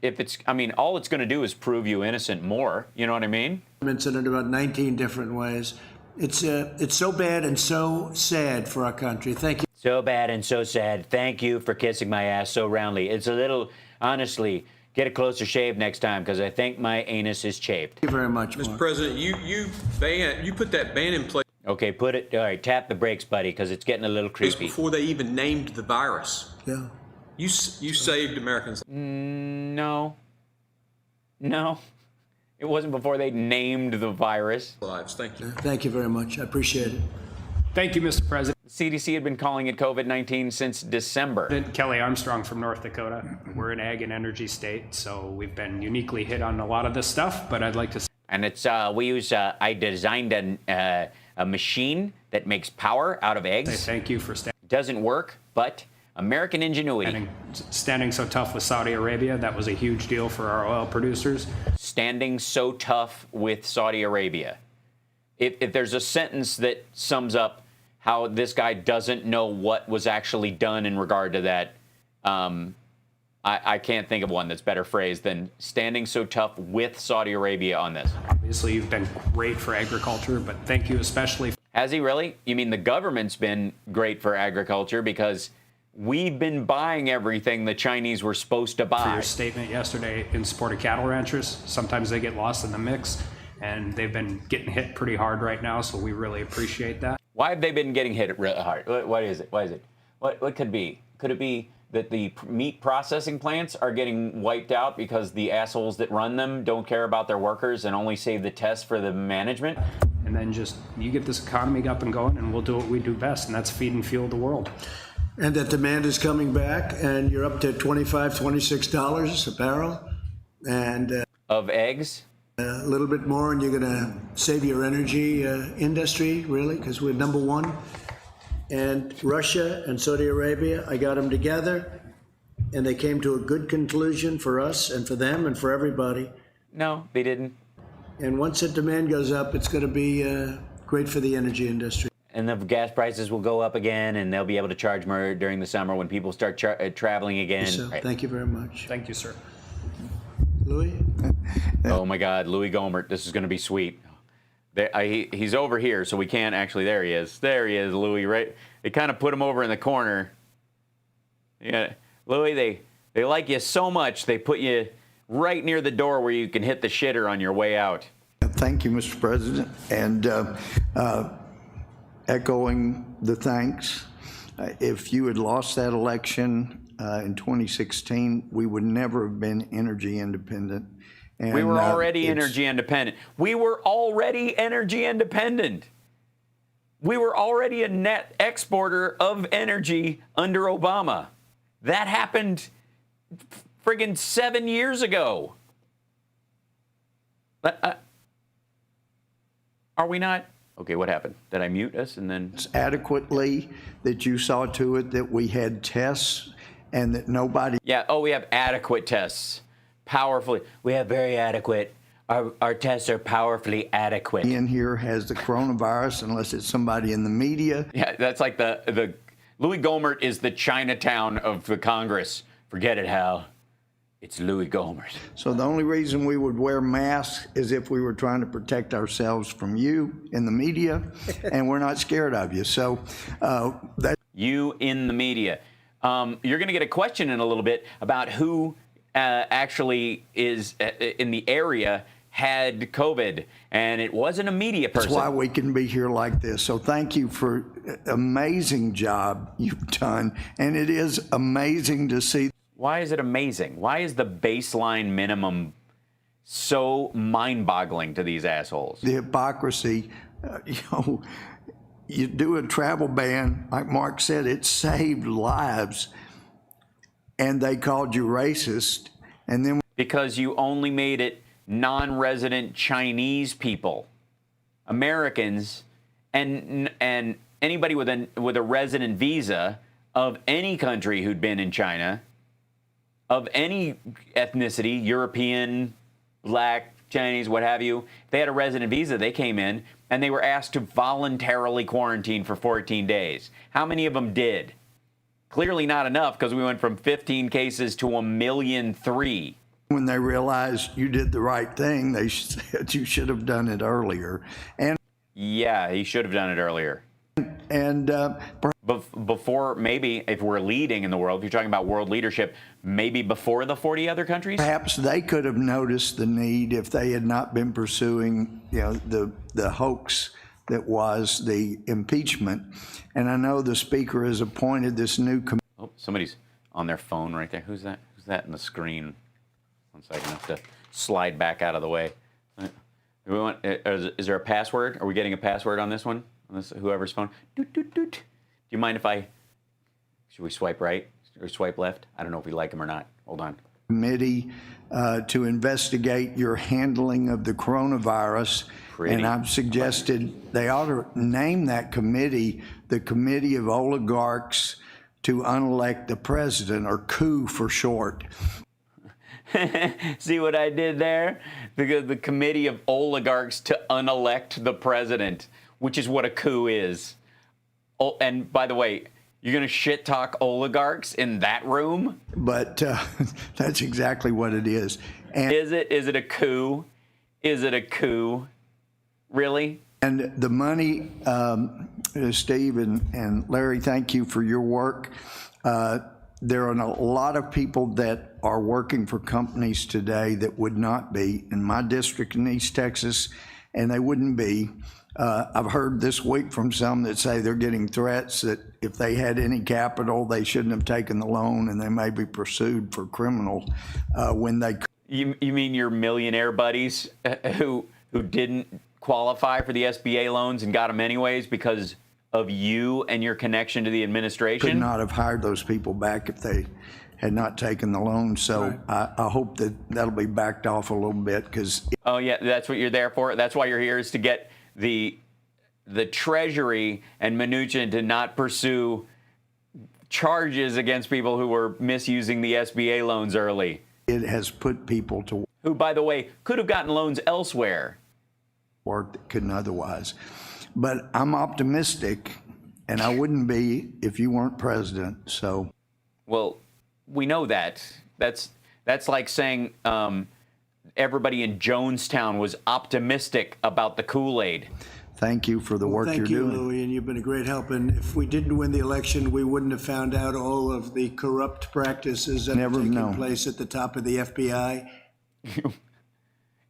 If it's, I mean, all it's going to do is prove you innocent more. You know what I mean? It's in about 19 different ways. It's so bad and so sad for our country. Thank you. So bad and so sad. Thank you for kissing my ass so roundly. It's a little, honestly, get a closer shave next time because I think my anus is chafed. Thank you very much, Mr. President, you put that ban in place. Okay, put it. All right, tap the brakes, buddy, because it's getting a little creepy. Before they even named the virus. Yeah. You saved Americans. No. It wasn't before they named the virus. Lives. Thank you. Thank you very much. I appreciate it. Thank you, Mr. President. The CDC had been calling it COVID-19 since December. Kelly Armstrong from North Dakota. We're an ag and energy state, so we've been uniquely hit on a lot of this stuff, but I'd like to. And it's, I designed a machine that makes power out of eggs. Thank you for doesn't work, but American ingenuity. Standing so tough with Saudi Arabia, that was a huge deal for our oil producers. Standing so tough with Saudi Arabia. If there's a sentence that sums up how this guy doesn't know what was actually done in regard to that, I can't think of one that's better phrased than standing so tough with Saudi Arabia on this. Obviously, you've been great for agriculture, but thank you especially. Has he really? You mean the government's been great for agriculture because we've been buying everything the Chinese were supposed to buy. For your statement yesterday in support of cattle ranchers, sometimes they get lost in the mix, and they've been getting hit pretty hard right now, so we really appreciate that. Why have they been getting hit really hard? What is it? What could it be? Could it be that the meat processing plants are getting wiped out because the assholes that run them don't care about their workers and only save the test for the management? And then just, you get this economy up and going, and we'll do what we do best, and that's feed and fuel the world. And that demand is coming back, and you're up to $25, $26 a barrel. And of eggs? A little bit more, and you're going to save your energy industry, really, because we're number one. And Russia and Saudi Arabia, I got them together, and they came to a good conclusion for us and for them and for everybody. No, they didn't. And once that demand goes up, it's going to be great for the energy industry. And the gas prices will go up again, and they'll be able to charge more during the summer when people start traveling again. So, thank you very much. Thank you, sir. Louis? Oh, my God, Louis Gohmert. This is going to be sweet. He's over here, so we can't actually. There he is. There he is, Louis. Right? They kind of put him over in the corner. Yeah, Louis. They like you so much they put you right near the door where you can hit the shitter on your way out. Thank you, Mr. President, and echoing the thanks. If you had lost that election in 2016, we would never have been energy independent. And, we were already energy independent. We were already energy independent. We were already a net exporter of energy under Obama. That happened friggin' 7 years ago. Are we not? Okay, what happened? Did I mute us and then? Adequately, that you saw to it that we had tests and that nobody. Yeah, we have adequate tests. Powerfully. We have very adequate. Our tests are powerfully adequate. In here has the coronavirus unless it's somebody in the media. Yeah, that's like the Louis Gohmert is the Chinatown of the Congress. Forget it, Hal. It's Louis Gohmert. So the only reason we would wear masks is if we were trying to protect ourselves from you in the media, and we're not scared of you. So that you in the media. You're going to get a question in a little bit about who actually is in the area had COVID, and it wasn't a media person. That's why we can be here like this. So thank you for amazing job you've done, and it is amazing to see. Why is it amazing? Why is the baseline minimum so mind-boggling to these assholes? The hypocrisy, you do a travel ban, like Mark said, it saved lives, and they called you racist, and then because you only made it non-resident Chinese people, Americans, and anybody with a resident visa of any country who'd been in China, of any ethnicity, European, black, Chinese, what have you, if they had a resident visa, they came in and they were asked to voluntarily quarantine for 14 days. How many of them did? Clearly not enough, because we went from 15 cases to 1,000,003. When they realized you did the right thing, they said you should have done it earlier. And yeah, he should have done it earlier. And before, maybe, if we're leading in the world, if you're talking about world leadership, maybe before the 40 other countries? Perhaps they could have noticed the need if they had not been pursuing, the hoax that was the impeachment. And I know the speaker has appointed this new committee. Oh, somebody's on their phone right there. Who's that? Who's that in the screen? 1 second, I have to slide back out of the way. Is there a password? Are we getting a password on this one? On this, whoever's phone? Doot, doot, doot. Do you mind if should we swipe right or swipe left? I don't know if we like them or not. Hold on. Committee to investigate your handling of the coronavirus. And I've suggested they ought to name that committee the Committee of Oligarchs to Unelect the President, or coup for short. See what I did there? The Committee of Oligarchs to Unelect the President, which is what a coup is. Oh, and by the way, you're going to shit talk oligarchs in that room? But that's exactly what it is. And is it a coup? Is it a coup? Really? And the money, Steve and Larry, thank you for your work. There are a lot of people that are working for companies today that would not be in my district in East Texas, and they wouldn't be. I've heard this week from some that say they're getting threats that if they had any capital, they shouldn't have taken the loan, and they may be pursued for criminal when they. You mean your millionaire buddies who didn't qualify for the SBA loans and got them anyways because of you and your connection to the administration? Could not have hired those people back if they had not taken the loan. So right. I hope that'll be backed off a little bit, because. Oh yeah, that's what you're there for. That's why you're here, is to get the Treasury and Mnuchin to not pursue charges against people who were misusing the SBA loans early. It has put people to who, by the way, could have gotten loans elsewhere. Or couldn't otherwise. But I'm optimistic, and I wouldn't be if you weren't president. So, well, we know that. That's like saying everybody in Jonestown was optimistic about the Kool-Aid. Thank you for the work you're doing. Thank you, Louis, and you've been a great help. And if we didn't win the election, we wouldn't have found out all of the corrupt practices that are taking place at the top of the FBI.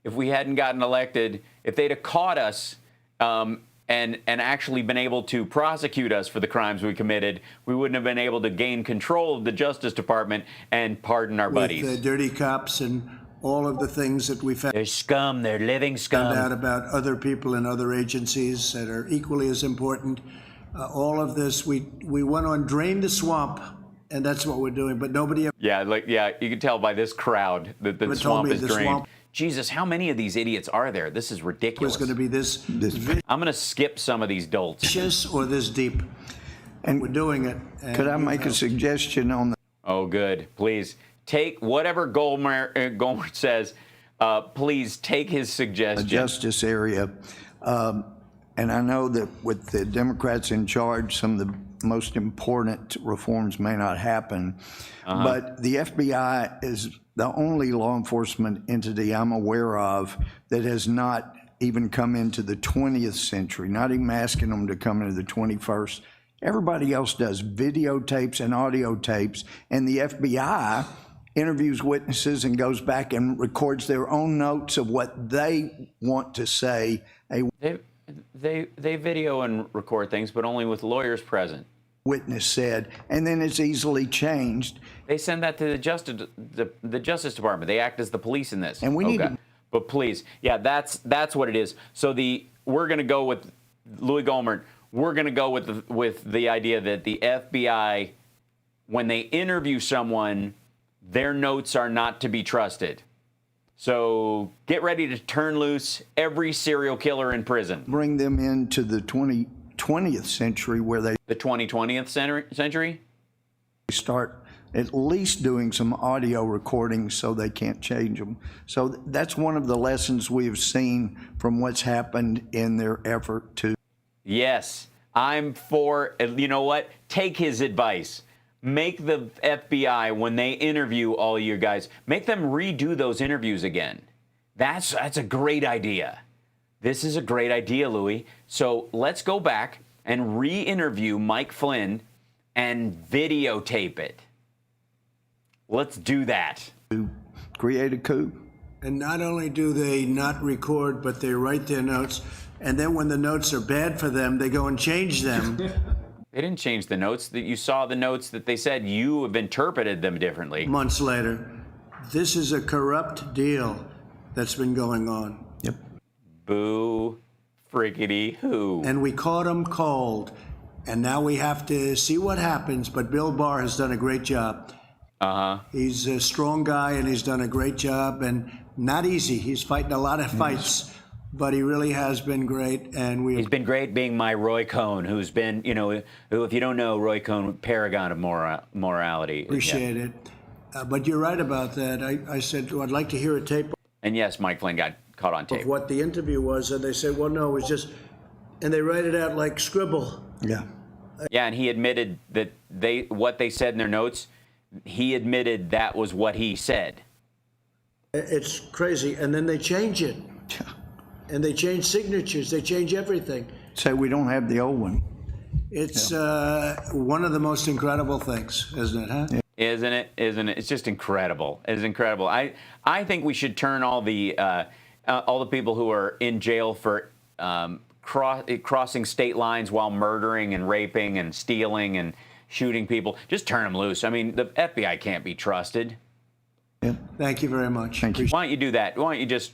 If we hadn't gotten elected, if they'd have caught us and actually been able to prosecute us for the crimes we committed, we wouldn't have been able to gain control of the Justice Department and pardon our buddies. With dirty cops and all of the things that we found. They're scum. They're living scum. Found out about other people in other agencies that are equally as important. All of this, we went on Drain the Swamp, and that's what we're doing. But nobody ever. Yeah, you can tell by this crowd that the swamp is drained. Jesus, how many of these idiots are there? This is ridiculous. It's going to be this I'm going to skip some of these dolts. Vicious or this deep. And we're doing it. Could I make a suggestion on the? Oh, good. Please. Take whatever Goldmer says, please take his suggestion. The justice area. And I know that with the Democrats in charge, some of the most important reforms may not happen. But the FBI is the only law enforcement entity I'm aware of that has not even come into the 20th century, not even asking them to come into the 21st. Everybody else does videotapes and audio tapes, and the FBI interviews witnesses and goes back and records their own notes of what they want to say. They video and record things, but only with lawyers present. Witness said, and then it's easily changed. They send that to the Justice Department. They act as the police in this. And we need to. But please, yeah, that's what it is. So we're going to go with Louis Goldmer. We're going to go with the idea that the FBI, when they interview someone, their notes are not to be trusted. So get ready to turn loose every serial killer in prison. Bring them into the 20th century where they... The 2020th century? Start at least doing some audio recordings so they can't change them. So that's one of the lessons we have seen from what's happened in their effort to... Yes, I'm for, you know what? Take his advice. Make the FBI, when they interview all you guys, make them redo those interviews again. That's a great idea. This is a great idea, Louis. So let's go back and re-interview Mike Flynn and videotape it. Let's do that. To create a coup. And not only do they not record, but they write their notes. And then when the notes are bad for them, they go and change them. They didn't change the notes. That you saw the notes that they said you have interpreted them differently. Months later. This is a corrupt deal that's been going on. Yep. Boo friggity who. And we caught him cold. And now we have to see what happens. But Bill Barr has done a great job. He's a strong guy, and he's done a great job. And not easy. He's fighting a lot of fights. But he really has been great, and he's been great being my Roy Cohn, who's been, who, if you don't know, Roy Cohn, paragon of morality. Appreciate it. But you're right about that. I said, I'd like to hear a tape. And yes, Mike Flynn got caught on tape. Of what the interview was, and they said, well, no, it was just, and they write it out like scribble. Yeah. Yeah, and he admitted that what they said in their notes, he admitted that was what he said. It's crazy, and then they change it. And they change signatures. They change everything. So we don't have the old one. It's one of the most incredible things, isn't it, huh? Yeah. Isn't it? It's just incredible. It's incredible. I think we should turn all the people who are in jail for crossing state lines while murdering and raping and stealing and shooting people, just turn them loose. I mean, the FBI can't be trusted. Yeah. Thank you very much. Thank you. Why don't you do that? Why don't you just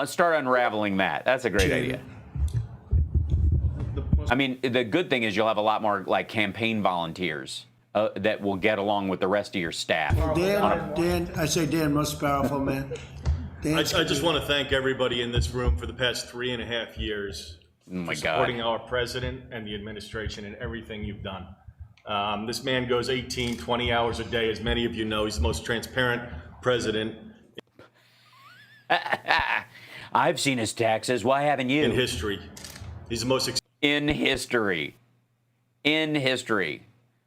start unraveling that. That's a great idea. I mean, the good thing is you'll have a lot more like campaign volunteers that will get along with the rest of your staff. Dan, most powerful man. I just want to thank everybody in this room for the past 3.5 years for supporting our president and the administration and everything you've done. This man goes 18, 20 hours a day. As many of you know, he's the most transparent president. I've seen his taxes. Why haven't you? In history. He's the most... In history.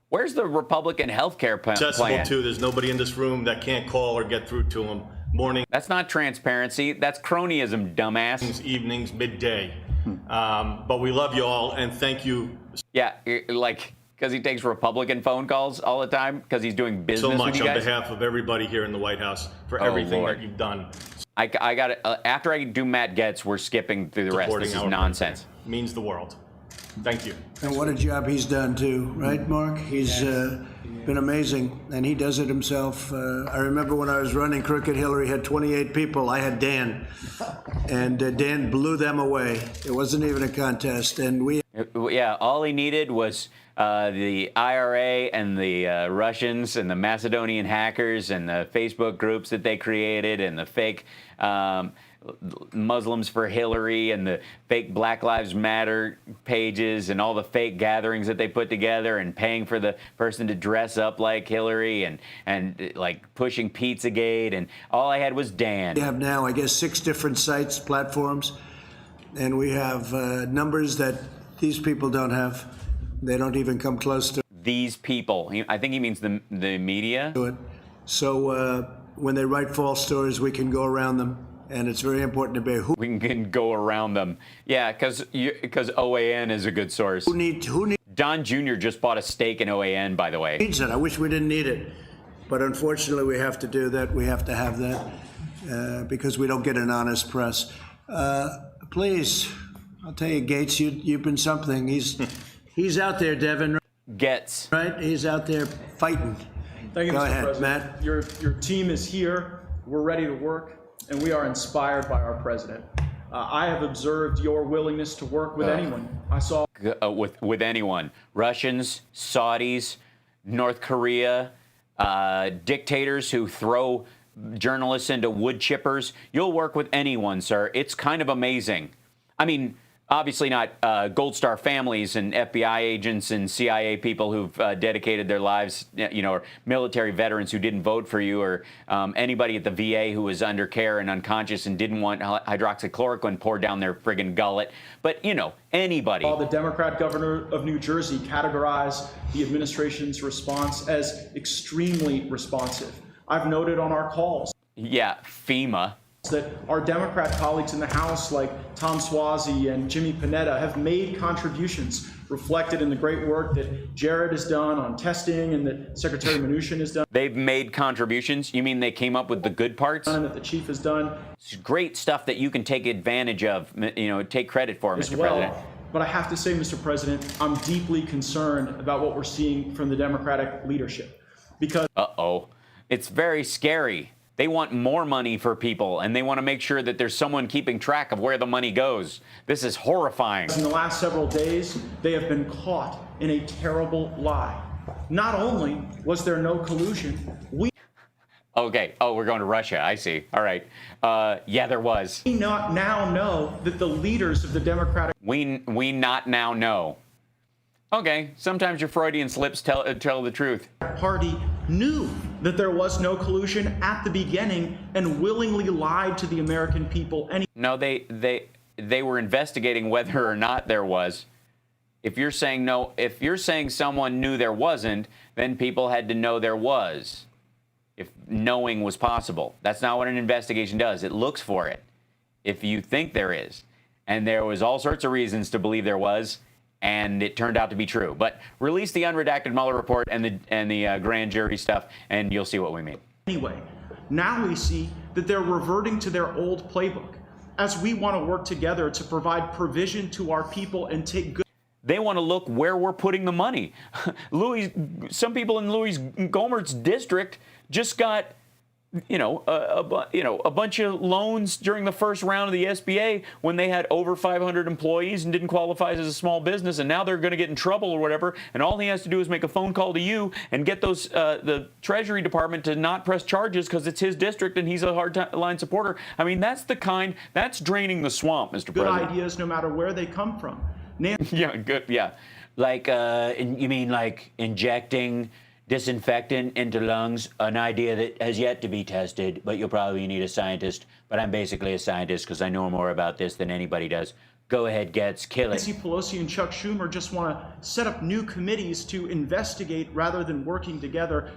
Where's the Republican health care plan? Accessible to. There's nobody in this room that can't call or get through to him. morning. That's not transparency. That's cronyism, dumbass. Evenings, midday. But we love you all, and thank you. Yeah, like, because he takes Republican phone calls all the time, because he's doing business so much with you on guys. behalf of everybody here in the White House for everything Lord. that you've done. I got it. After I do Matt Getz, we're skipping through the rest. This is nonsense. Means the world. Thank you. And what a job he's done too, right, Mark? He's been amazing, and he does it himself. I remember when I was running, Crooked Hillary had 28 people. I had Dan, and Dan blew them away. It wasn't even a contest, and we. Yeah, all he needed was the IRA and the Russians and the Macedonian hackers and the Facebook groups that they created and the fake Muslims for Hillary and the fake Black Lives Matter pages and all the fake gatherings that they put together and paying for the person to dress up like Hillary and like pushing Pizzagate, and all I had was Dan. We have now, I guess, 6 different sites, platforms, and we have numbers that these people don't have. They don't even come close to these people. I think he means the media. So when they write false stories, we can go around them. And it's very important to be who we can go around them. Yeah, because OAN is a good source. Who need Don Jr. just bought a stake in OAN, by the way. Needs it. I wish we didn't need it, but unfortunately we have to do that. We have to have that because we don't get an honest press. Please, I'll tell you, Gates, you've been something. He's out there, Devin. Getz. Right? He's out there fighting. Thank you, Go Mr. ahead, President. Matt. Your team is here. We're ready to work. And we are inspired by our president. I have observed your willingness to work with anyone. I saw with anyone, Russians, Saudis, North Korea, dictators who throw journalists into wood chippers. You'll work with anyone, sir. It's kind of amazing. I mean, obviously not Gold Star families and FBI agents and CIA people who've dedicated their lives, or military veterans who didn't vote for you, or anybody at the VA who was under care and unconscious and didn't want hydroxychloroquine poured down their friggin' gullet. But, anybody. the Democrat governor of New Jersey categorize the administration's response as extremely responsive. I've noted on our calls. Yeah, FEMA. That our Democrat colleagues in the House, like Tom Suozzi and Jimmy Panetta, have made contributions reflected in the great work that Jared has done on testing and that Secretary Mnuchin has done. They've made contributions? You mean they came up with the good parts? And that the chief has done. It's great stuff that you can take advantage of, take credit for, Mr. President. But I have to say, Mr. President, I'm deeply concerned about what we're seeing from the Democratic leadership. Because it's very scary. They want more money for people, and they want to make sure that there's someone keeping track of where the money goes. This is horrifying. In the last several days, they have been caught in a terrible lie. Not only was there no collusion, Okay. Oh, we're going to Russia. I see. All right. Yeah, there was. We now know that the leaders of the Democratic... We not now know. Okay. Sometimes your Freudian slips tell the truth. Party knew that there was no collusion at the beginning and willingly lied to the American people. No, they were investigating whether or not there was. If you're saying no, if you're saying someone knew there wasn't, then people had to know there was. If knowing was possible. That's not what an investigation does. It looks for it. If you think there is, and there was all sorts of reasons to believe there was, and it turned out to be true. But release the unredacted Mueller report and the grand jury stuff, and you'll see what we mean. Anyway, now we see that they're reverting to their old playbook. As we want to work together to provide provision to our people and take good... They want to look where we're putting the money. Some people in Louis Gohmert's district just got, a bunch of loans during the first round of the SBA when they had over 500 employees and didn't qualify as a small business, and now they're going to get in trouble or whatever. And all he has to do is make a phone call to you and get those the Treasury Department to not press charges because it's his district and he's a hardline supporter. I mean, that's draining the swamp, Mr. Good President. ideas, no matter where they come from. Yeah, good. Yeah, like you mean like injecting disinfectant into lungs, an idea that has yet to be tested, but you'll probably need a scientist. But I'm basically a scientist because I know more about this than anybody does. Go ahead, Getz, kill it. Nancy Pelosi and Chuck Schumer just want to set up new committees to investigate rather than working together.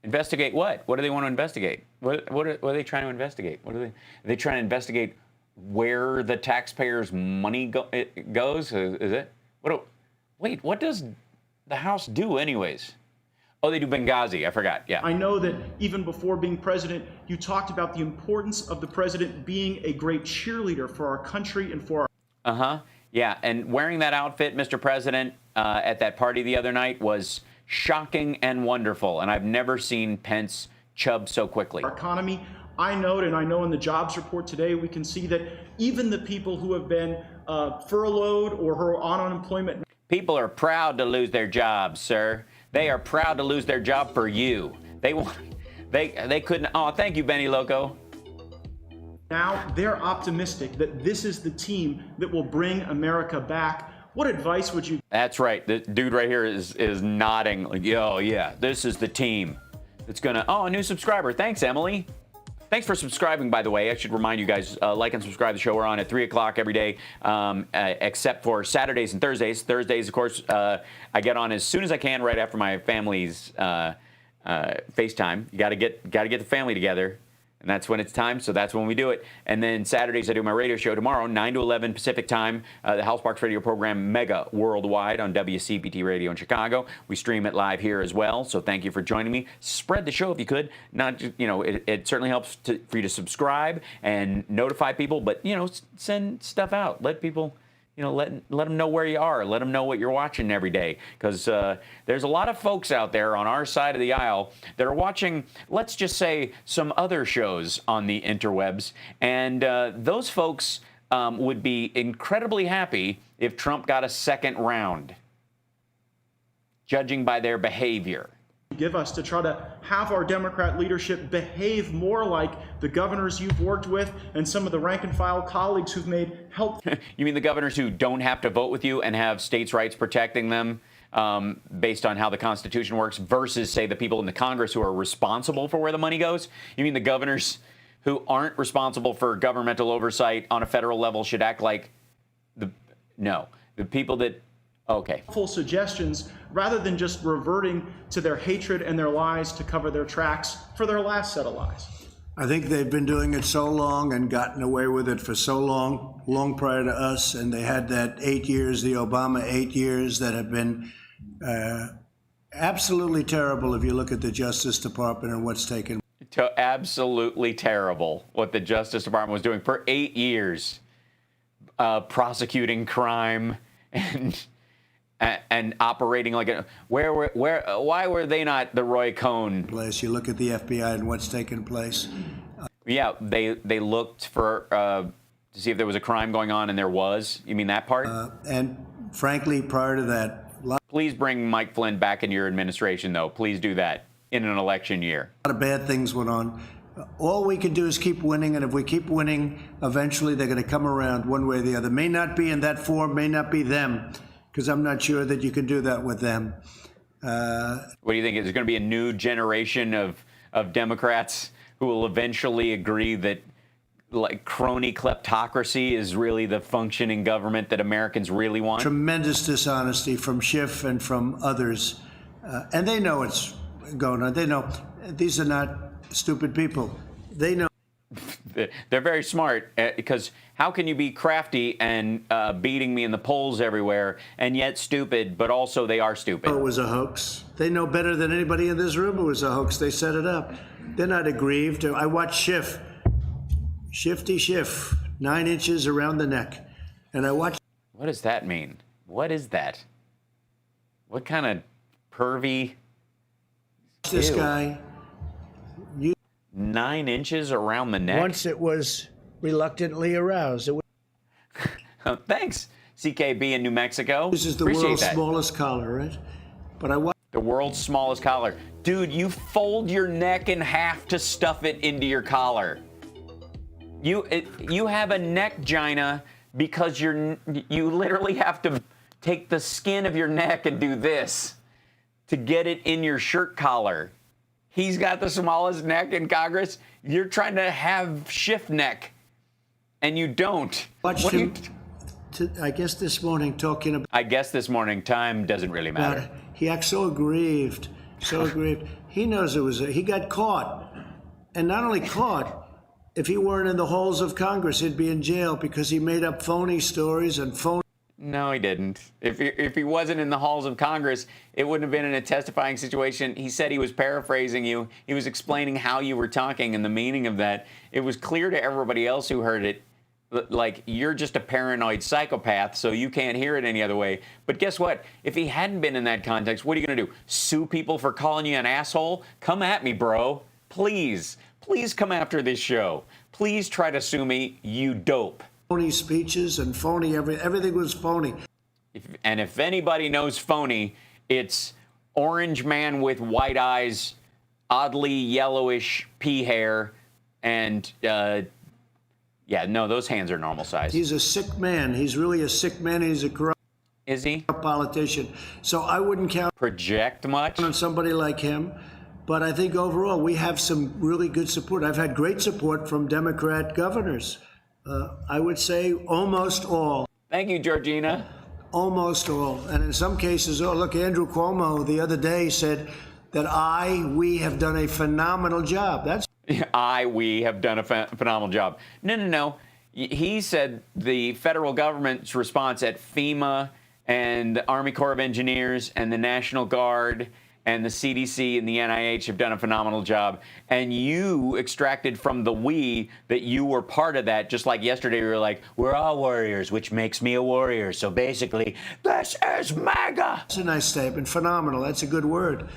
Investigate what? What do they want to investigate? What are they trying to investigate? Are they trying to investigate where the taxpayers' money goes? Is it? Wait, what does the House do anyways? Oh, they do Benghazi. I forgot. Yeah. I know that even before being president, you talked about the importance of the president being a great cheerleader for our country and for our... Yeah, and wearing that outfit, Mr. President, at that party the other night was shocking and wonderful, and I've never seen Pence chub so quickly. Our economy, I know in the jobs report today, we can see that even the people who have been furloughed or who are on unemployment... People are proud to lose their jobs, sir. They are proud to lose their job for you. They couldn't... Oh, thank you, Benny Loco. Now they're optimistic that this is the team that will bring America back. What advice would you... That's right. The dude right here is nodding like, oh, yeah, this is the team that's going to... Oh, a new subscriber. Thanks, Emily. Thanks for subscribing, by the way. I should remind you guys, like and subscribe to the show. We're on at 3 o'clock every day, except for Saturdays and Thursdays. Thursdays, of course, I get on as soon as I can right after my family's FaceTime. You got to get the family together. And that's when it's time, so that's when we do it. And then Saturdays, I do my radio show tomorrow, 9 to 11 Pacific time, the House Sparks radio program, Mega Worldwide on WCPT Radio in Chicago. We stream it live here as well, so thank you for joining me. Spread the show if you could. Not, it certainly helps for you to subscribe and notify people, but, send stuff out. Let people... let them know where you are. Let them know what you're watching every day. Because there's a lot of folks out there on our side of the aisle that are watching, let's just say, some other shows on the interwebs. And those folks would be incredibly happy if Trump got a second round, judging by their behavior. Give us to try to have our Democrat leadership behave more like the governors you've worked with and some of the rank and file colleagues who've made help. You mean the governors who don't have to vote with you and have states' rights protecting them based on how the Constitution works versus, say, the people in the Congress who are responsible for where the money goes? You mean the governors who aren't responsible for governmental oversight on a federal level should act like the people that... Okay. Full suggestions rather than just reverting to their hatred and their lies to cover their tracks for their last set of lies. I think they've been doing it so long and gotten away with it for so long prior to us, and they had that 8 years, the Obama 8 years, that have been absolutely terrible if you look at the Justice Department and what's taken. Absolutely terrible what the Justice Department was doing for 8 years, prosecuting crime and operating like a why were they not the Roy Cohn place? You look at the FBI and what's taken place. Yeah, they looked for to see if there was a crime going on, and there was. You mean that part? And frankly, prior to that, please bring Mike Flynn back into your administration, though. Please do that in an election year. A lot of bad things went on. All we can do is keep winning, and if we keep winning, eventually they're going to come around one way or the other. May not be in that form, may not be them, because I'm not sure that you can do that with them. What do you think? Is there going to be a new generation of Democrats who will eventually agree that like crony kleptocracy is really the functioning government that Americans really want? Tremendous dishonesty from Schiff and from others. And they know it's going on. They know these are not stupid people. They know. They're very smart, because how can you be crafty and beating me in the polls everywhere and yet stupid, but also they are stupid? It was a hoax. They know better than anybody in this room it was a hoax. They set it up. They're not aggrieved. I watched Schiff. Shifty Schiff, 9 inches around the neck. And I watched. What does that mean? What is that? What kind of pervy? This guy. 9 inches around the neck? Once it was reluctantly aroused. It was... Thanks, CKB in New Mexico. This is the world's smallest collar, right? But I watched. The world's smallest collar. Dude, you fold your neck in half to stuff it into your collar. You have a neck gina because you literally have to take the skin of your neck and do this to get it in your shirt collar. He's got the smallest neck in Congress. You're trying to have Schiff neck, and you don't. Watched him, I guess this morning talking about. I guess this morning, time doesn't really matter. He acts so aggrieved. So aggrieved. He knows it was, he got caught. And not only caught, if he weren't in the halls of Congress, he'd be in jail because he made up phony stories and phony. No, he didn't. If he wasn't in the halls of Congress, it wouldn't have been in a testifying situation. He said he was paraphrasing you. He was explaining how you were talking and the meaning of that. It was clear to everybody else who heard it, like, you're just a paranoid psychopath, so you can't hear it any other way. But guess what? If he hadn't been in that context, what are you going to do? Sue people for calling you an asshole? Come at me, bro. Please. Please come after this show. Please try to sue me, you dope. Phony speeches and phony, everything was phony. And if anybody knows phony, it's orange man with white eyes, oddly yellowish pea hair, and yeah, no, those hands are normal size. He's a sick man. He's really a sick man. He's a corrupt politician. So I wouldn't project much on somebody like him. But I think overall we have some really good support. I've had great support from Democrat governors. I would say almost all. Thank you, Georgina. Almost all. And in some cases, oh, look, Andrew Cuomo the other day said that we have done a phenomenal job. That's we have done a phenomenal job. No. He said the federal government's response at FEMA and the Army Corps of Engineers and the National Guard and the CDC and the NIH have done a phenomenal job. And you extracted from the we that you were part of that, just like yesterday you were like, we're all warriors, which makes me a warrior. So basically, this is MAGA. That's a nice statement. Phenomenal. That's a good word.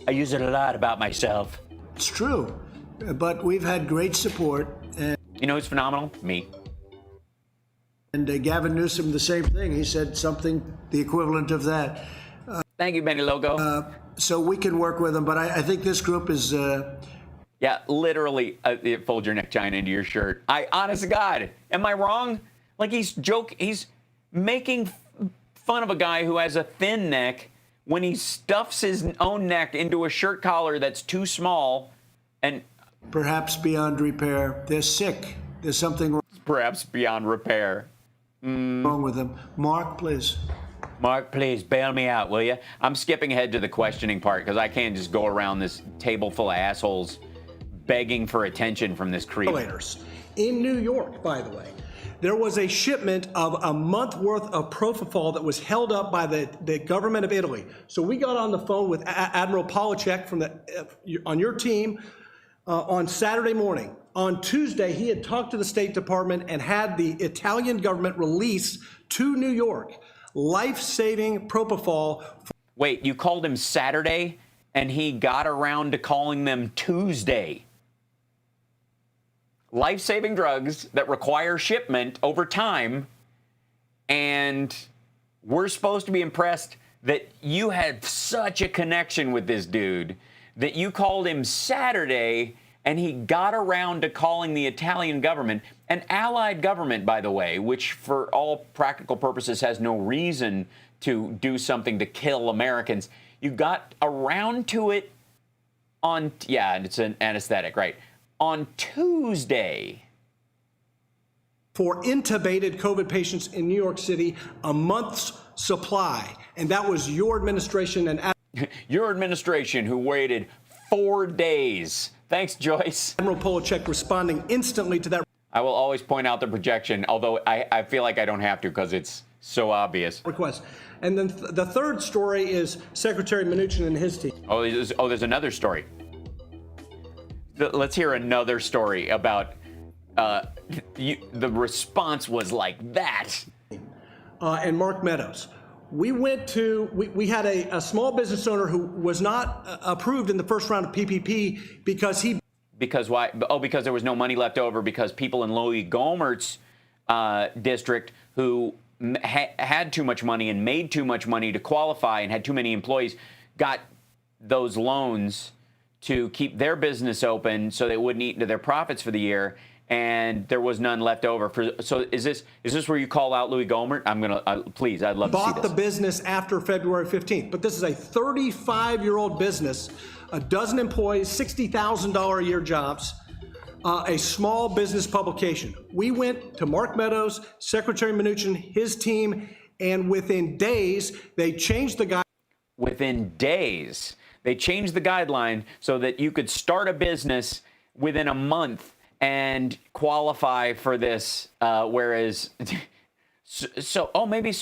I use it a lot about myself. It's true. But we've had great support. And you know who's phenomenal? Me. And Gavin Newsom, the same thing. He said something, the equivalent of that. Thank you, Benny Logo. So we can work with them, but I think this group is... Yeah, literally, fold your neck China into your shirt. Honest to God, am I wrong? Like he's making fun of a guy who has a thin neck when he stuffs his own neck into a shirt collar that's too small and... Perhaps beyond repair. They're sick. There's something wrong. Perhaps beyond repair. Wrong with them. Mark, please. Mark, please bail me out, will you? I'm skipping ahead to the questioning part because I can't just go around this table full of assholes begging for attention from this creep. In New York, by the way, there was a shipment of a month worth of propofol that was held up by the government of Italy. So we got on the phone with Admiral Polacek from on your team on Saturday morning. On Tuesday, he had talked to the State Department and had the Italian government release to New York life-saving propofol. Wait, you called him Saturday and he got around to calling them Tuesday. Life-saving drugs that require shipment over time, and we're supposed to be impressed that you had such a connection with this dude that you called him Saturday and he got around to calling the Italian government, an allied government, by the way, which for all practical purposes has no reason to do something to kill Americans. You got around to it on, yeah, it's an anesthetic, right, on Tuesday. For intubated COVID patients in New York City, a month's supply. And that was your administration and... Your administration who waited 4 days. Thanks, Joyce. Admiral Polacek responding instantly to that. I will always point out the projection, although I feel like I don't have to because it's so obvious. Request. And then the third story is Secretary Mnuchin and his team. Oh, there's another story. Let's hear another story about the response was like that. And Mark Meadows. We had a small business owner who was not approved in the first round of PPP because why? Oh, because there was no money left over because people in Louis Gohmert's district who had too much money and made too much money to qualify and had too many employees got those loans to keep their business open so they wouldn't eat into their profits for the year. And there was none left over. So is this where you call out Louis Gohmert? Please, I'd love to see this. Bought the business after February 15th, but this is a 35-year-old business, a dozen employees, $60,000 a year jobs, a small business publication. We went to Mark Meadows, Secretary Mnuchin, his team, and within days, they changed the guy. Within days. They changed the guideline so that you could start a business within a month and qualify for this, whereas, so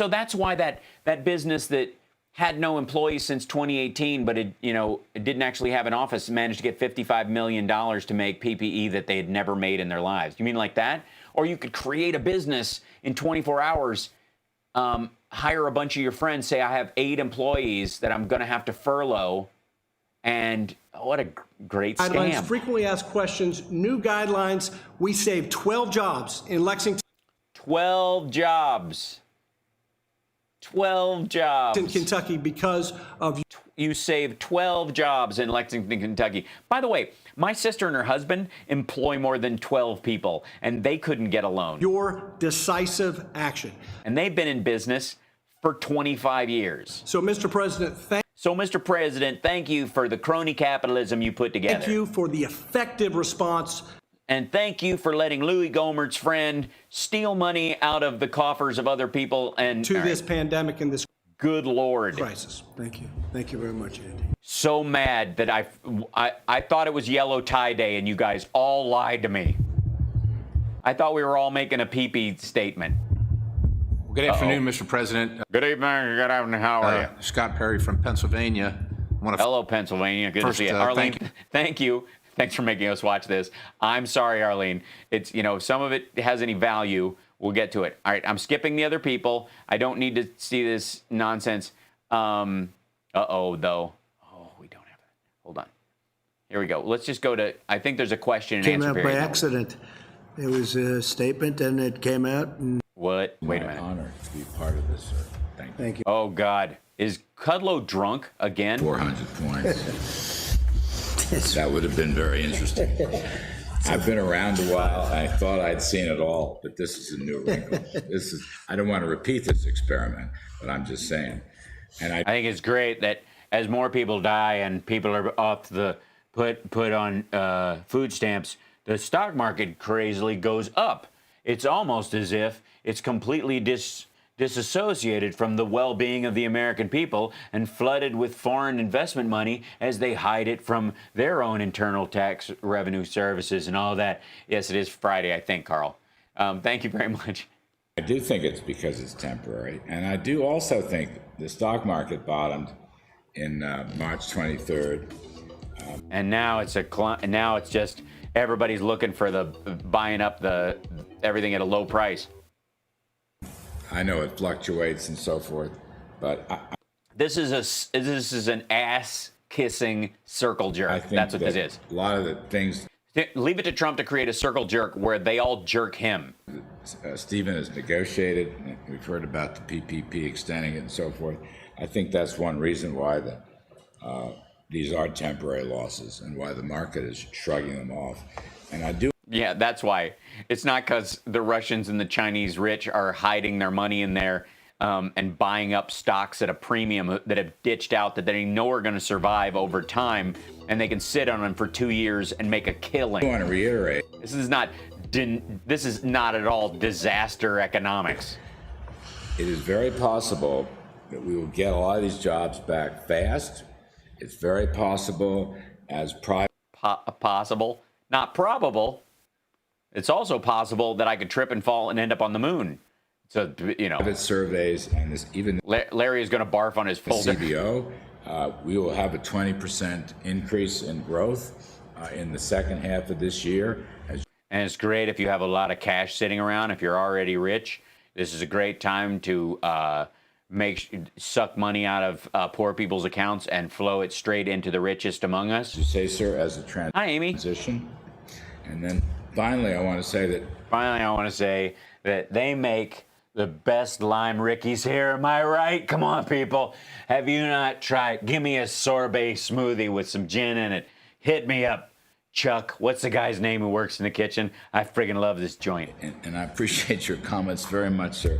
that's why that business that had no employees since 2018, but it didn't actually have an office, managed to get $55 million to make PPE that they had never made in their lives. You mean like that? Or you could create a business in 24 hours, hire a bunch of your friends, say I have 8 employees that I'm going to have to furlough, and what a great scam. Guidelines, frequently asked questions, new guidelines. We saved 12 jobs in Lexington. 12 jobs. 12 jobs. In Kentucky because of... You saved 12 jobs in Lexington, Kentucky. By the way, my sister and her husband employ more than 12 people, and they couldn't get a loan. Your decisive action. And they've been in business for 25 years. So, Mr. President, thank you for the crony capitalism you put together. Thank you for the effective response. And thank you for letting Louis Gohmert's friend steal money out of the coffers of other people and to this pandemic and this good Lord crisis. Thank you. Thank you very much, Andy. So mad that I thought it was yellow tie day and you guys all lied to me. I thought we were all making a pee-pee statement. Good afternoon, Mr. President. Good evening. Good afternoon. How are you? Scott Perry from Pennsylvania. Hello, Pennsylvania. Good to see you. Arlene, thank you. Thanks for making us watch this. I'm sorry, Arlene. It's, some of it has any value. We'll get to it. All right, I'm skipping the other people. I don't need to see this nonsense. Uh-oh, though. Oh, we don't have it. Hold on. Here we go. Let's just go to, I think there's a question and answer period. Came out by accident. It was a statement, and it came out. And what? Wait a minute. Honor to be part of this, sir. Thank you. Oh, God. Is Kudlow drunk again? 400 points. That would have been very interesting. I've been around a while. I thought I'd seen it all, but this is a new wrinkle. I don't want to repeat this experiment, but I'm just saying. And I think it's great that as more people die and people are off the put on food stamps, the stock market crazily goes up. It's almost as if it's completely disassociated from the well-being of the American people and flooded with foreign investment money as they hide it from their own internal tax revenue services and all that. Yes, it is Friday, I think, Carl. Thank you very much. I do think it's because it's temporary. And I do also think the stock market bottomed in March 23rd. And now it's just everybody's looking for buying up everything at a low price. I know it fluctuates and so forth, but this is an ass-kissing circle jerk. That's what this is. A lot of the things. Leave it to Trump to create a circle jerk where they all jerk him. Stephen has negotiated. We've heard about the PPP extending it and so forth. I think that's one reason why these are temporary losses and why the market is shrugging them off. And I do. Yeah, that's why. It's not because the Russians and the Chinese rich are hiding their money in there and buying up stocks at a premium that have ditched out that they know are going to survive over time, and they can sit on them for 2 years and make a killing. I want to reiterate. This is not at all disaster economics. It is very possible that we will get a lot of these jobs back fast. It's very possible as possible, not probable. It's also possible that I could trip and fall and end up on the moon. So, Private surveys and this even Larry is going to barf on his folder. CBO, we will have a 20% increase in growth in the second half of this year. And it's great if you have a lot of cash sitting around. If you're already rich, this is a great time to suck money out of poor people's accounts and flow it straight into the richest among us. You say, sir, as a Hi, Amy. transition. And then finally, I want to say that they make the best lime Rickies here. Am I right? Come on, people. Have you not tried? Give me a sorbet smoothie with some gin in it. Hit me up. Chuck, what's the guy's name who works in the kitchen? I friggin' love this joint. And I appreciate your comments very much, sir.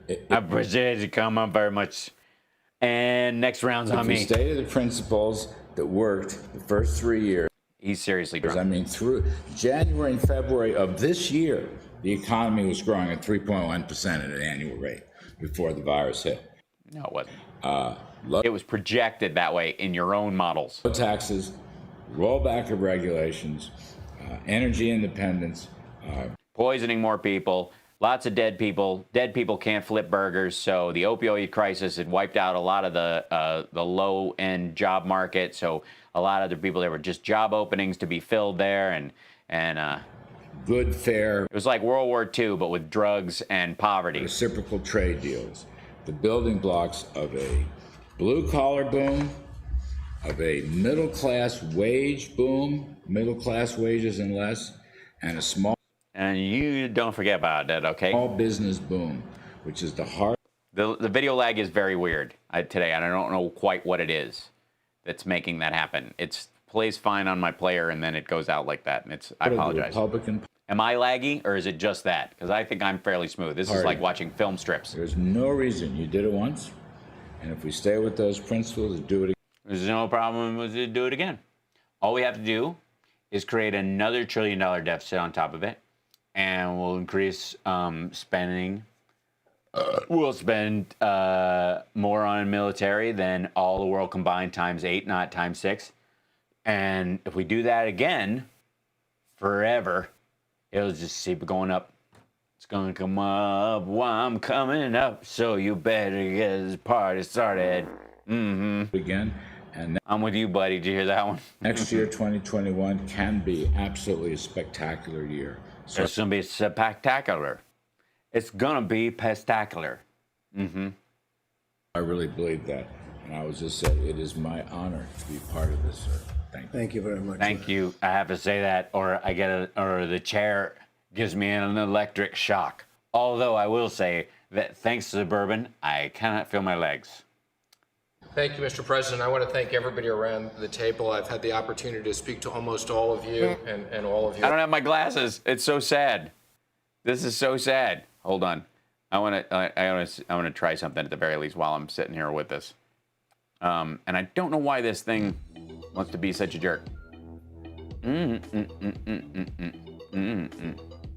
I appreciate your comment very much. And next round's on me. If we stated the principles that worked the first 3 years. He's seriously drunk. I mean, through January and February of this year, the economy was growing at 3.1% at an annual rate before the virus hit. No, it wasn't. low It was projected that way in your own models. taxes, rollback of regulations, energy independence. Poisoning more people, lots of dead people. Dead people can't flip burgers, so the opioid crisis had wiped out a lot of the low-end job market. So a lot of the people, there were just job openings to be filled there, and good, fair. It was like World War II, but with drugs and poverty. Reciprocal trade deals, the building blocks of a blue-collar boom, of a middle-class wage boom, middle-class wages and less, and a small. And you don't forget about that, okay? Small business boom, which is the heart. The video lag is very weird today, and I don't know quite what it is that's making that happen. It plays fine on my player, and then it goes out like that, and I apologize. Republican. Am I laggy, or is it just that? Because I think I'm fairly smooth. This is like watching film strips. There's no reason. You did it once, and if we stay with those principles, do it again. There's no problem with it, do it again. All we have to do is create another $1 trillion deficit on top of it, and we'll increase spending. We'll spend more on military than all the world combined times 8, not times 6. And if we do that again, forever, it'll just keep going up. It's gonna come up while I'm coming up, so you better get this party started. Again. And I'm with you, buddy. Did you hear that one? Next year, 2021, can be absolutely a spectacular year. So It's going to be spectacular. It's going to be pestacular. I really believe that. And I was just saying, it is my honor to be part of this, sir. Thank you. Thank you very much. Thank you. I have to say that, or or the chair gives me an electric shock. Although I will say that thanks to the bourbon, I cannot feel my legs. Thank you, Mr. President. I want to thank everybody around the table. I've had the opportunity to speak to almost all of you and all of you. I don't have my glasses. It's so sad. This is so sad. Hold on. I want to try something at the very least while I'm sitting here with this. And I don't know why this thing wants to be such a jerk.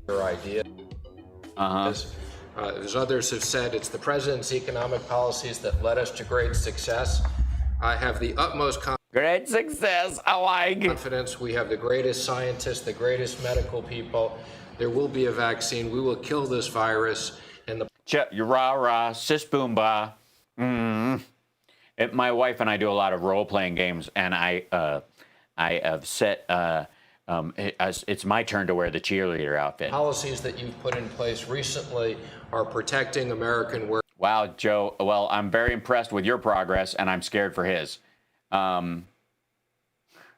Your idea. As others have said, it's the president's economic policies that led us to great success. I have the utmost great success. I like confidence. We have the greatest scientists, the greatest medical people. There will be a vaccine. We will kill this virus. And the rah, sis boom ba. My wife and I do a lot of role-playing games, and I have set. It's my turn to wear the cheerleader outfit. Policies that you've put in place recently are protecting American workers. Wow, Joe. Well, I'm very impressed with your progress, and I'm scared for his.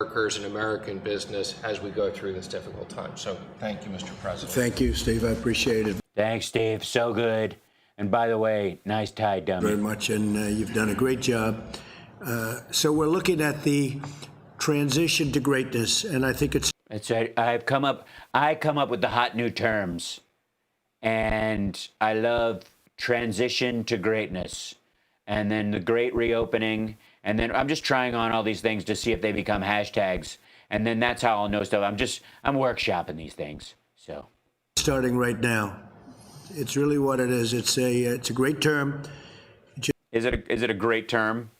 Workers and American business as we go through this difficult time. So thank you, Mr. President. Thank you, Steve. I appreciate it. Thanks, Steve. So good. And by the way, nice tie, dummy. Very much, and you've done a great job. So we're looking at the transition to greatness, and I think it's. That's right. I come up with the hot new terms, and I love transition to greatness, and then the great reopening, and then I'm just trying on all these things to see if they become hashtags, and then that's how I'll know stuff. I'm workshopping these things. So starting right now, it's really what it is. It's a great term. Is it a great term?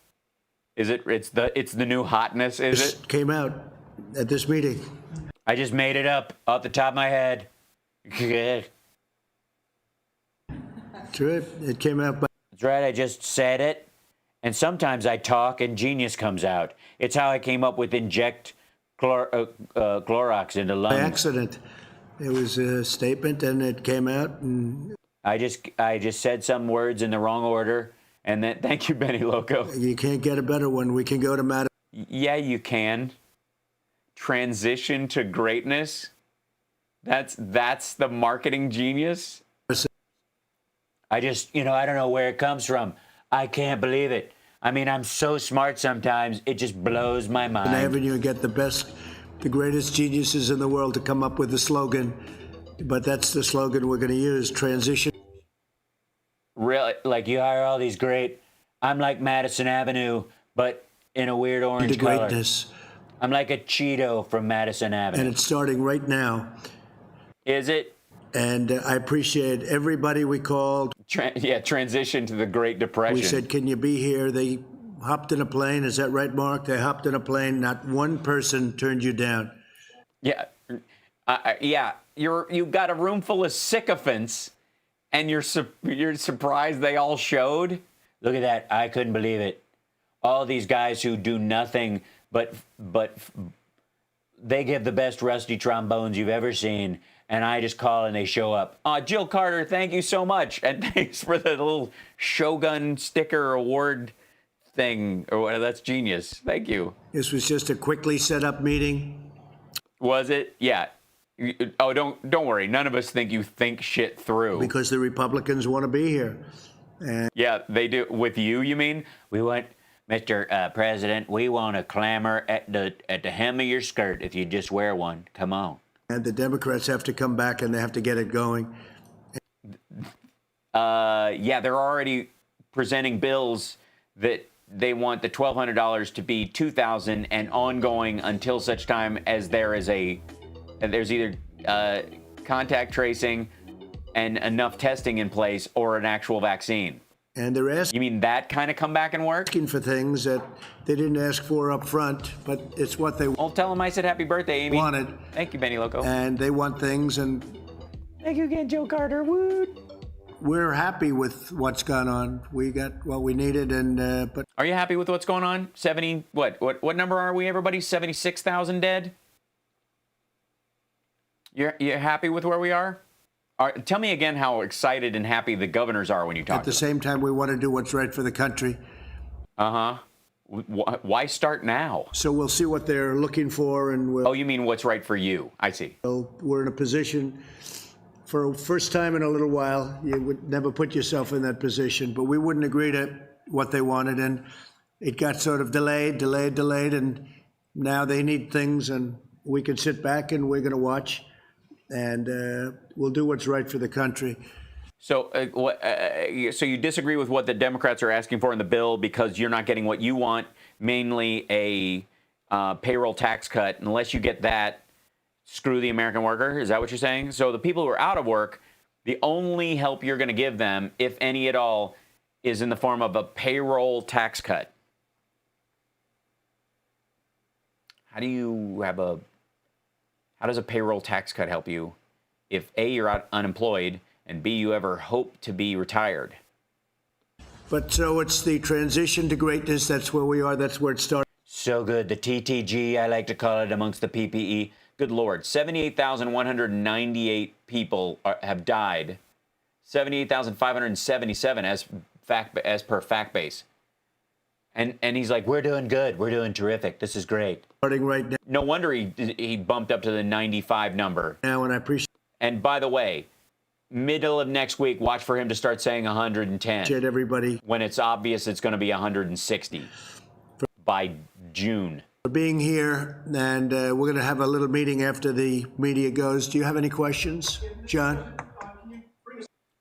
It's the new hotness? Is it came out at this meeting? I just made it up off the top of my head. That's right. It came out. That's right. I just said it. And sometimes I talk and genius comes out. It's how I came up with inject Clorox into lungs. By accident. It was a statement and it came out. And I just said some words in the wrong order. And then, thank you, Benny Loco. You can't get a better one. We can go to Madam. Yeah, you can. Transition to greatness. That's the marketing genius. I just, I don't know where it comes from. I can't believe it. I mean, I'm so smart sometimes. It just blows my mind. And Avenue get the greatest geniuses in the world to come up with the slogan. But that's the slogan we're going to use. Transition. Really? Like you hire all these great. I'm like Madison Avenue, but in a weird orange color. Greatness. I'm like a Cheeto from Madison Avenue. And it's starting right now. Is it? And I appreciate everybody we called. Transition to the Great Depression. We said, can you be here? They hopped in a plane. Is that right, Mark? They hopped in a plane. Not one person turned you down. Yeah. You've got a room full of sycophants, and you're surprised they all showed? Look at that. I couldn't believe it. All these guys who do nothing but they give the best rusty trombones you've ever seen, and I just call and they show up. Jill Carter, thank you so much, and thanks for the little Shogun sticker award thing, or whatever. That's genius. Thank you. This was just a quickly set up meeting. Was it? Yeah. Oh, don't worry. None of us think you think shit through. Because the Republicans want to be here. And yeah, they do. With you, you mean? We want, Mr. President, we want to clamor at the hem of your skirt if you just wear one. Come on. And the Democrats have to come back and they have to get it going. Yeah, they're already presenting bills that they want the $1,200 to be $2,000 and ongoing until such time as there's either contact tracing and enough testing in place or an actual vaccine. And they're asking. You mean that kind of come back and work? Asking for things that they didn't ask for up front, but it's what they Well, tell them I said happy birthday, Amy. Wanted. Thank you, Benny Loco. And they want things, and thank you again, Joe Carter. Woot. We're happy with what's gone on. We got what we needed, and but are you happy with what's going on? 70. What number are we? Everybody, 76,000 dead. You're happy with where we are? Tell me again how excited and happy the governors are when you talk. At the same time, we want to do what's right for the country. Why start now? So we'll see what they're looking for, and we'll. Oh, you mean what's right for you? I see. We're in a position. For the first time in a little while, you would never put yourself in that position, but we wouldn't agree to what they wanted, and it got sort of delayed, and now they need things, and we can sit back and we're going to watch, and we'll do what's right for the country. So, so you disagree with what the Democrats are asking for in the bill because you're not getting what you want, mainly a payroll tax cut. Unless you get that, screw the American worker? Is that what you're saying? So the people who are out of work, the only help you're going to give them, if any at all, is in the form of a payroll tax cut. How does a payroll tax cut help you if A, you're unemployed, and B, you ever hope to be retired? But so it's the transition to greatness. That's where we are. That's where it started. So good. The TTG, I like to call it, amongst the PPE. Good Lord, 78,198 people have died. 78,577 as per FactBase. And he's like, we're doing good. We're doing terrific. This is great. Starting right now. No wonder he bumped up to the 95 number. Now, and I appreciate. And by the way, middle of next week, watch for him to start saying 110. Appreciate everybody. When it's obvious it's going to be 160 by June. For being here, and we're going to have a little meeting after the media goes. Do you have any questions, John?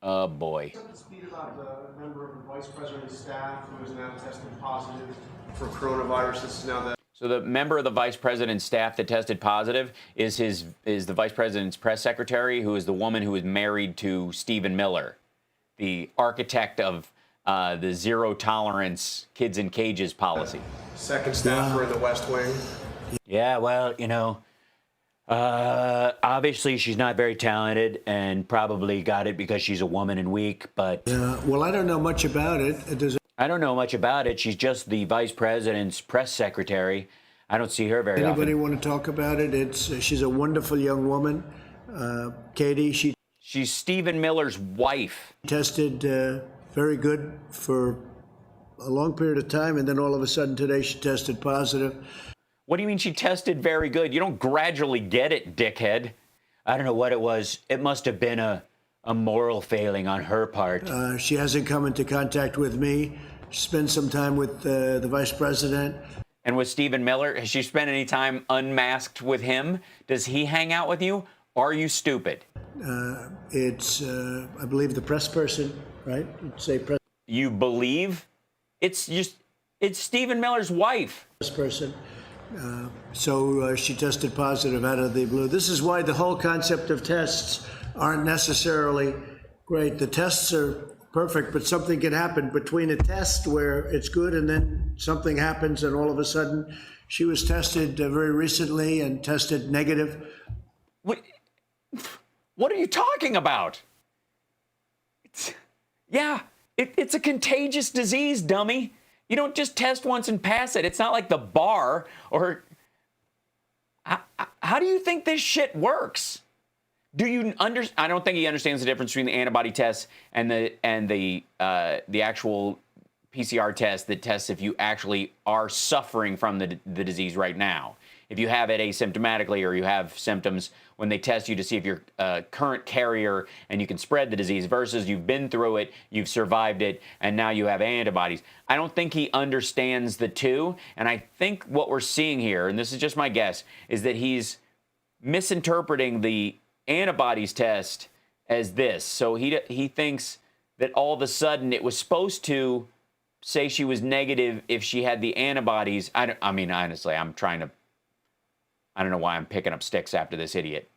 Oh, boy. Speak about the member of the vice president's staff who is now tested positive for coronavirus. This is now the. So the member of the vice president's staff that tested positive is the vice president's press secretary, who is the woman who is married to Stephen Miller, the architect of the zero tolerance kids in cages policy. Second staffer in the West Wing. Yeah, well, obviously she's not very talented and probably got it because she's a woman and weak, but. Well, I don't know much about it. I don't know much about it. She's just the vice president's press secretary. I don't see her very often. Anybody want to talk about it? She's a wonderful young woman. Katie, she's Stephen Miller's wife. Tested very good for a long period of time, and then all of a sudden today she tested positive. What do you mean she tested very good? You don't gradually get it, dickhead. I don't know what it was. It must have been a moral failing on her part. She hasn't come into contact with me. She spent some time with the vice president. And with Stephen Miller, has she spent any time unmasked with him? Does he hang out with you? Are you stupid? It's, I believe, the press person, right? Say press. You believe? It's Stephen Miller's wife. Press person. So she tested positive out of the blue. This is why the whole concept of tests aren't necessarily great. The tests are perfect, but something can happen between a test where it's good and then something happens and all of a sudden she was tested very recently and tested negative. What are you talking about? It's a contagious disease, dummy. You don't just test once and pass it. It's not like the bar or... How do you think this shit works? Do you I don't think he understands the difference between the antibody test and the actual PCR test that tests if you actually are suffering from the disease right now. If you have it asymptomatically or you have symptoms, when they test you to see if you're a current carrier and you can spread the disease versus you've been through it, you've survived it, and now you have antibodies. I don't think he understands the two, and I think what we're seeing here, and this is just my guess, is that he's misinterpreting the antibodies test as this. So he thinks that all of a sudden it was supposed to say she was negative if she had the antibodies. I mean, honestly, I don't know why I'm picking up sticks after this idiot.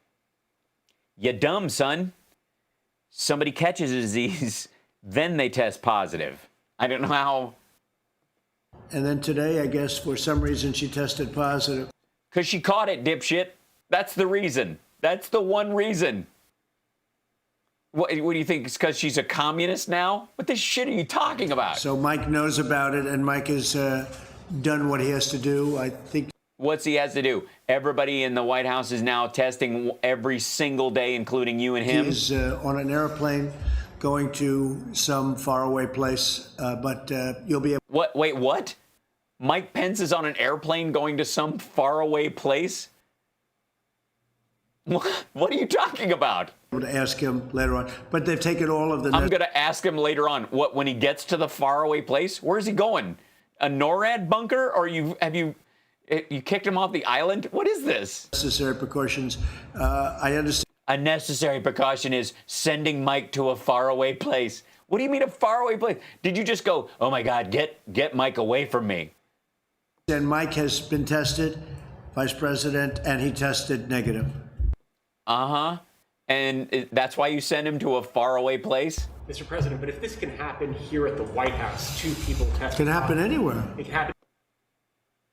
You dumb, son. Somebody catches a disease, then they test positive. I don't know how. And then today, I guess, for some reason, she tested positive. Because she caught it, dipshit. That's the reason. That's the one reason. What do you think? It's because she's a communist now? What the shit are you talking about? So Mike knows about it, and Mike has done what he has to do. I think. What's he has to do? Everybody in the White House is now testing every single day, including you and him. He's on an airplane going to some faraway place, but you'll be able. What? Wait, what? Mike Pence is on an airplane going to some faraway place? What are you talking about? To ask him later on, but they've taken all of the. I'm going to ask him later on. What, when he gets to the faraway place? Where's he going? A NORAD bunker, or have you kicked him off the island? What is this? Necessary precautions. I understand. A necessary precaution is sending Mike to a faraway place. What do you mean a faraway place? Did you just go, oh my God, get Mike away from me? And Mike has been tested, Vice President, and he tested negative. Uh-huh. And that's why you send him to a faraway place? Mr. President, but if this can happen here at the White House, 2 people tested. It can happen anywhere. It can happen.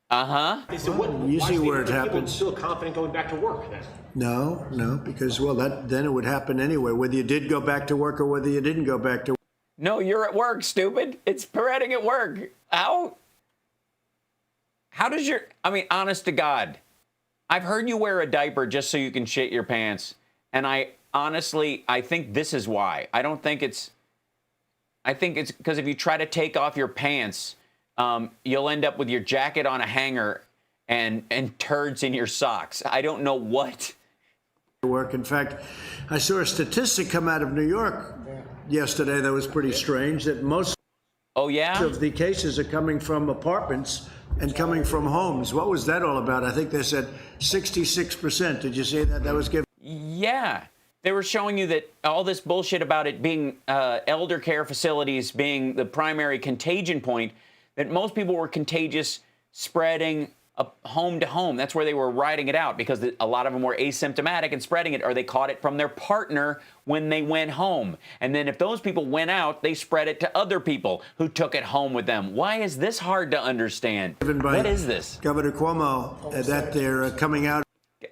Uh-huh. So You see where it people happens. feel confident going back to work then? No, because, well, then it would happen anyway, whether you did go back to work or whether you didn't go back to work. No, you're at work, stupid. It's spreading at work. How does I mean, honest to God, I've heard you wear a diaper just so you can shit your pants. And I think this is why. I think it's because if you try to take off your pants, you'll end up with your jacket on a hanger and turds in your socks. I don't know what. Work. In fact, I saw a statistic come out of New York yesterday that was pretty strange, that most of the cases are coming from apartments and coming from homes. What was that all about? I think they said 66%. Did you say that? That was given. Yeah. They were showing you that all this bullshit about it being elder care facilities being the primary contagion point, that most people were contagious spreading home to home. That's where they were riding it out because a lot of them were asymptomatic and spreading it, or they caught it from their partner when they went home. And then if those people went out, they spread it to other people who took it home with them. Why is this hard to understand? What is this? Governor Cuomo, that they're coming out.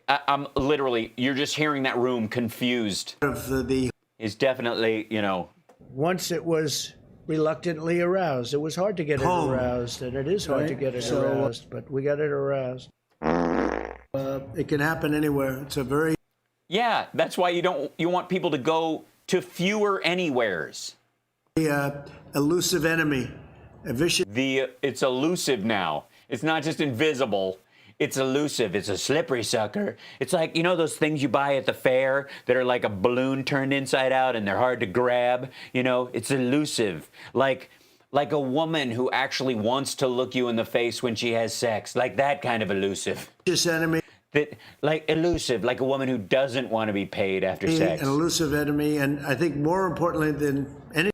I'm literally, you're just hearing that room confused. Is definitely, Once it was reluctantly aroused. It was hard to get it aroused, and it is hard to get it aroused, but we got it aroused. It can happen anywhere. It's a very... Yeah, that's why you want people to go to fewer anywheres. Elusive enemy. A vicious... It's elusive now. It's not just invisible. It's elusive. It's a slippery sucker. It's like, those things you buy at the fair that are like a balloon turned inside out and they're hard to grab? It's elusive. Like a woman who actually wants to look you in the face when she has sex. Like that kind of elusive. Vicious enemy. Like elusive, like a woman who doesn't want to be paid after sex. An elusive enemy, and I think more importantly than any...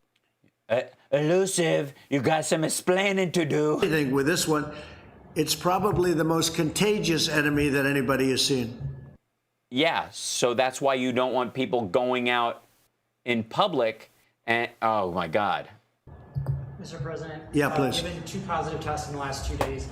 Elusive, you got some explaining to do. I think with this one, it's probably the most contagious enemy that anybody has seen. Yeah, so that's why you don't want people going out in public and, oh my God. Mr. President? Yeah, please. Given 2 positive tests in the last 2 days,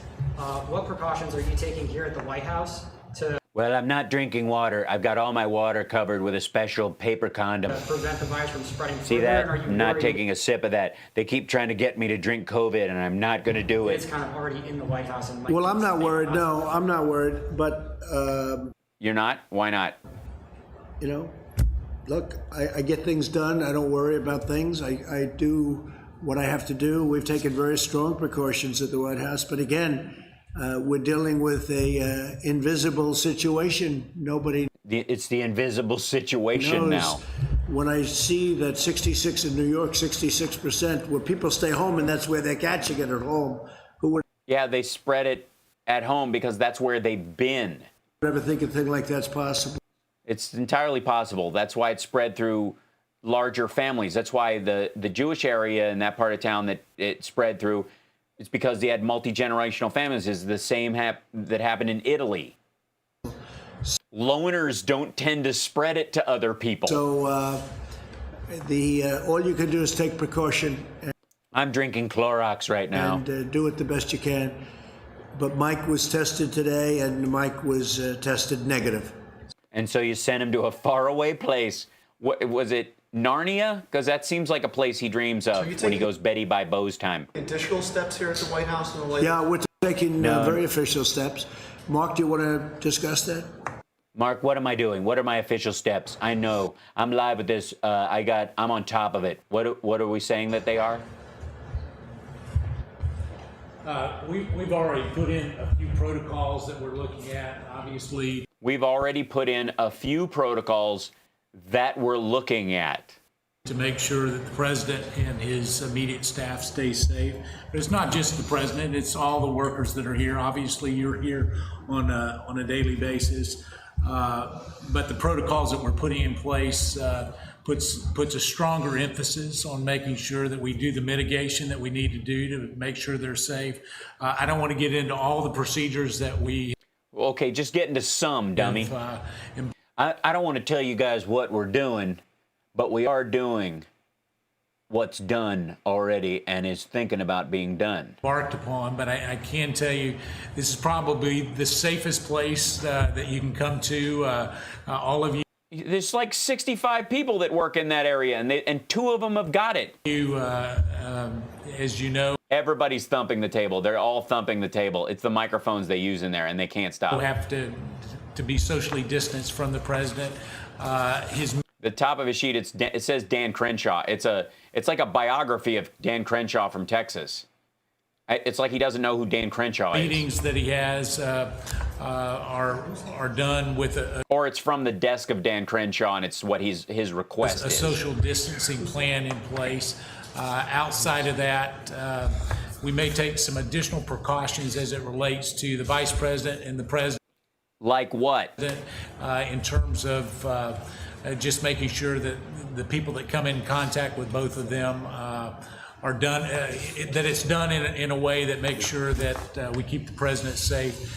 what precautions are you taking here at the White House to Well, I'm not drinking water. I've got all my water covered with a special paper condom. prevent the virus from spreading See further? that? And are you I'm not worried taking a sip of that. They keep trying to get me to drink COVID, and I'm not going to do it's it. kind of already in the White House? And might Well, I'm not be worried. possible? No, I'm not worried. But, You're not? Why not? you know, look, I get things done. I don't worry about things. I do what I have to do. We've taken very strong precautions at the White House. But again, we're dealing with a invisible situation. Nobody It's the invisible situation knows. now. When I see that 66 in New York, 66%, where people stay home and that's where they're catching it at home, who would Yeah, they spread it at home because that's where they've been. ever think a thing like that's possible? It's entirely possible. That's why it's spread through larger families. That's why the Jewish area in that part of town that it spread through, it's because they had multi-generational families. It's the same that happened in Italy. Loners don't tend to spread it to other people. So all you can do is take precaution I'm drinking Clorox right now. and do it the best you can. But Mike was tested today, and Mike was tested negative. And so you sent him to a faraway place. What was it? Narnia? Because that seems like a place he dreams of when he goes Betty by Bo's time. Additional steps here at the White House in the latest? Yeah, we're taking No. very official steps. Mark, do you want to discuss that? Mark, what am I doing? What are my official steps? I know. I'm live with this. I'm on top of it. What are we saying that they are? We've already put in a few protocols that we're looking at, obviously. We've already put in a few protocols that we're looking at To make sure that the president and his immediate staff stay safe. But it's not just the president, it's all the workers that are here. Obviously, you're here on a daily basis. But the protocols that we're putting in place puts a stronger emphasis on making sure that we do the mitigation that we need to do to make sure they're safe. I don't want to get into all the procedures that we Okay, just get into some, dummy. I don't want to tell you guys what we're doing, but we are doing what's done already and is thinking about being done. embarked upon, but I can tell you this is probably the safest place that you can come to. All of you. There's like 65 people that work in that area, and 2 of them have got it. As you know, everybody's thumping the table. They're all thumping the table. It's the microphones they use in there, and they can't stop. You have to be socially distanced from the president. The top of his sheet, it says Dan Crenshaw. It's like a biography of Dan Crenshaw from Texas. It's like he doesn't know who Dan Crenshaw is. Meetings that he has are done with or it's from the desk of Dan Crenshaw, and it's what his request a is. social distancing plan in place. Outside of that, we may take some additional precautions as it relates to the vice president and the president. Like what? In terms of just making sure that the people that come in contact with both of them are done, that it's done in a way that makes sure that we keep the president safe.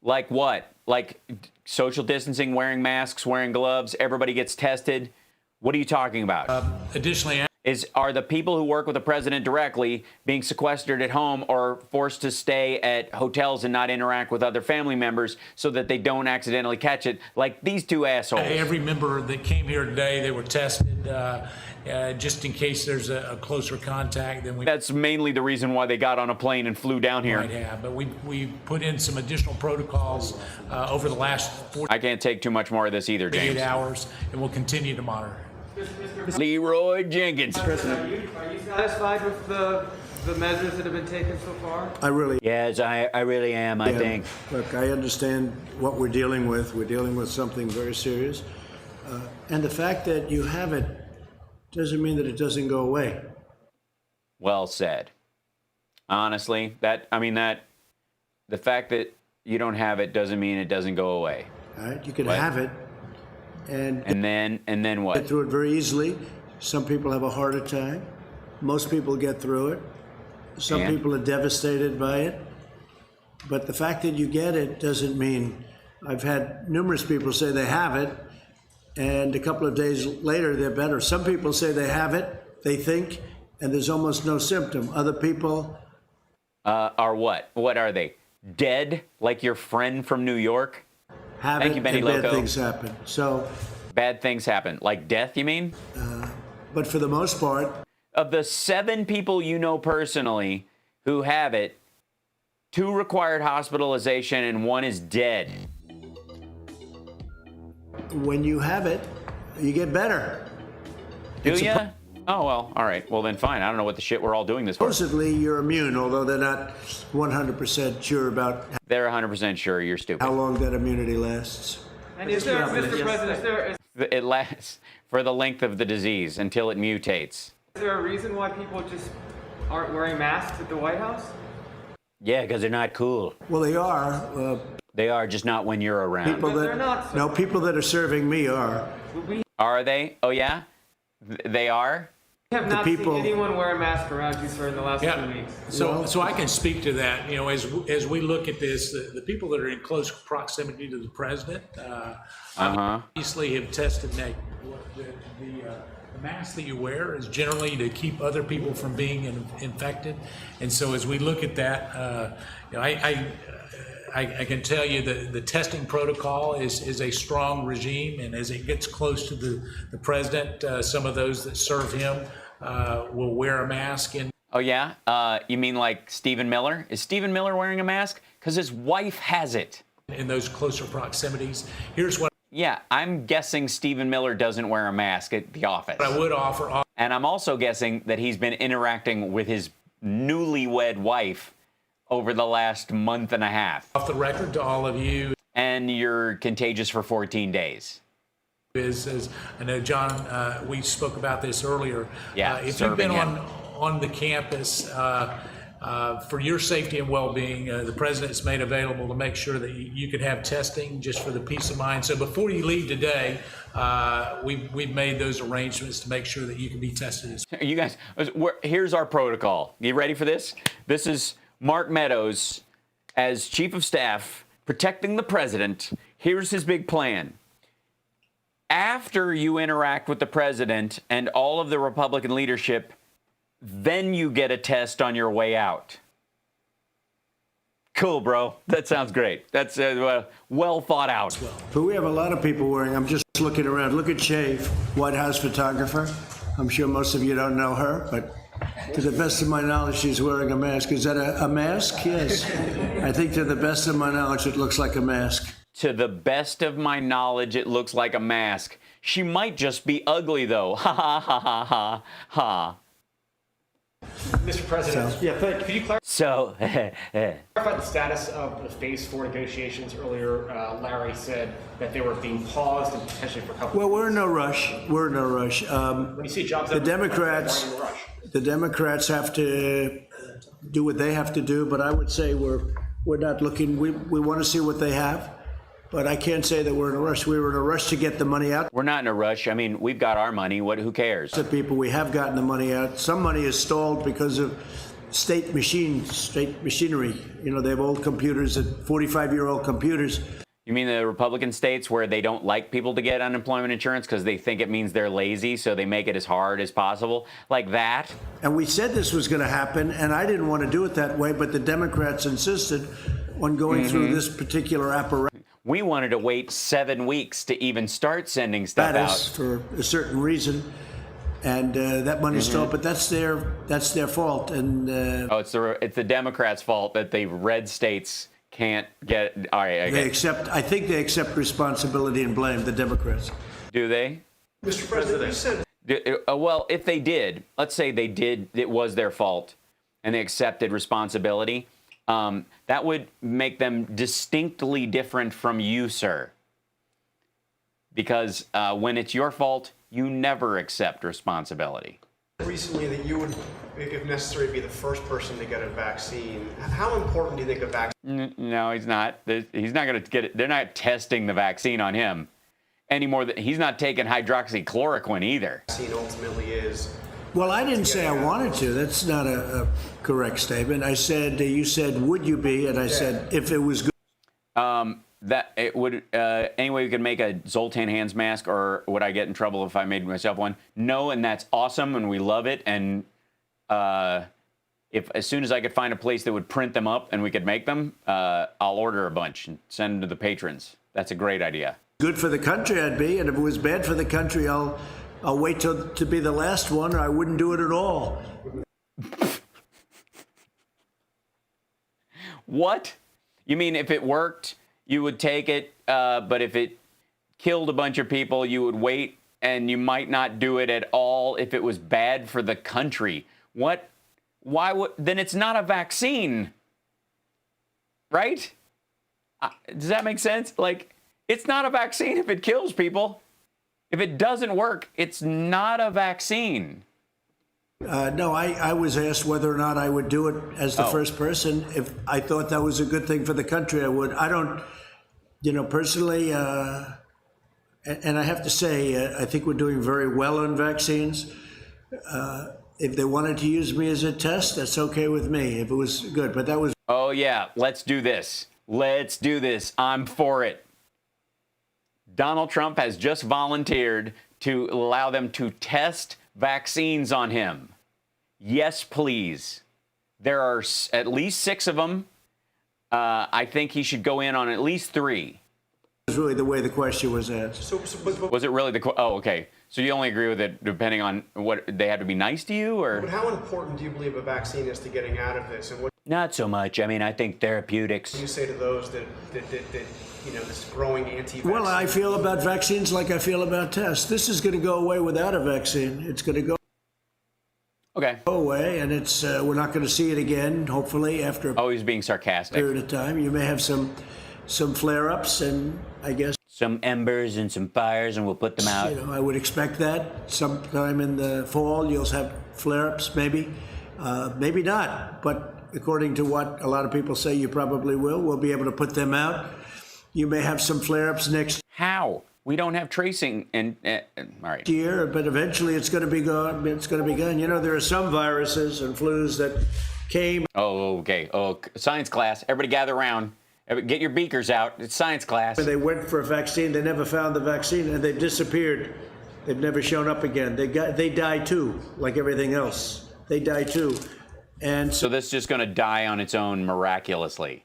Like what? Like social distancing, wearing masks, wearing gloves, everybody gets tested? What are you talking about? Additionally, are the people who work with the president directly being sequestered at home or forced to stay at hotels and not interact with other family members so that they don't accidentally catch it, like these 2 assholes? Every member that came here today, they were tested just in case there's a closer contact. That's mainly the reason why they got on a plane and flew down here. Might have, but we put in some additional protocols over the last 48 I can't take too much more of this either, James. hours, and we'll continue to monitor. Leroy Jenkins. Are you satisfied with the measures that have been taken so far? Yes, I really am, I think. Look, I understand what we're dealing with. We're dealing with something very serious. And the fact that you have it doesn't mean that it doesn't go away. Well said. Honestly, the fact that you don't have it doesn't mean it doesn't go away. All right, you can What? have it And then what? get through it very easily. Some people have a harder time. Most people get through it. Some And? people are devastated by it. But the fact that you get it doesn't mean I've had numerous people say they have it, and a couple of days later, they're better. Some people say they have it, they think, and there's almost no symptom. Other people are what? What are they? Dead, like your friend from New York? have Thank it, you, Benny and Loco. bad things happen. So, Bad things happen. Like death, you mean? but for the most part, Of the 7 people you know personally who have it, 2 required hospitalization and 1 is dead. when you have it, you get better. Do It's a ya? Oh, well, all right. Well, then fine. I don't know what the shit we're all doing this for. Supposedly, you're immune, although they're not 100% sure about They're 100% sure you're stupid. how long that immunity lasts. And is there, Mr. President, It lasts for the length of the disease until it mutates. is there a reason why people just aren't wearing masks at the White House? Yeah, because they're not cool. Well, they are. They are, just not when you're around. People that no, people that are serving me are. Are they? Oh, yeah? They are? We have not seen anyone wear a mask around you, sir, in the last 2 weeks. So I can speak to that. You know, as we look at this, the people that are in close proximity to the president, obviously have tested negative. The mask that you wear is generally to keep other people from being infected, and so as we look at that, you know, I can tell you that the testing protocol is a strong regime, and as it gets close to the president, some of those that serve him will wear a mask. And Oh, yeah? You mean like Stephen Miller? Is Stephen Miller wearing a mask? Because his wife has it. In those closer proximities, here's what. Yeah, I'm guessing Stephen Miller doesn't wear a mask at the office. I would offer. And I'm also guessing that he's been interacting with his newlywed wife over the last month and a half. Off the record to all of you. And you're contagious for 14 days. As I know, John, we spoke about this earlier. Yeah, if you've been serving on the campus, for your safety and well-being, the president's made available to make sure that you can have testing just for the peace of mind. So before you leave today, we've made those arrangements to make sure that you can be tested. You guys, here's our protocol. You ready for this? This is Mark Meadows as chief of staff protecting the president. Here's his big plan. After you interact with the president and all of the Republican leadership, then you get a test on your way out. Cool, bro. That sounds great. That's well thought out. But we have a lot of people wearing. I'm just looking around. Look at Shave, White House photographer. I'm sure most of you don't know her, but to the best of my knowledge, she's wearing a mask. Is that a mask? Yes. I think to the best of my knowledge, it looks like a mask. To the best of my knowledge, it looks like a mask. She might just be ugly, though. Ha ha ha ha ha ha. Mr. President, could you clarify clarify the status of the Phase 4 negotiations? Earlier, Larry said that they were being paused and potentially for a couple. Well, we're in no rush. We're in no rush. When you see jobs, the Democrats have to do what they have to do, but I would say we're not looking. We want to see what they have. But I can't say that we're in a rush. We were in a rush to get the money out. We're not in a rush. I mean, we've got our money. Who cares? The people, we have gotten the money out. Some money is stalled because of state machinery. You know, they have old computers, 45-year-old computers. You mean the Republican states where they don't like people to get unemployment insurance because they think it means they're lazy, so they make it as hard as possible? Like that? And we said this was going to happen, and I didn't want to do it that way, but the Democrats insisted on going through this particular apparatus. We wanted to wait 7 weeks to even start sending stuff out. For a certain reason, and that money's stalled, but that's their fault. And it's the Democrats' fault that the red states can't get. All right, I think they accept responsibility and blame, the Democrats. Do they? Mr. President, you said. Well, if they did, let's say they did, it was their fault, and they accepted responsibility. That would make them distinctly different from you, sir. Because when it's your fault, you never accept responsibility. Recently that you would, if necessary, be the first person to get a vaccine. How important do you think a vaccine? No, he's not. He's not going to get it. They're not testing the vaccine on him any more than he's not taking hydroxychloroquine either. Vaccine ultimately is. Well, I didn't say I wanted to. That's not a correct statement. I said, you said, would you be? And I said, if it was good. that it would any way we could make a Zoltan hands mask, or would I get in trouble if I made myself one? No, and that's awesome, and we love it. And if as soon as I could find a place that would print them up and we could make them, I'll order a bunch and send them to the patrons. That's a great idea. Good for the country, I'd be, and if it was bad for the country, I'll wait to be the last one, or I wouldn't do it at all. What? You mean if it worked, you would take it, but if it killed a bunch of people, you would wait, and you might not do it at all if it was bad for the country? What? Why would? Then it's not a vaccine, right? Does that make sense? Like, it's not a vaccine if it kills people. If it doesn't work, it's not a vaccine. No, I was asked whether or not I would do it as the first person. If I thought that was a good thing for the country, I would. I don't, personally, and I have to say, I think we're doing very well on vaccines. If they wanted to use me as a test, that's okay with me, if it was good. But that was... Oh, yeah, let's do this. Let's do this. I'm for it. Donald Trump has just volunteered to allow them to test vaccines on him. Yes, please. There are at least 6 of them. I think he should go in on at least 3. That's really the way the question was asked. Was it really the... Oh, okay. So you only agree with it depending on what... They have to be nice to you, or... But how important do you believe a vaccine is to getting out of this? And what Not so much. I mean, I think therapeutics... do you say to those that this growing anti-vaccine... Well, I feel about vaccines like I feel about tests. This is going to go away without a vaccine. It's going to go away, and it's we're not going to see it again, hopefully, after Oh, he's being sarcastic. a period of time. You may have some flare-ups, and I guess... Some embers and some fires, and we'll put them out. I would expect that sometime in the fall you'll have flare-ups, maybe. Maybe not, but according to what a lot of people say, you probably will. We'll be able to put them out. You may have some flare-ups next How? We don't have tracing, and all right. year, but eventually it's going to be gone. It's going to be gone. There are some viruses and flus that came. Oh, okay. Oh, science class. Everybody gather around. Get your beakers out. It's science class. When they went for a vaccine, they never found the vaccine, and they've disappeared. They've never shown up again. They die too, like everything else. They die too, and so this is just going to die on its own miraculously.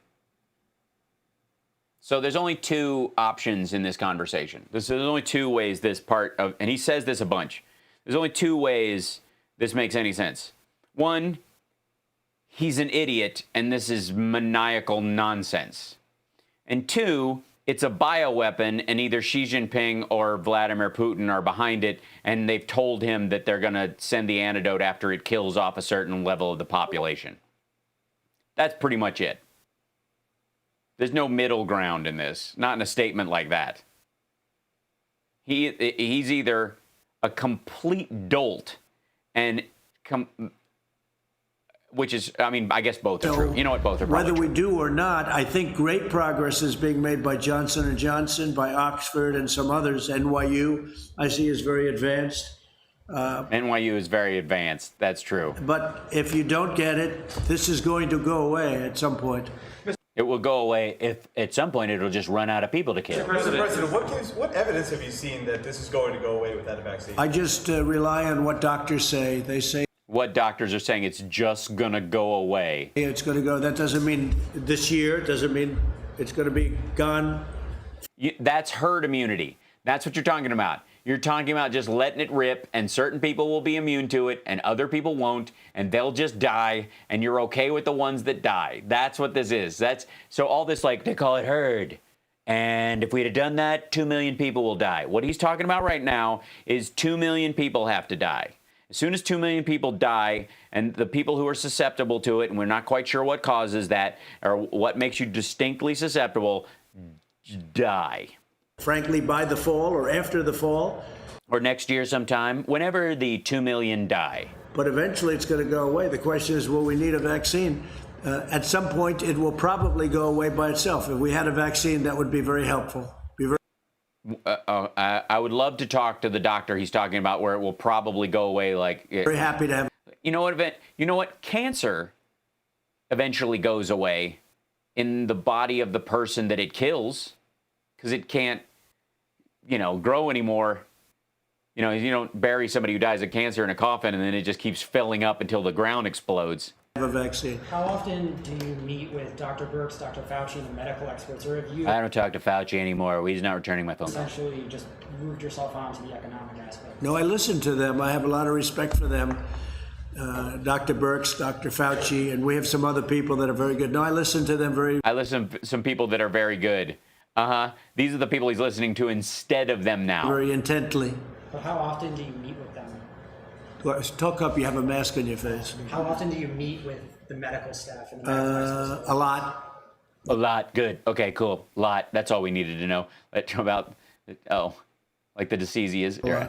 So there's only 2 options in this conversation. There's only 2 ways this part of, and he says this a bunch. There's only 2 ways this makes any sense. 1, he's an idiot, and this is maniacal nonsense. And 2, it's a bioweapon, and either Xi Jinping or Vladimir Putin are behind it, and they've told him that they're going to send the antidote after it kills off a certain level of the population. That's pretty much it. There's no middle ground in this, not in a statement like that. He's either a complete dolt, and which is, I mean, I guess both are true. You know what, both are probably whether true. we do or not, I think great progress is being made by Johnson & Johnson, by Oxford, and some others. NYU, I see, is very advanced. NYU is very advanced. That's true. But if you don't get it, this is going to go away at some point. It will go away if at some point it'll just run out of people to kill. Mr. President, what evidence have you seen that this is going to go away without a vaccine? I just rely on what doctors say. They say what doctors are saying, it's just going to go away. it's going to go. That doesn't mean this year. It doesn't mean it's going to be gone. That's herd immunity. That's what you're talking about. You're talking about just letting it rip, and certain people will be immune to it, and other people won't, and they'll just die, and you're okay with the ones that die. That's what this is. So all this, like, they call it herd. And if we'd have done that, 2 million people will die. What he's talking about right now is 2 million people have to die. As soon as 2 million people die, and the people who are susceptible to it, and we're not quite sure what causes that, or what makes you distinctly susceptible, die. Frankly, by the fall or after the fall. Or next year sometime, whenever the 2 million die. But eventually it's going to go away. The question is, will we need a vaccine? At some point, it will probably go away by itself. If we had a vaccine, that would be very helpful. I would love to talk to the doctor he's talking about where it will probably go away. Like, very happy to have. You know what? Cancer eventually goes away in the body of the person that it kills. because it can't, grow anymore. You don't bury somebody who dies of cancer in a coffin and then it just keeps filling up until the ground explodes. Have a vaccine. How often do you meet with Dr. Birx, Dr. Fauci, and the medical experts, or have you I don't talk to Fauci anymore. He's not returning my phone call. essentially just moved yourself on to the economic aspect? No, I listen to them. I have a lot of respect for them. Dr. Birx, Dr. Fauci, and we have some other people that are very good. No, I listen to them very. I listen to some people that are very good. These are the people he's listening to instead of them now. Very intently. But how often do you meet with them? Talk up, you have a mask on your face. How often do you meet with the medical staff and the medical experts? A lot. A lot. Good. Okay, cool. Lot. That's all we needed to know. About, like the disease is. Yeah.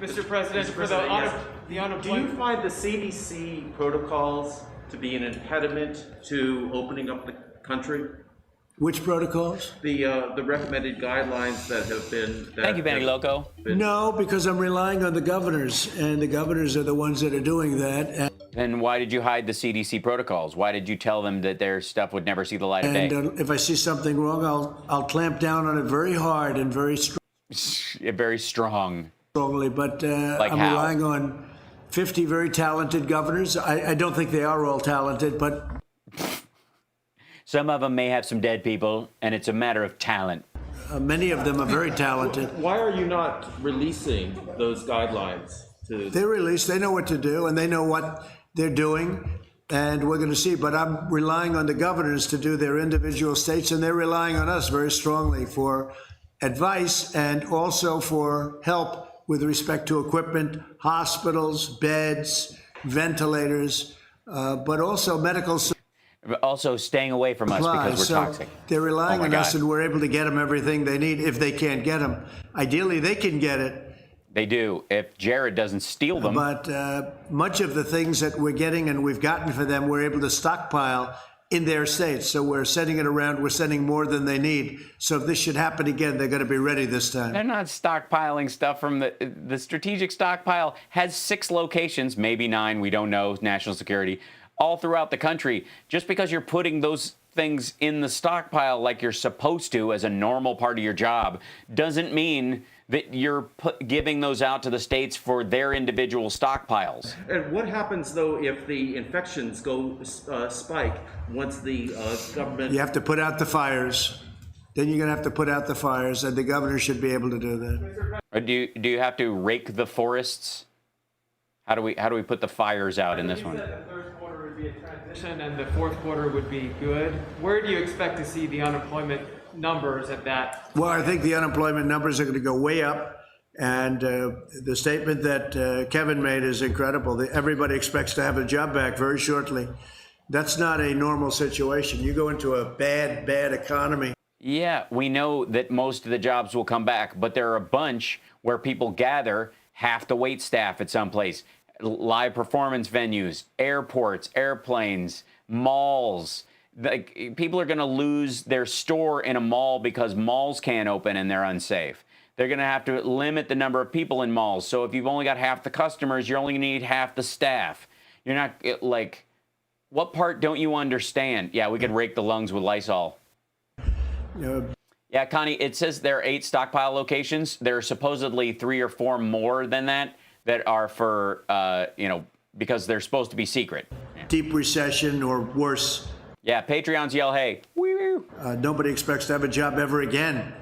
Mr. President, for the unemployment. Do you find the CDC protocols to be an impediment to opening up the country? Which protocols? The recommended guidelines that have been. Thank you, Benny Loco. No, because I'm relying on the governors, and the governors are the ones that are doing that. Then why did you hide the CDC protocols? Why did you tell them that their stuff would never see the light of day? And if I see something wrong, I'll clamp down on it very hard and very very strongly. But like I'm how? relying on 50 very talented governors. I don't think they are all talented, but some of them may have some dead people, and it's a matter of talent. Many of them are very talented. Why are you not releasing those guidelines? They're released. They know what to do, and they know what they're doing, and we're going to see. But I'm relying on the governors to do their individual states, and they're relying on us very strongly for advice and also for help with respect to equipment, hospitals, beds, ventilators, but also medical support. Also staying away from us because we're toxic. They're relying on us, God. and we're able to get them everything they need if they can't get them. Ideally, they can get it. They do, if Jared doesn't steal them. But much of the things that we're getting and we've gotten for them, we're able to stockpile in their states. So we're sending it around. We're sending more than they need. So if this should happen again, they're going to be ready this time. They're not stockpiling stuff from the strategic stockpile has 6 locations, maybe 9, we don't know, national security, all throughout the country. Just because you're putting those things in the stockpile like you're supposed to as a normal part of your job doesn't mean that you're giving those out to the states for their individual stockpiles. And what happens though if the infections go spike once the government? You have to put out the fires. Then you're going to have to put out the fires, and the governor should be able to do that. Or do you have to rake the forests? How do we put the fires out in this one? You said the third quarter would be a transition and the fourth quarter would be good. Where do you expect to see the unemployment numbers at that? Well, I think the unemployment numbers are going to go way up. And the statement that Kevin made is incredible. Everybody expects to have a job back very shortly. That's not a normal situation. You go into a bad economy. Yeah, we know that most of the jobs will come back, but there are a bunch where people gather, half the wait staff at some place, live performance venues, airports, airplanes, malls. Like, people are going to lose their store in a mall because malls can't open and they're unsafe. They're going to have to limit the number of people in malls. So if you've only got half the customers, you're only going to need half the staff. You're not, like, what part don't you understand? Yeah, we could rake the lungs with Lysol. Yeah, Connie, it says there are 8 stockpile locations. There are supposedly 3 or 4 more than that are for, because they're supposed to be secret. Deep recession or worse. Yeah, Patreons yell, hey. Nobody expects to have a job ever again.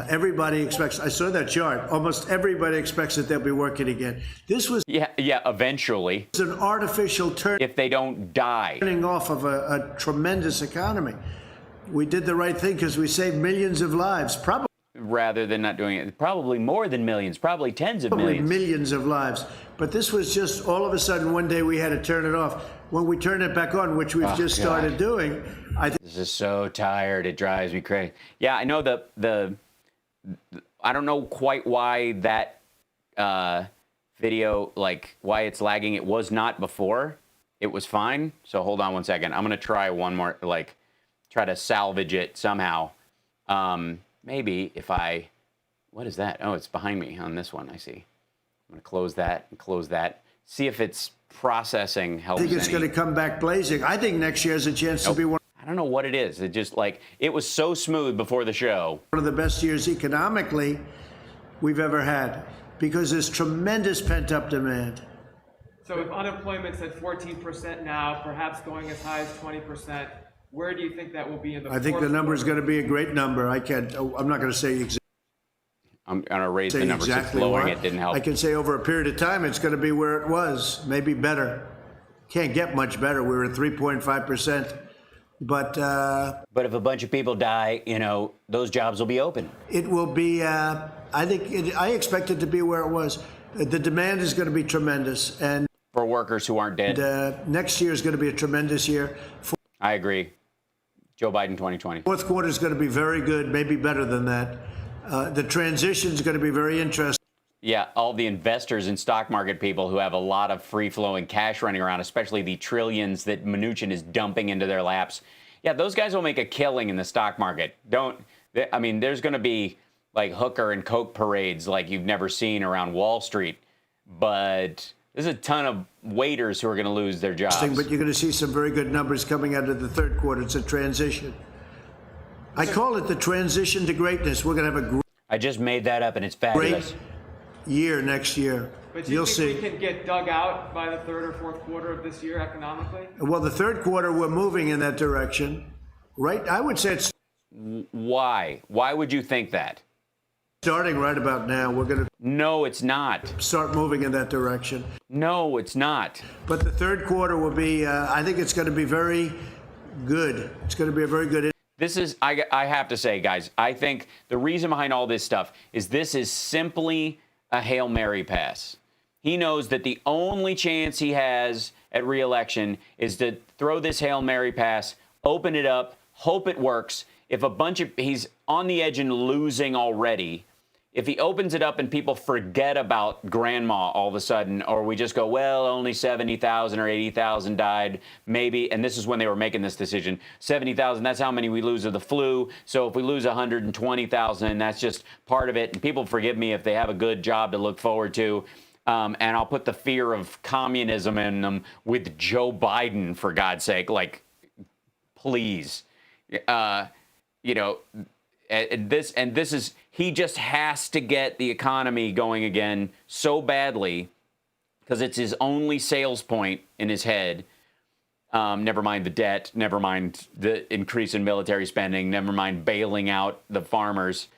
Everybody expects, I saw that chart, almost everybody expects that they'll be working again. This was eventually. It's an artificial turn. If they don't die. Turning off of a tremendous economy. We did the right thing because we saved millions of lives, probably. Rather than not doing it, probably more than millions, probably tens of millions. Probably millions of lives. But this was just all of a sudden one day we had to turn it off. When we turn it back on, which we've just started doing, This is so tired. It drives me crazy. Yeah, I know I don't know quite why that video, like why it's lagging. It was not before. It was fine. So hold on one second. I'm going to try one more, try to salvage it somehow. Maybe if what is that? Oh, it's behind me on this one, I see. I'm going to close that and close that. See if it's processing helps. I think it's going to come back blazing. I think next year has a chance to be one. I don't know what it is. It just like, it was so smooth before the show. One of the best years economically we've ever had because there's tremendous pent-up demand. So if unemployment's at 14% now, perhaps going as high as 20%, where do you think that will be in the I think the number is going to be a great number. I'm not going to say exactly. I'm going to raise the numbers. Exactly lowering it didn't help. I can say over a period of time, it's going to be where it was, maybe better. Can't get much better. We were at 3.5%. But if a bunch of people die, you know, those jobs will be open. It will be, I expect it to be where it was. The demand is going to be tremendous. And for workers who aren't dead. Next year is going to be a tremendous year. I agree. Joe Biden 2020. Fourth quarter is going to be very good, maybe better than that. The transition is going to be very interesting. Yeah, all the investors and stock market people who have a lot of free-flowing cash running around, especially the trillions that Mnuchin is dumping into their laps. Yeah, those guys will make a killing in the stock market. I mean, there's going to be like hooker and coke parades like you've never seen around Wall Street. But there's a ton of waiters who are going to lose their jobs. But you're going to see some very good numbers coming out of the third quarter. It's a transition. I call it the transition to greatness. We're going to have a I just made that up, and it's fabulous. Great year next year. But do you think we can get dug out by the third or fourth quarter of this year economically? Well, the third quarter, we're moving in that direction, right? I would say it's... Why? Why would you think that? Starting right about now, we're going to... No, it's not. Start moving in that direction. No, it's not. But the third quarter will be, I think it's going to be very good. It's going to be a very good... This is, I have to say, guys, I think the reason behind all this stuff is this is simply a Hail Mary pass. He knows that the only chance he has at re-election is to throw this Hail Mary pass, open it up, hope it works. If he's on the edge and losing already, if he opens it up and people forget about grandma all of a sudden, or we just go, well, only 70,000 or 80,000 died, maybe, and this is when they were making this decision, 70,000, that's how many we lose of the flu, so if we lose 120,000, that's just part of it, and people forgive me if they have a good job to look forward to, and I'll put the fear of communism in them with Joe Biden, for God's sake, like, please, you know, and this is, he just has to get the economy going again so badly because it's his only sales point in his head. Never mind the debt, never mind the increase in military spending, never mind bailing out the farmers,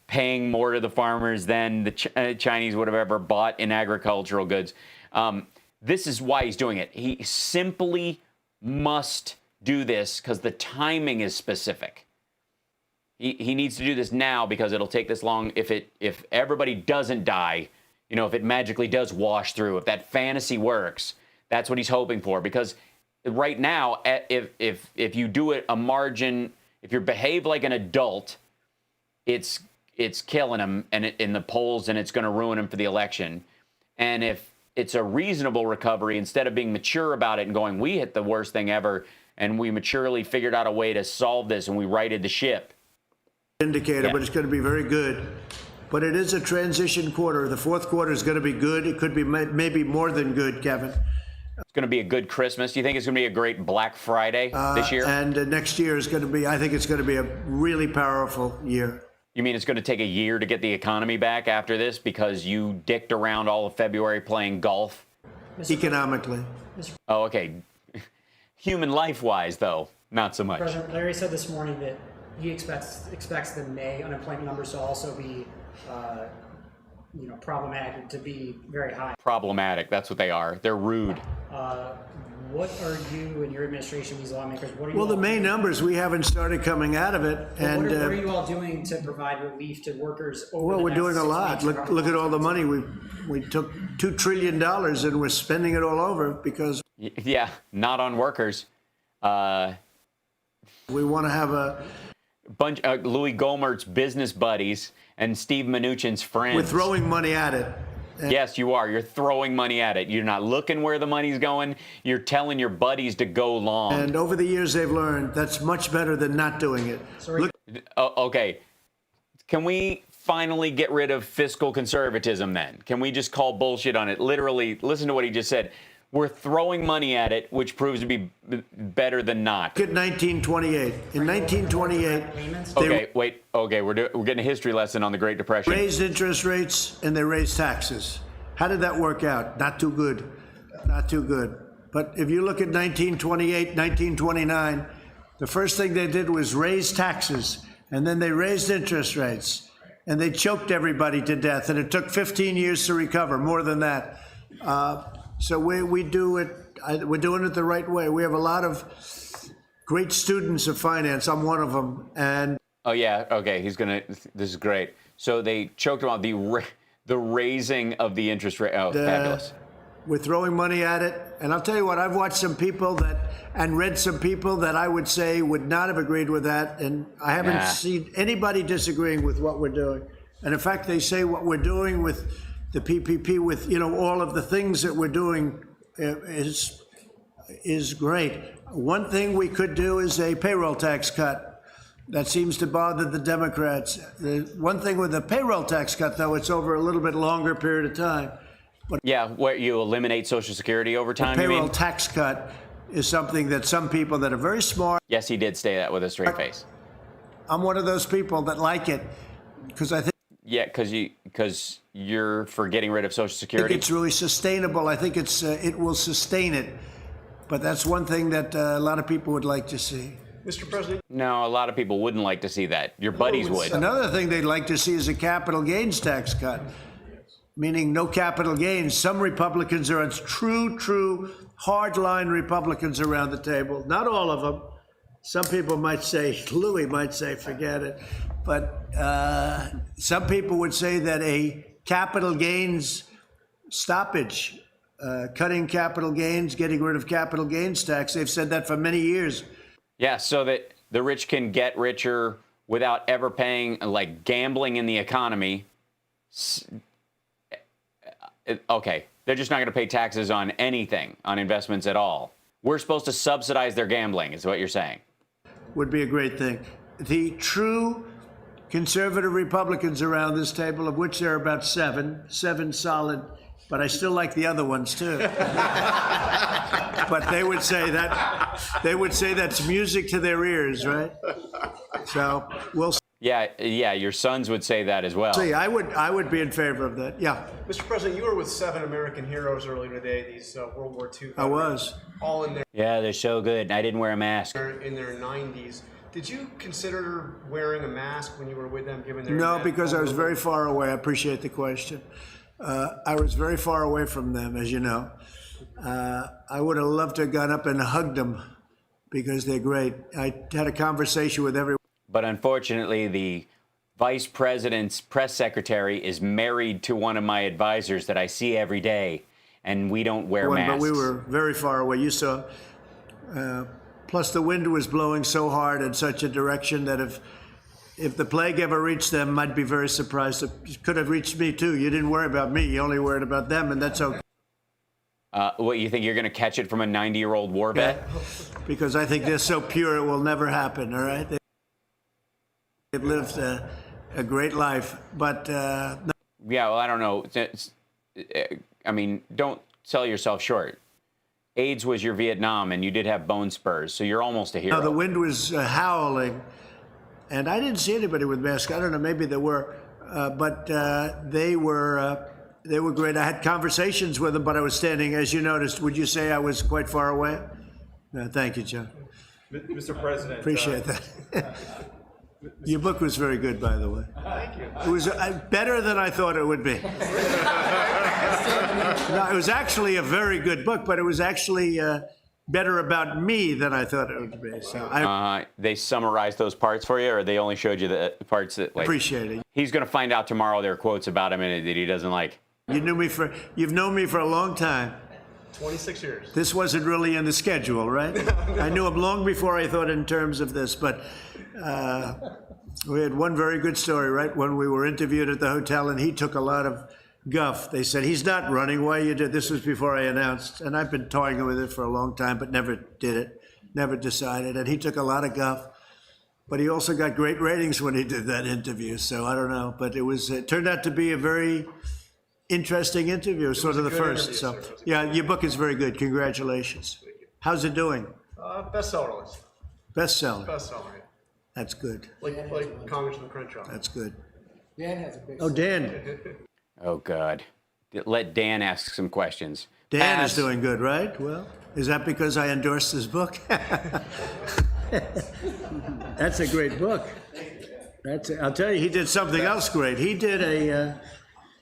paying more to the farmers than the Chinese would have ever bought in agricultural goods. This is why he's doing it. He simply must do this because the timing is specific. He needs to do this now because it'll take this long. If everybody doesn't die, you know, if it magically does wash through, if that fantasy works, that's what he's hoping for. Because right now, if you do it a margin, if you behave like an adult, it's killing him and in the polls, and it's going to ruin him for the election. And if it's a reasonable recovery, instead of being mature about it and going, we hit the worst thing ever, and we maturely figured out a way to solve this, and we righted the ship. Indicator, but it's going to be very good. But it is a transition quarter. The fourth quarter is going to be good. It could be maybe more than good, Kevin. It's going to be a good Christmas. Do you think it's going to be a great Black Friday this year? And next year is going to be, I think it's going to be a really powerful year. You mean it's going to take a year to get the economy back after this because you dicked around all of February playing golf? Economically. Oh, okay. Human life-wise, though, not so much. President Larry said this morning that he expects the May unemployment numbers to also be, problematic, to be very high. Problematic, that's what they are. They're rude. What are you and your administration, these lawmakers, what are you Well, the all May doing? numbers, we haven't started coming out of it. And what are you all doing to provide relief to workers over Well, the we're next doing a 6 lot. weeks? Look at all the money. We took $2 trillion and we're spending it all over because... Yeah, not on workers. We want to have a... bunch of Louis Gohmert's business buddies and Steve Mnuchin's friends. We're throwing money at it. Yes, you are. You're throwing money at it. You're not looking where the money's going. You're telling your buddies to go long. And over the years, they've learned that's much better than not doing it. Okay. Can we finally get rid of fiscal conservatism then? Can we just call bullshit on it? Literally, listen to what he just said. we're throwing money at it, which proves to be better than not. Look at 1928. In 1928, we're getting a history lesson on the Great Depression. Raised interest rates and they raised taxes. How did that work out? Not too good. Not too good. But if you look at 1928, 1929, the first thing they did was raise taxes, and then they raised interest rates, and they choked everybody to death, and it took 15 years to recover, more than that. So we do it, we're doing it the right way. We have a lot of great students of finance. I'm one of them. And oh yeah, okay, this is great. So they choked him on the raising of the interest rate. Oh, fabulous. We're throwing money at it. And I'll tell you what, I've watched some people and read some people that I would say would not have agreed with that. And I haven't seen anybody disagreeing with what we're doing. And in fact, they say what we're doing with the PPP, with, all of the things that we're doing is great. One thing we could do is a payroll tax cut. That seems to bother the Democrats. The one thing with the payroll tax cut, though, it's over a little bit longer period of time. But yeah, what, you eliminate Social Security over time, the you mean? payroll tax cut is something that some people that are very smart. Yes, he did say that with a straight face. I'm one of those people that like it because I think. Yeah, because you're for getting rid of Social Security. I think it's really sustainable. I think it will sustain it. But that's one thing that a lot of people would like to see. Mr. President? No, a lot of people wouldn't like to see that. Your buddies would. Another thing they'd like to see is a capital gains tax cut, meaning no capital gains. Some Republicans are true hardline Republicans around the table. Not all of them. Some people might say, Louis might say, forget it. But some people would say that a capital gains stoppage, cutting capital gains, getting rid of capital gains tax, they've said that for many years. Yeah, so that the rich can get richer without ever paying, like gambling in the economy. Okay, they're just not going to pay taxes on anything, on investments at all. We're supposed to subsidize their gambling, is what you're saying. Would be a great thing. The true conservative Republicans around this table, of which there are about seven solid, but I still like the other ones too. But they would say that's music to their ears, right? So we'll see. Yeah, your sons would say that as well. See, I would be in favor of that. Yeah. Mr. President, you were with 7 American heroes earlier today, these World War II veterans. I was. All in their Yeah, they're so good. I didn't wear a mask. in their 90s. Did you consider wearing a mask when you were with them, given their No, because I was very far away. I appreciate the question. I was very far away from them, as you know. I would have loved to have gone up and hugged them because they're great. I had a conversation with everyone. But unfortunately, the vice president's press secretary is married to one of my advisors that I see every day, and we don't wear masks. But we were very far away. You saw. Plus, the wind was blowing so hard in such a direction that if the plague ever reached them, I'd be very surprised. It could have reached me too. You didn't worry about me. You only worried about them, and that's okay. What, you think you're going to catch it from a 90-year-old war vet? Because I think they're so pure, it will never happen. All right. They've lived a great life, but no. Yeah, well, I don't know. I mean, don't sell yourself short. AIDS was your Vietnam, and you did have bone spurs, so you're almost a hero. No, the wind was howling, and I didn't see anybody with masks. I don't know, maybe there were, but they were great. I had conversations with them, but I was standing, as you noticed. Would you say I was quite far away? No, thank you, John. Mr. President. Appreciate that. Your book was very good, by the way. Thank you. It was better than I thought it would be. No, it was actually a very good book, but it was actually better about me than I thought it would be. So they summarized those parts for you, or they only showed you the parts that, like, appreciate it. He's going to find out tomorrow there are quotes about him that he doesn't like. You've known me for a long time. 26 years. This wasn't really in the schedule, right? I knew him long before I thought in terms of this, but we had one very good story, right? When we were interviewed at the hotel, and he took a lot of guff. They said, he's not running. Why you did this? Was before I announced, and I've been toying with it for a long time, but never did it, never decided. And he took a lot of guff, but he also got great ratings when he did that interview. So I don't know, but it turned out to be a very interesting interview, sort of the a good first. interview, So, sir. yeah, your book is very good. Congratulations. How's it doing? Bestseller list. Bestseller. Bestseller, yeah. That's good. Like Congressman Crenshaw. That's good. Dan has a big. Oh, Dan. Oh, God. Let Dan ask some questions. Dan Pass. is doing good, right? Well, is that because I endorsed his book? That's a great book. I'll tell you, he did something else great. He did a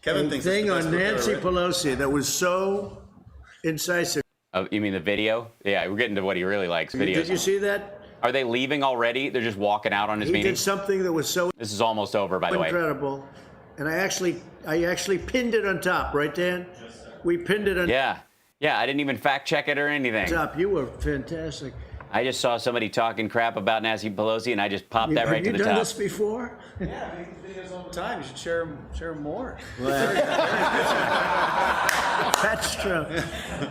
thing on Nancy Pelosi that was so incisive. Oh, you mean the video? Yeah, we're getting to what he really likes, videos. Did you see that? Are they leaving already? They're just walking out on his He meeting? did something that was so This is almost over, by the way. incredible. And I actually pinned it on top, right, Dan? We pinned it on Yeah, I didn't even fact check it or anything. top. You were fantastic. I just saw somebody talking crap about Nancy Pelosi, and I just popped that right to the Have you done top. this before? Yeah, I make videos all the time. You should share them more. That's true.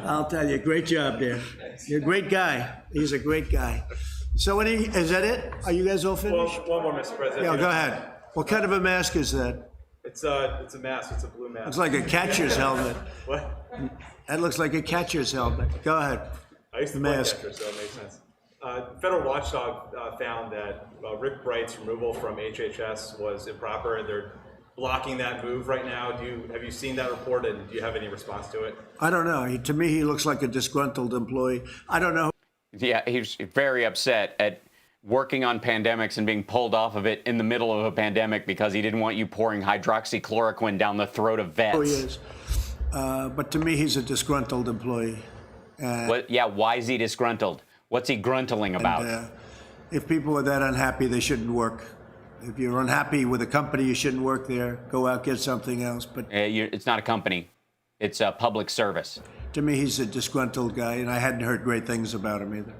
I'll tell you, great job, Dan. You're a great guy. He's a great guy. So is that it? Are you guys all finished? One more, Mr. President. Yeah, go ahead. What kind of a mask is that? It's a mask. It's a blue mask. It's like a catcher's helmet. What? That looks like a catcher's helmet. Go ahead. I used to The play mask. catcher, so it makes sense. Federal watchdog found that Rick Bright's removal from HHS was improper. They're blocking that move right now. Have you seen that report, and do you have any response to it? I don't know. To me, he looks like a disgruntled employee. I don't know. Yeah, he's very upset at working on pandemics and being pulled off of it in the middle of a pandemic because he didn't want you pouring hydroxychloroquine down the throat of vets. Oh, he is. But to me, he's a disgruntled employee. Why is he disgruntled? What's he gruntling about? If people are that unhappy, they shouldn't work. If you're unhappy with a company, you shouldn't work there. Go out, get something else. But It's not a company. It's a public service. to me, he's a disgruntled guy, and I hadn't heard great things about him either.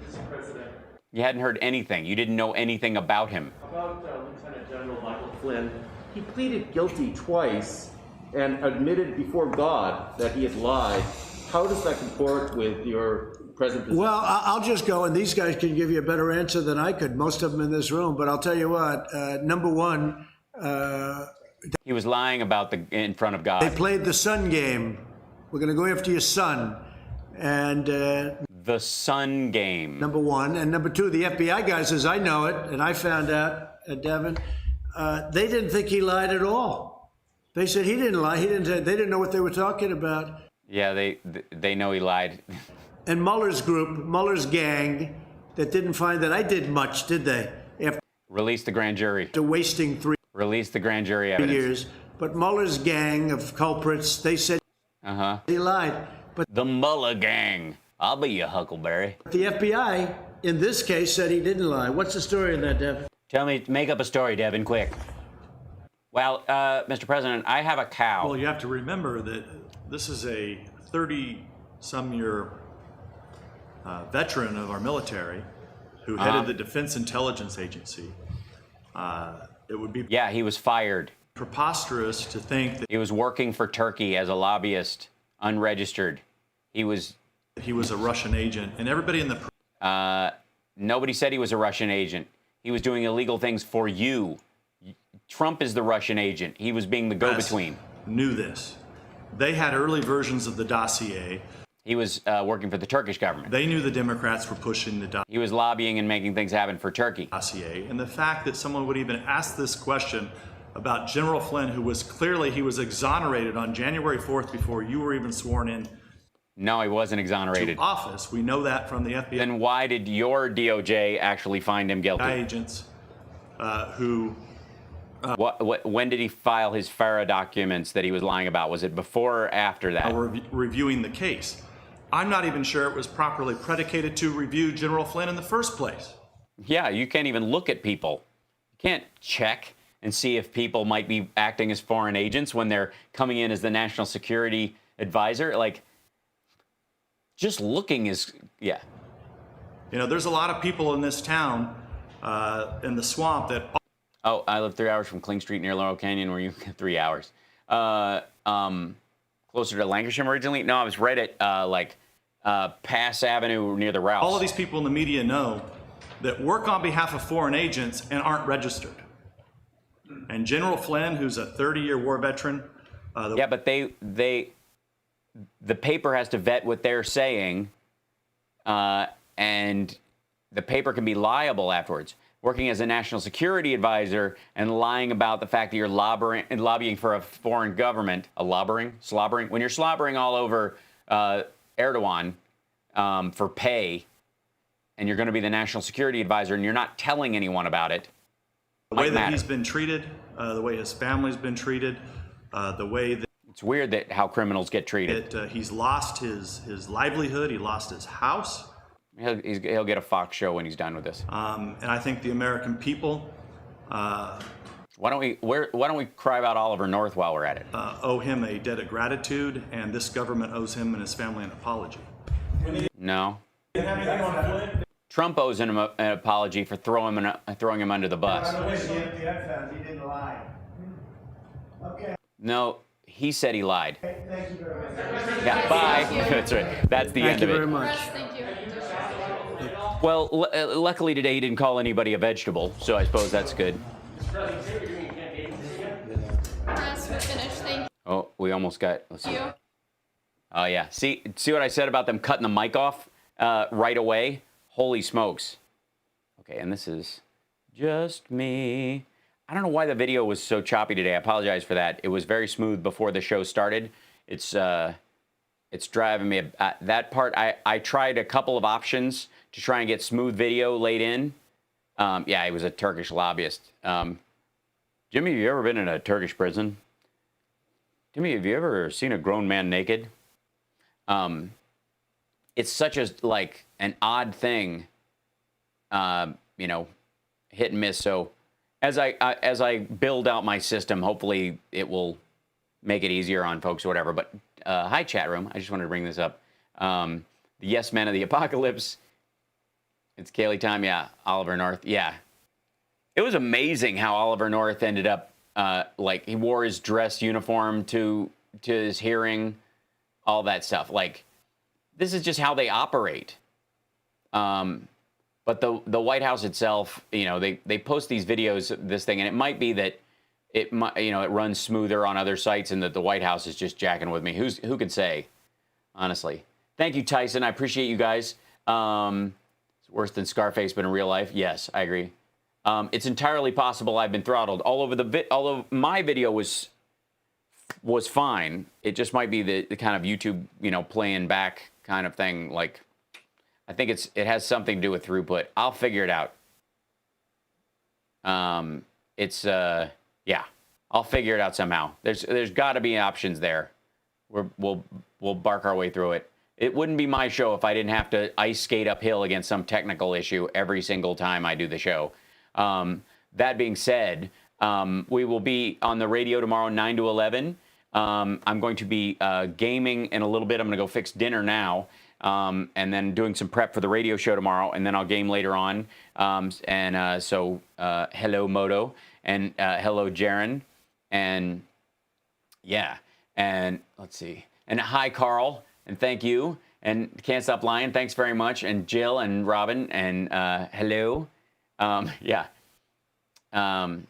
Mr. President. You hadn't heard anything. You didn't know anything about him. About Lieutenant General Michael Flynn, he pleaded guilty twice and admitted before God that he had lied. How does that comport with your present position? Well, I'll just go, and these guys can give you a better answer than I could, most of them in this room. But I'll tell you what, number one, he was lying about in front of God. They played the son game. We're going to go after your son. And the son game. Number one. And number two, the FBI guys, as I know it, and I found out, Devin, they didn't think he lied at all. They said he didn't lie. They didn't know what they were talking about. Yeah, they know he lied. And Mueller's group, Mueller's gang, that didn't find that I did much, did they? After Release the grand jury. wasting 3 Release the grand jury evidence. years. But Mueller's gang of culprits, they said he lied. But the Mueller gang. I'll be your Huckleberry. the FBI, in this case, said he didn't lie. What's the story on that, Devin? Make up a story, Devin, quick. Well, Mr. President, I have a cow. Well, you have to remember that this is a 30-some-year veteran of our military who headed the Defense Intelligence Agency. It would be he was fired. Preposterous to think that he was working for Turkey as a lobbyist, unregistered. He was a Russian agent, and everybody in the nobody said he was a Russian agent. He was doing illegal things for you. Trump is the Russian agent. He was being the go-between. Knew this. They had early versions of the dossier. He was working for the Turkish government. They knew the Democrats were pushing the He was lobbying and making things happen for Turkey. Dossier. And the fact that someone would even ask this question about General Flynn, who was clearly, he was exonerated on January 4th before you were even sworn in. No, he wasn't exonerated. To office. We know that from the FBI. Then why did your DOJ actually find him guilty? Agents who... when did he file his FARA documents that he was lying about? Was it before or after that? Reviewing the case. I'm not even sure it was properly predicated to review General Flynn in the first place. Yeah, you can't even look at people. You can't check and see if people might be acting as foreign agents when they're coming in as the national security advisor. Like, just looking is, You know, there's a lot of people in this town, in the swamp that... Oh, I live 3 hours from Kling Street near Laurel Canyon, where you 3 hours. Closer to Lancashire originally? No, I was right at Pass Avenue near the Rouse. All of these people in the media know that work on behalf of foreign agents and aren't registered. And General Flynn, who's a 30-year war veteran, Yeah, but the paper has to vet what they're saying, and the paper can be liable afterwards. Working as a national security advisor and lying about the fact that you're lobbying for a foreign government, slobbering, when you're slobbering all over Erdogan for pay, and you're going to be the national security advisor, and you're not telling anyone about it. The way that he's been treated, the way his family's been treated, the way that it's weird that how criminals get treated. He's lost his livelihood, he lost his house. He'll get a Fox show when he's done with this. And I think the American people. Why don't we cry about Oliver North while we're at it? Owe him a debt of gratitude, and this government owes him and his family an apology. No. Trump owes him an apology for throwing him under the bus. He didn't lie. Okay. No, he said he lied. Thank you very much. Yeah, bye. That's right. That's the end of it. Thank you very much. Well, luckily today he didn't call anybody a vegetable, so I suppose that's good. Press, we're finished. Thank you. Oh, we almost got. Let's see. Oh yeah. See what I said about them cutting the mic off right away? Holy smokes. Okay, and this is just me. I don't know why the video was so choppy today. I apologize for that. It was very smooth before the show started. It's driving me. That part, I tried a couple of options to try and get smooth video laid in. Yeah, he was a Turkish lobbyist. Jimmy, have you ever been in a Turkish prison? Jimmy, have you ever seen a grown man naked? It's such an odd thing, hit and miss. So as I build out my system, hopefully it will make it easier on folks or whatever. But hi, chat room. I just wanted to bring this up. The yes men of the apocalypse. It's Kaylee time. Yeah, Oliver North. Yeah. It was amazing how Oliver North ended up, he wore his dress uniform to his hearing, all that stuff. This is just how they operate. But the White House itself, they post these videos of this thing, and it might be that it runs smoother on other sites, and that the White House is just jacking with me. Who could say, honestly? Thank you, Tyson. I appreciate you guys. It's worse than Scarface, but in real life, yes, I agree. It's entirely possible I've been throttled. Although my video was fine, it just might be the kind of YouTube, playing back kind of thing. I think it has something to do with throughput. I'll figure it out. Yeah, I'll figure it out somehow. There's got to be options there. We'll bark our way through it. It wouldn't be my show if I didn't have to ice skate uphill against some technical issue every single time I do the show. That being said, we will be on the radio tomorrow, 9 to 11. I'm going to be gaming in a little bit. I'm going to go fix dinner now, and then doing some prep for the radio show tomorrow, and then I'll game later on. So hello, Moto, and hello, Jaron, and yeah, and let's see, and hi, Carl, and thank you, and Can't Stop Lying, thanks very much, and Jill and Robin, and hello. Yeah, I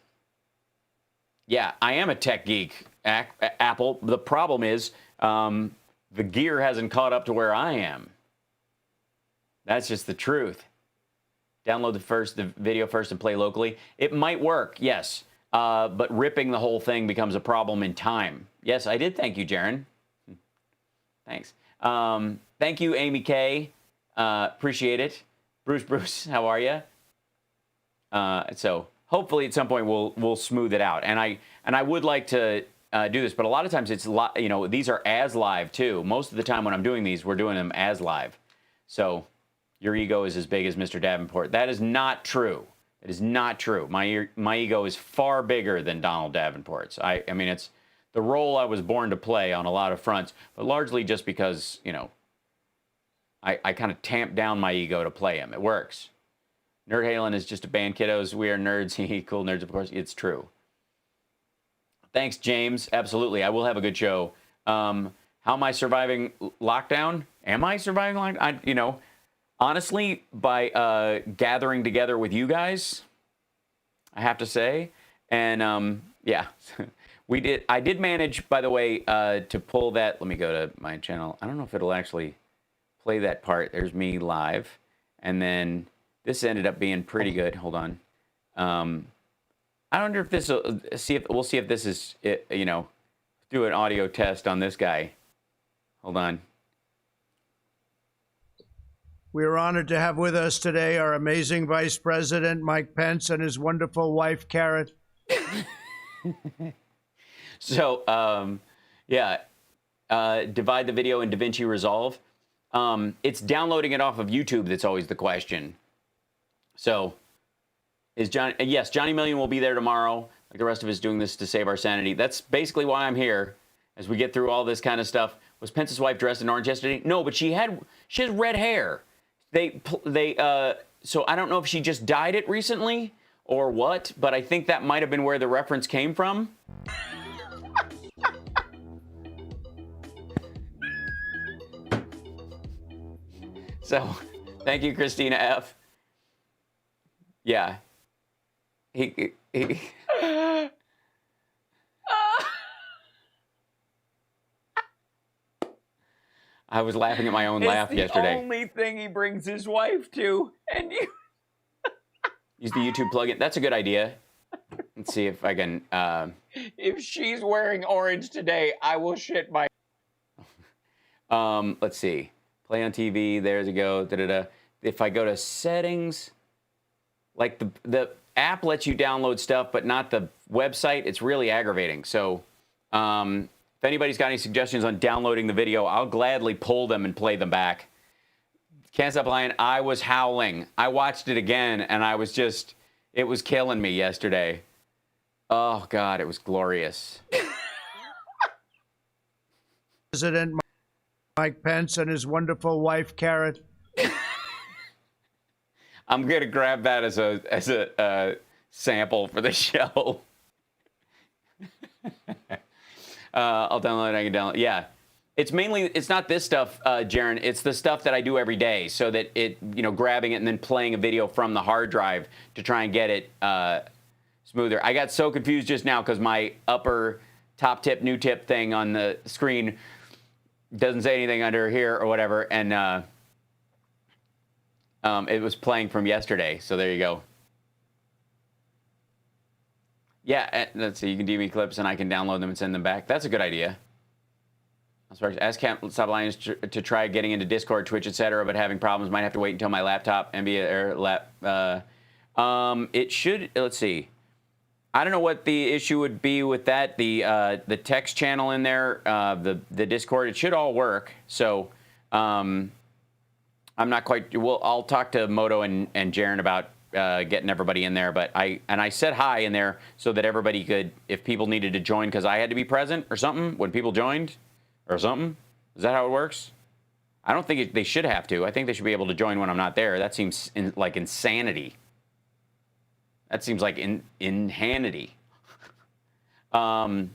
am a tech geek, Apple. The problem is the gear hasn't caught up to where I am. That's just the truth. Download the video first and play locally. It might work, yes, but ripping the whole thing becomes a problem in time. Yes, I did. Thank you, Jaron. Thanks. Thank you, Amy K. Appreciate it. Bruce, how are you? So hopefully at some point we'll smooth it out. And I would like to do this, but a lot of times it's these are as live too. Most of the time when I'm doing these, we're doing them as live. So your ego is as big as Mr. Davenport. That is not true. It is not true. My ego is far bigger than Donald Davenport's. I mean, it's the role I was born to play on a lot of fronts, but largely just because, I kind of tamp down my ego to play him. It works. Nerd Halen is just a band, kiddos. We are nerds. Cool nerds, of course. It's true. Thanks, James. Absolutely. I will have a good show. How am I surviving lockdown? Am I surviving lockdown? Honestly, by gathering together with you guys, I have to say. And, yeah, We did. I did manage, by the way, to pull that. Let me go to my channel. I don't know if it'll actually play that part. There's me live, and then this ended up being pretty good. Hold on. I wonder if this will we'll see if this is you know, do an audio test on this guy. Hold on. We are honored to have with us today our amazing Vice President, Mike Pence, and his wonderful wife, Karen. So, yeah, divide the video in DaVinci Resolve. It's downloading it off of YouTube that's always the question. So, yes, Johnny Million will be there tomorrow, like the rest of us doing this to save our sanity. That's basically why I'm here, as we get through all this kind of stuff. Was Pence's wife dressed in orange yesterday? No, but she has red hair. So I don't know if she just dyed it recently or what, but I think that might have been where the reference came from. So, thank you, Christina F. Yeah. I was laughing at my own laugh yesterday. It's the only thing he brings his wife to, and you... Use the YouTube plugin. That's a good idea. Let's see if I can... If she's wearing orange today, I will shit my... Let's see. Play on TV. There you go. Da-da-da. If I go to settings, like the app lets you download stuff, but not the website. It's really aggravating. So, if anybody's got any suggestions on downloading the video, I'll gladly pull them and play them back. Can't Stop Lying, I was howling. I watched it again, and I was just, it was killing me yesterday. Oh, God, it was glorious. President Mike Pence and his wonderful wife, Karen. I'm going to grab that as a sample for the show. I'll download it. I can download. Yeah, it's not this stuff, Jaron. It's the stuff that I do every day, so that grabbing it and then playing a video from the hard drive to try and get it smoother. I got so confused just now because my upper top tip, new tip thing on the screen doesn't say anything under here or whatever, and it was playing from yesterday. So there you go. Yeah, let's see. You can DM me clips, and I can download them and send them back. That's a good idea. Ask Can't Stop Lying to try getting into Discord, Twitch, etc., but having problems. Might have to wait until my laptop it should. Let's see. I don't know what the issue would be with that. The text channel in there, the Discord. It should all work. So I'm not quite. Well, I'll talk to Moto and Jaron about getting everybody in there, but I said hi in there so that everybody could, if people needed to join, because I had to be present or something when people joined or something. Is that how it works? I don't think they should have to. I think they should be able to join when I'm not there. That seems like insanity. That seems like inhanity. So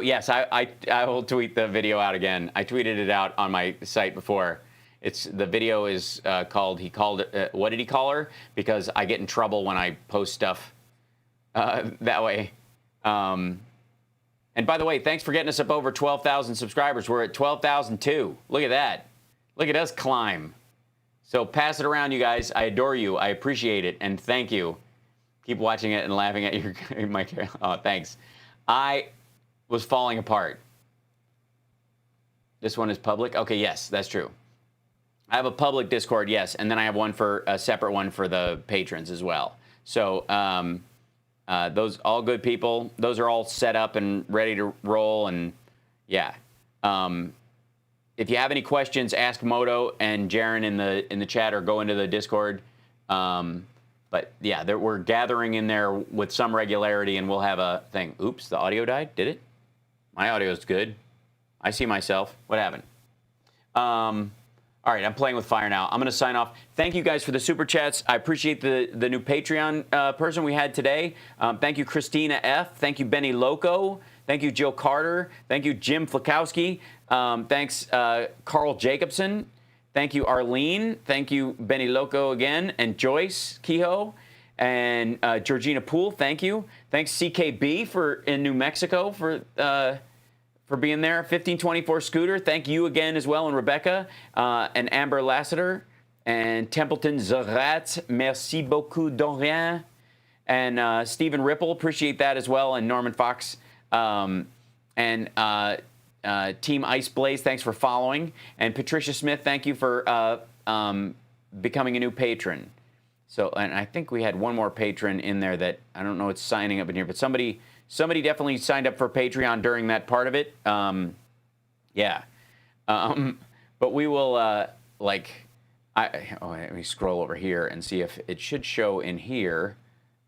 yes, I will tweet the video out again. I tweeted it out on my site before. The video is called, he called it, what did he call her? Because I get in trouble when I post stuff that way. And by the way, thanks for getting us up over 12,000 subscribers. We're at 12,002. Look at that. Look at us climb. So pass it around, you guys. I adore you. I appreciate it. And thank you. Keep watching it and laughing at your my. Oh, thanks. I was falling apart. This one is public? Okay, yes, that's true. I have a public Discord, yes, and then I have a separate one for the patrons as well. So those all good people. Those are all set up and ready to roll, and yeah. If you have any questions, ask Moto and Jaron in the chat, or go into the Discord. But yeah, we're gathering in there with some regularity, and we'll have a thing. Oops, the audio died. Did it? My audio is good. I see myself. What happened? All right, I'm playing with fire now. I'm going to sign off. Thank you guys for the super chats. I appreciate the new Patreon person we had today. Thank you, Christina F. Thank you, Benny Loco. Thank you, Jill Carter. Thank you, Jim Flakowski. Thanks, Carl Jacobson. Thank you, Arlene. Thank you, Benny Loco again, and Joyce Kehoe. And Georgina Poole, thank you. Thanks CKB in New Mexico for being there. 1524 Scooter, thank you again as well. And Rebecca and Amber Lassiter and Templeton Zarat, merci beaucoup, Dorian. And Stephen Ripple, appreciate that as well. And Norman Fox and Team Ice Blaze, thanks for following. And Patricia Smith, thank you for becoming a new patron. So, and I think we had one more patron in there that I don't know it's signing up in here, but somebody definitely signed up for Patreon during that part of it. Yeah. But we will, let me scroll over here and see if it should show in here.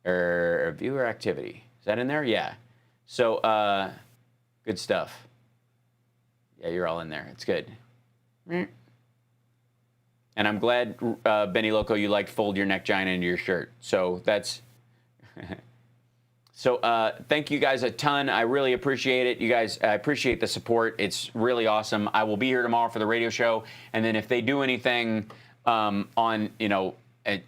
Viewer activity. Is that in there? Yeah. So, good stuff. Yeah, you're all in there. It's good. And I'm glad, Benny Loco, you liked fold your neck giant into your shirt. So that's... So thank you guys a ton. I really appreciate it. You guys, I appreciate the support. It's really awesome. I will be here tomorrow for the radio show. And then if they do anything on,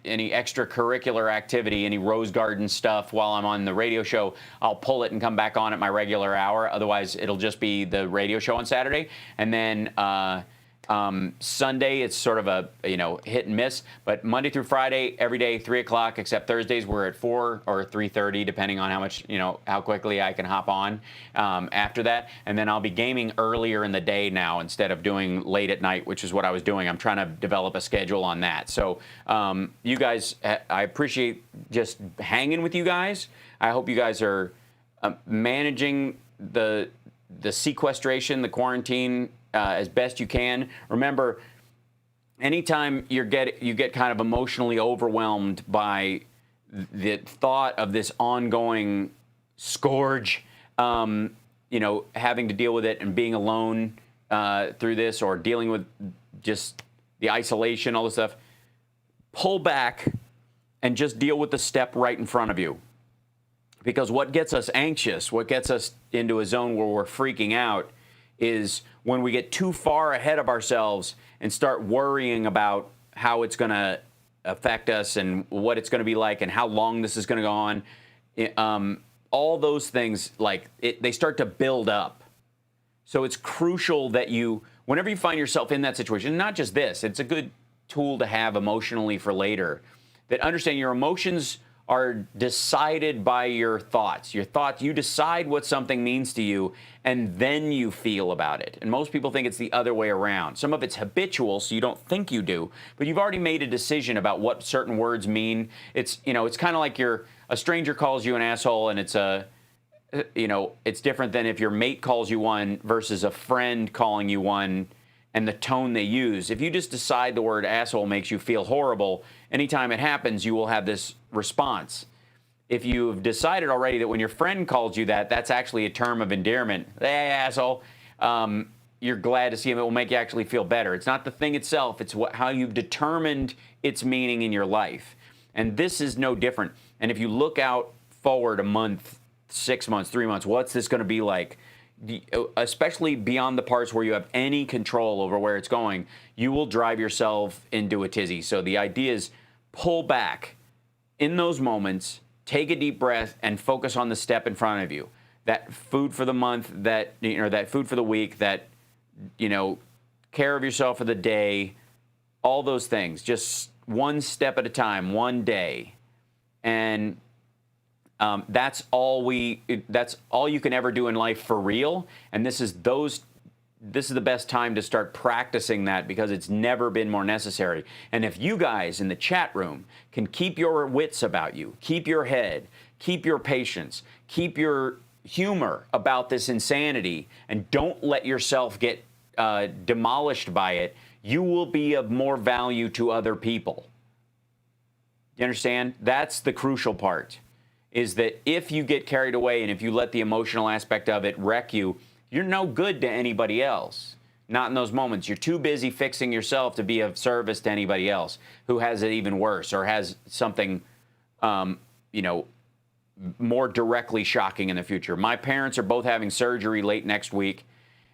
any extracurricular activity, any Rose Garden stuff while I'm on the radio show, I'll pull it and come back on at my regular hour. Otherwise, it'll just be the radio show on Saturday. And then Sunday, it's sort of a, hit and miss. But Monday through Friday, every day, 3 o'clock, except Thursdays, we're at 4 or 3:30, depending on how much, how quickly I can hop on after that. And then I'll be gaming earlier in the day now instead of doing late at night, which is what I was doing. I'm trying to develop a schedule on that. So you guys, I appreciate just hanging with you guys. I hope you guys are managing the sequestration, the quarantine, as best you can. Remember, anytime you get kind of emotionally overwhelmed by the thought of this ongoing scourge, having to deal with it and being alone through this, or dealing with just the isolation, all this stuff, pull back and just deal with the step right in front of you. Because what gets us anxious, what gets us into a zone where we're freaking out, is when we get too far ahead of ourselves and start worrying about how it's going to affect us and what it's going to be like and how long this is going to go on. All those things, they start to build up. So it's crucial that whenever you find yourself in that situation, not just this, it's a good tool to have emotionally for later, that understand your emotions are decided by your thoughts. Your thoughts, you decide what something means to you, and then you feel about it. And most people think it's the other way around. Some of it's habitual, so you don't think you do, but you've already made a decision about what certain words mean. It's, it's kind of like a stranger calls you an asshole, and it's it's different than if your mate calls you one versus a friend calling you one, and the tone they use. If you just decide the word asshole makes you feel horrible, anytime it happens, you will have this response. If you've decided already that when your friend calls you that, that's actually a term of endearment, hey, asshole, you're glad to see him. It will make you actually feel better. It's not the thing itself. It's how you've determined its meaning in your life. And this is no different. And if you look out forward a month, 6 months, 3 months, what's this going to be like? Especially beyond the parts where you have any control over where it's going, you will drive yourself into a tizzy. So the idea is pull back in those moments, take a deep breath, and focus on the step in front of you. That food for the month, that food for the week, that care of yourself for the day, all those things, just one step at a time, one day. And that's all you can ever do in life for real. And this is the best time to start practicing that, because it's never been more necessary. And if you guys in the chat room can keep your wits about you, keep your head, keep your patience, keep your humor about this insanity, and don't let yourself get demolished by it, you will be of more value to other people. You understand? That's the crucial part. Is that if you get carried away and if you let the emotional aspect of it wreck you, you're no good to anybody else. Not in those moments. You're too busy fixing yourself to be of service to anybody else who has it even worse or has something, more directly shocking in the future. My parents are both having surgery late next week,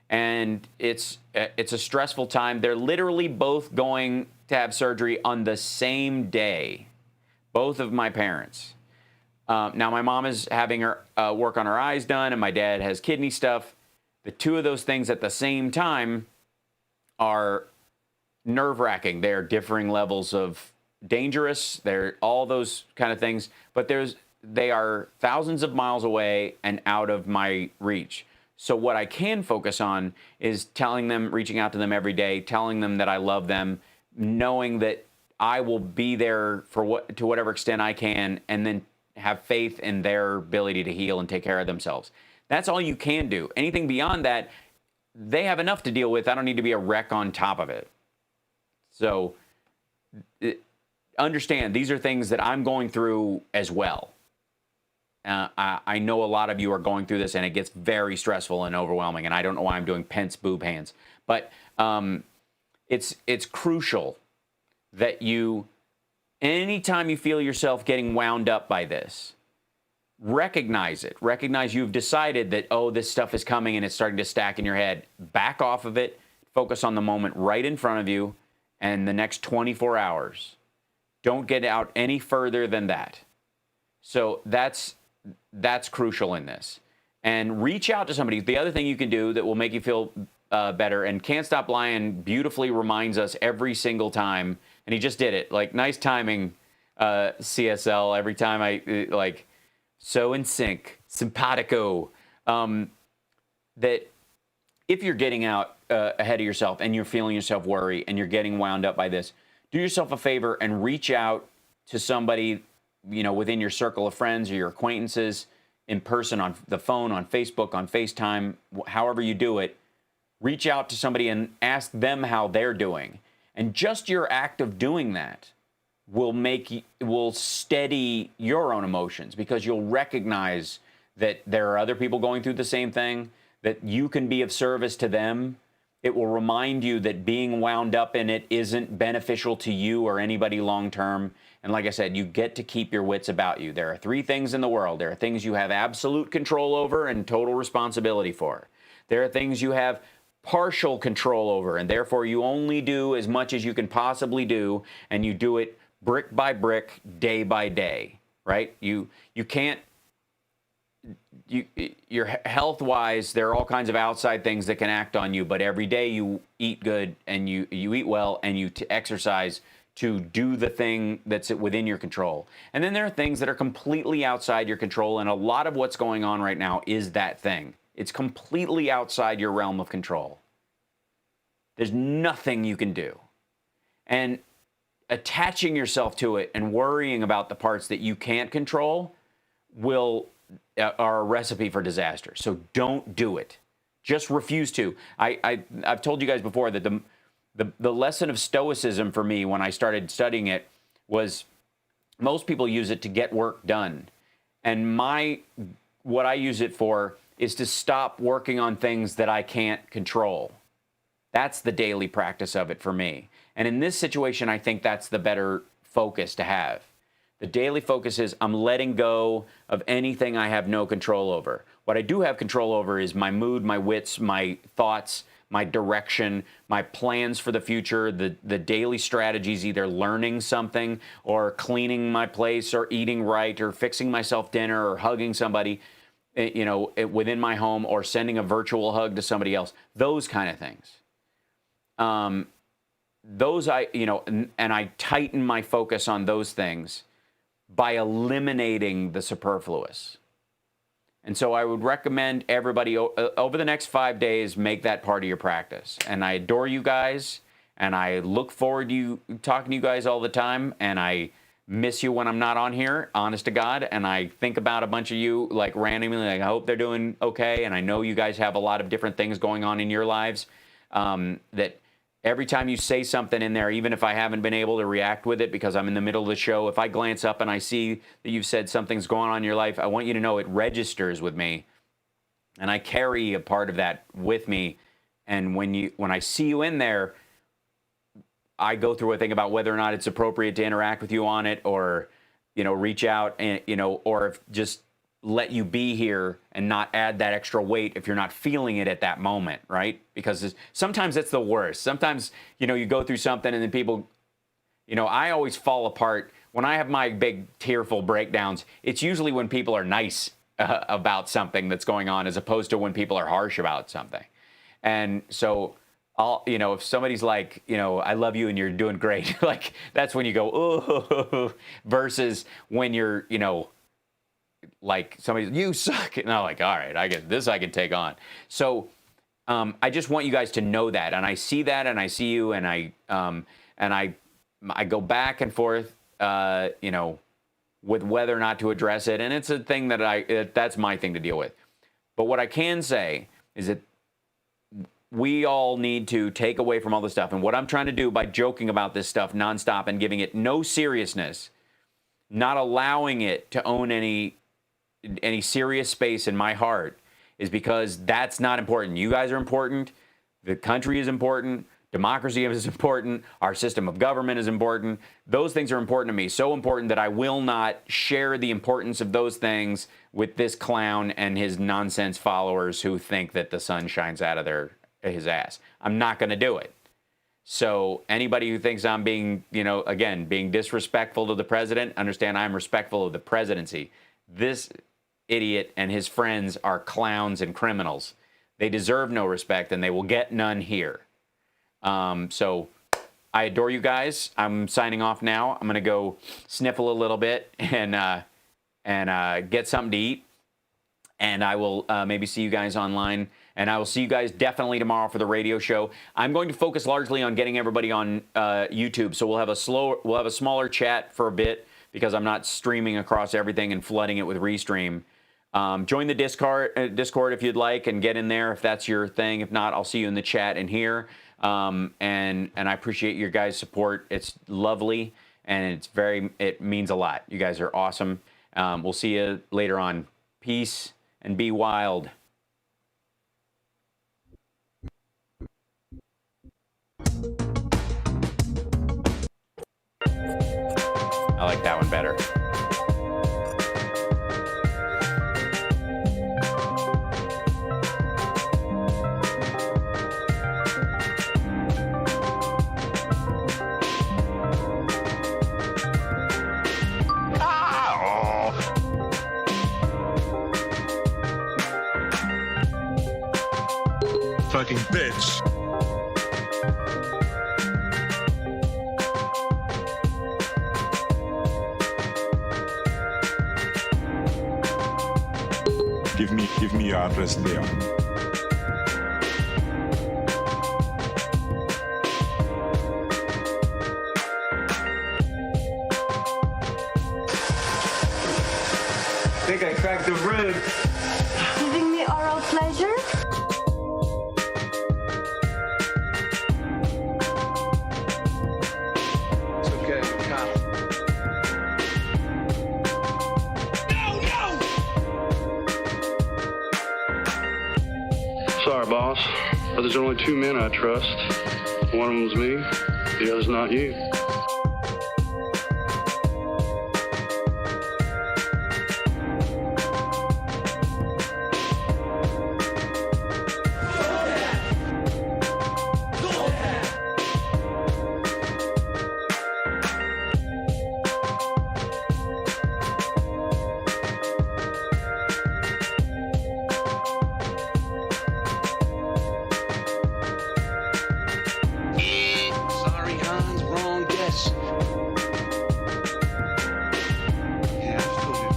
and it's a stressful time. They're literally both going to have surgery on the same day. both of my parents. Now, my mom is having her work on her eyes done, and my dad has kidney stuff. The two of those things at the same time are nerve-wracking. They're differing levels of dangerous. They're all those kind of things. But they are thousands of miles away and out of my reach. So what I can focus on is telling them, reaching out to them every day, telling them that I love them, knowing that I will be there to whatever extent I can, and then have faith in their ability to heal and take care of themselves. That's all you can do. Anything beyond that, they have enough to deal with. I don't need to be a wreck on top of it. So understand, these are things that I'm going through as well. I know a lot of you are going through this, and it gets very stressful and overwhelming, and I don't know why I'm doing Pence boob hands. But it's crucial that you, anytime you feel yourself getting wound up by this, recognize it. Recognize you've decided that, oh, this stuff is coming and it's starting to stack in your head. Back off of it. Focus on the moment right in front of you and the next 24 hours. Don't get out any further than that. So that's crucial in this. And reach out to somebody. The other thing you can do that will make you feel better, and Can't Stop Lying beautifully reminds us every single time, and he just did it. Like, nice timing, CSL, every time I, like, so in sync, simpatico, that if you're getting out ahead of yourself and you're feeling yourself worry and you're getting wound up by this, do yourself a favor and reach out to somebody, you know, within your circle of friends or your acquaintances, in person, on the phone, on Facebook, on FaceTime, however you do it. Reach out to somebody and ask them how they're doing. And just your act of doing that will steady your own emotions, because you'll recognize that there are other people going through the same thing, that you can be of service to them. It will remind you that being wound up in it isn't beneficial to you or anybody long term. And like I said, you get to keep your wits about you. There are three things in the world. There are things you have absolute control over and total responsibility for. There are things you have partial control over, and therefore you only do as much as you can possibly do, and you do it brick by brick, day by day, right? You can't, you're health-wise, there are all kinds of outside things that can act on you, but every day you eat good and you eat well and you exercise to do the thing that's within your control. And then there are things that are completely outside your control, and a lot of what's going on right now is that thing. It's completely outside your realm of control. There's nothing you can do. And attaching yourself to it and worrying about the parts that you can't control are a recipe for disaster. So don't do it. Just refuse to. I've told you guys before that the lesson of Stoicism for me when I started studying it was most people use it to get work done. And what I use it for is to stop working on things that I can't control. That's the daily practice of it for me. And in this situation, I think that's the better focus to have. The daily focus is I'm letting go of anything I have no control over. What I do have control over is my mood, my wits, my thoughts, my direction, my plans for the future, the daily strategies, either learning something or cleaning my place or eating right or fixing myself dinner or hugging somebody, you know, within my home, or sending a virtual hug to somebody else, those kind of things. Those and I tighten my focus on those things by eliminating the superfluous. And so I would recommend everybody over the next 5 days, make that part of your practice. And I adore you guys, and I look forward to talking to you guys all the time, and I miss you when I'm not on here, honest to God, and I think about a bunch of you like randomly, like I hope they're doing okay, and I know you guys have a lot of different things going on in your lives, that every time you say something in there, even if I haven't been able to react with it because I'm in the middle of the show, if I glance up and I see that you've said something's going on in your life, I want you to know it registers with me, and I carry a part of that with me, and when I see you in there, I go through a thing about whether or not it's appropriate to interact with you on it, or, reach out and, or if just let you be here and not add that extra weight if you're not feeling it at that moment, right? Because sometimes it's the worst. Sometimes, you go through something and then people, I always fall apart when I have my big tearful breakdowns, it's usually when people are nice about something that's going on, as opposed to when people are harsh about something. And so if somebody's like, I love you and you're doing great, like that's when you go, oh, versus when you're, like somebody's, you suck. And I'm like, all right, I get this, I can take on. So I just want you guys to know that. And I see that, and I see you, and I go back and forth, with whether or not to address it. And it's a thing that that's my thing to deal with. But what I can say is that we all need to take away from all this stuff. And what I'm trying to do by joking about this stuff nonstop and giving it no seriousness, not allowing it to own any serious space in my heart, is because that's not important. You guys are important. The country is important. Democracy is important. Our system of government is important. Those things are important to me. So important that I will not share the importance of those things with this clown and his nonsense followers who think that the sun shines out of his ass. I'm not going to do it. So anybody who thinks I'm being, being disrespectful to the president, understand I'm respectful of the presidency. This idiot and his friends are clowns and criminals. They deserve no respect, and they will get none here. So I adore you guys. I'm signing off now. I'm going to go sniffle a little bit and get something to eat. And I will maybe see you guys online. And I will see you guys definitely tomorrow for the radio show. I'm going to focus largely on getting everybody on YouTube. So we'll have a smaller chat for a bit, because I'm not streaming across everything and flooding it with Restream. Join the Discord if you'd like, and get in there if that's your thing. If not, I'll see you in the chat in here. And I appreciate your guys' support. It's lovely, and it means a lot. You guys are awesome. We'll see you later on. Peace and be wild. I like that one better. Fucking bitch. Give me your address, Leon. I think I cracked the rib. Giving me oral pleasure? It's okay, I'm a cop. Sorry, boss, but there's only two men I trust. One of them's me, the other's not you. Sorry, Hans, wrong guess. Yeah, I'm still here.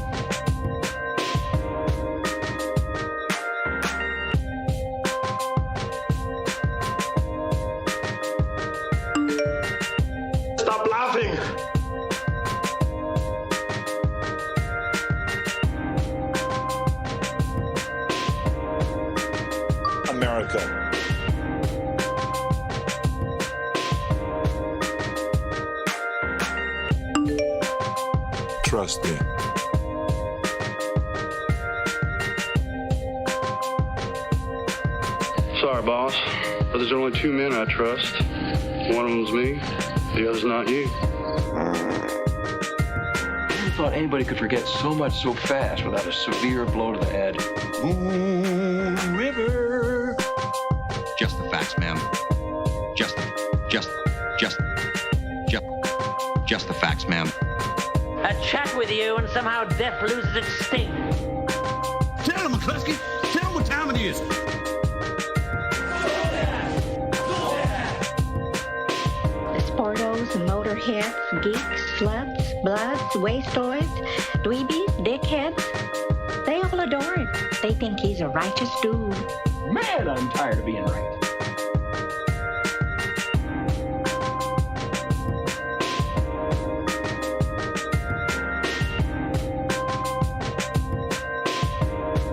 Stop laughing! America. Trust me. Sorry, boss, but there's only two men I trust. One of them's me, the other's not you. I never thought anybody could forget so much so fast without a severe blow to the head. Moon River. Just the facts, ma'am. Just the facts, ma'am. with you and somehow death loses its sting. Tell him, McCluskey. Tell him what time it is. Sportos, motorheads, geeks, sluts, bloods, wastoids, dweebies, dickheads. They all adore him. They think he's a righteous dude. Man, I'm tired of being right.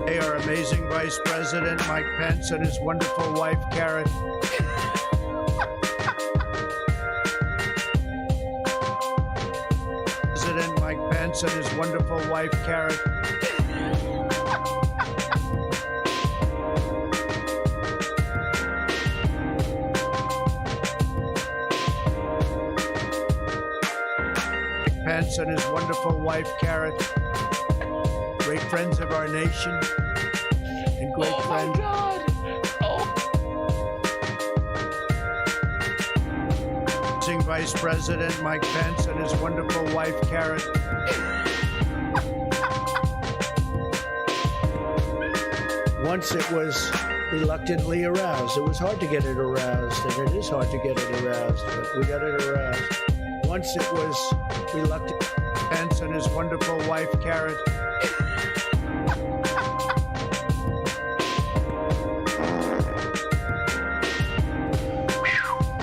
Hey, our amazing Vice President Mike Pence and his wonderful wife, Karen. President Mike Pence and his wonderful wife, Karen. Mike Pence and his wonderful wife, Karen. Great friends of our nation and great friends. Vice President Mike Pence and his wonderful wife, Karen. Once it was reluctantly aroused. It was hard to get it aroused, and it is hard to get it aroused, but we got it aroused. Once it was reluctant, Pence and his wonderful wife, Karen.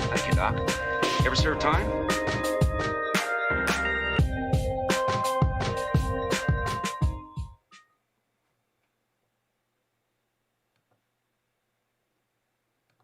Thank you, Doc. Ever serve time?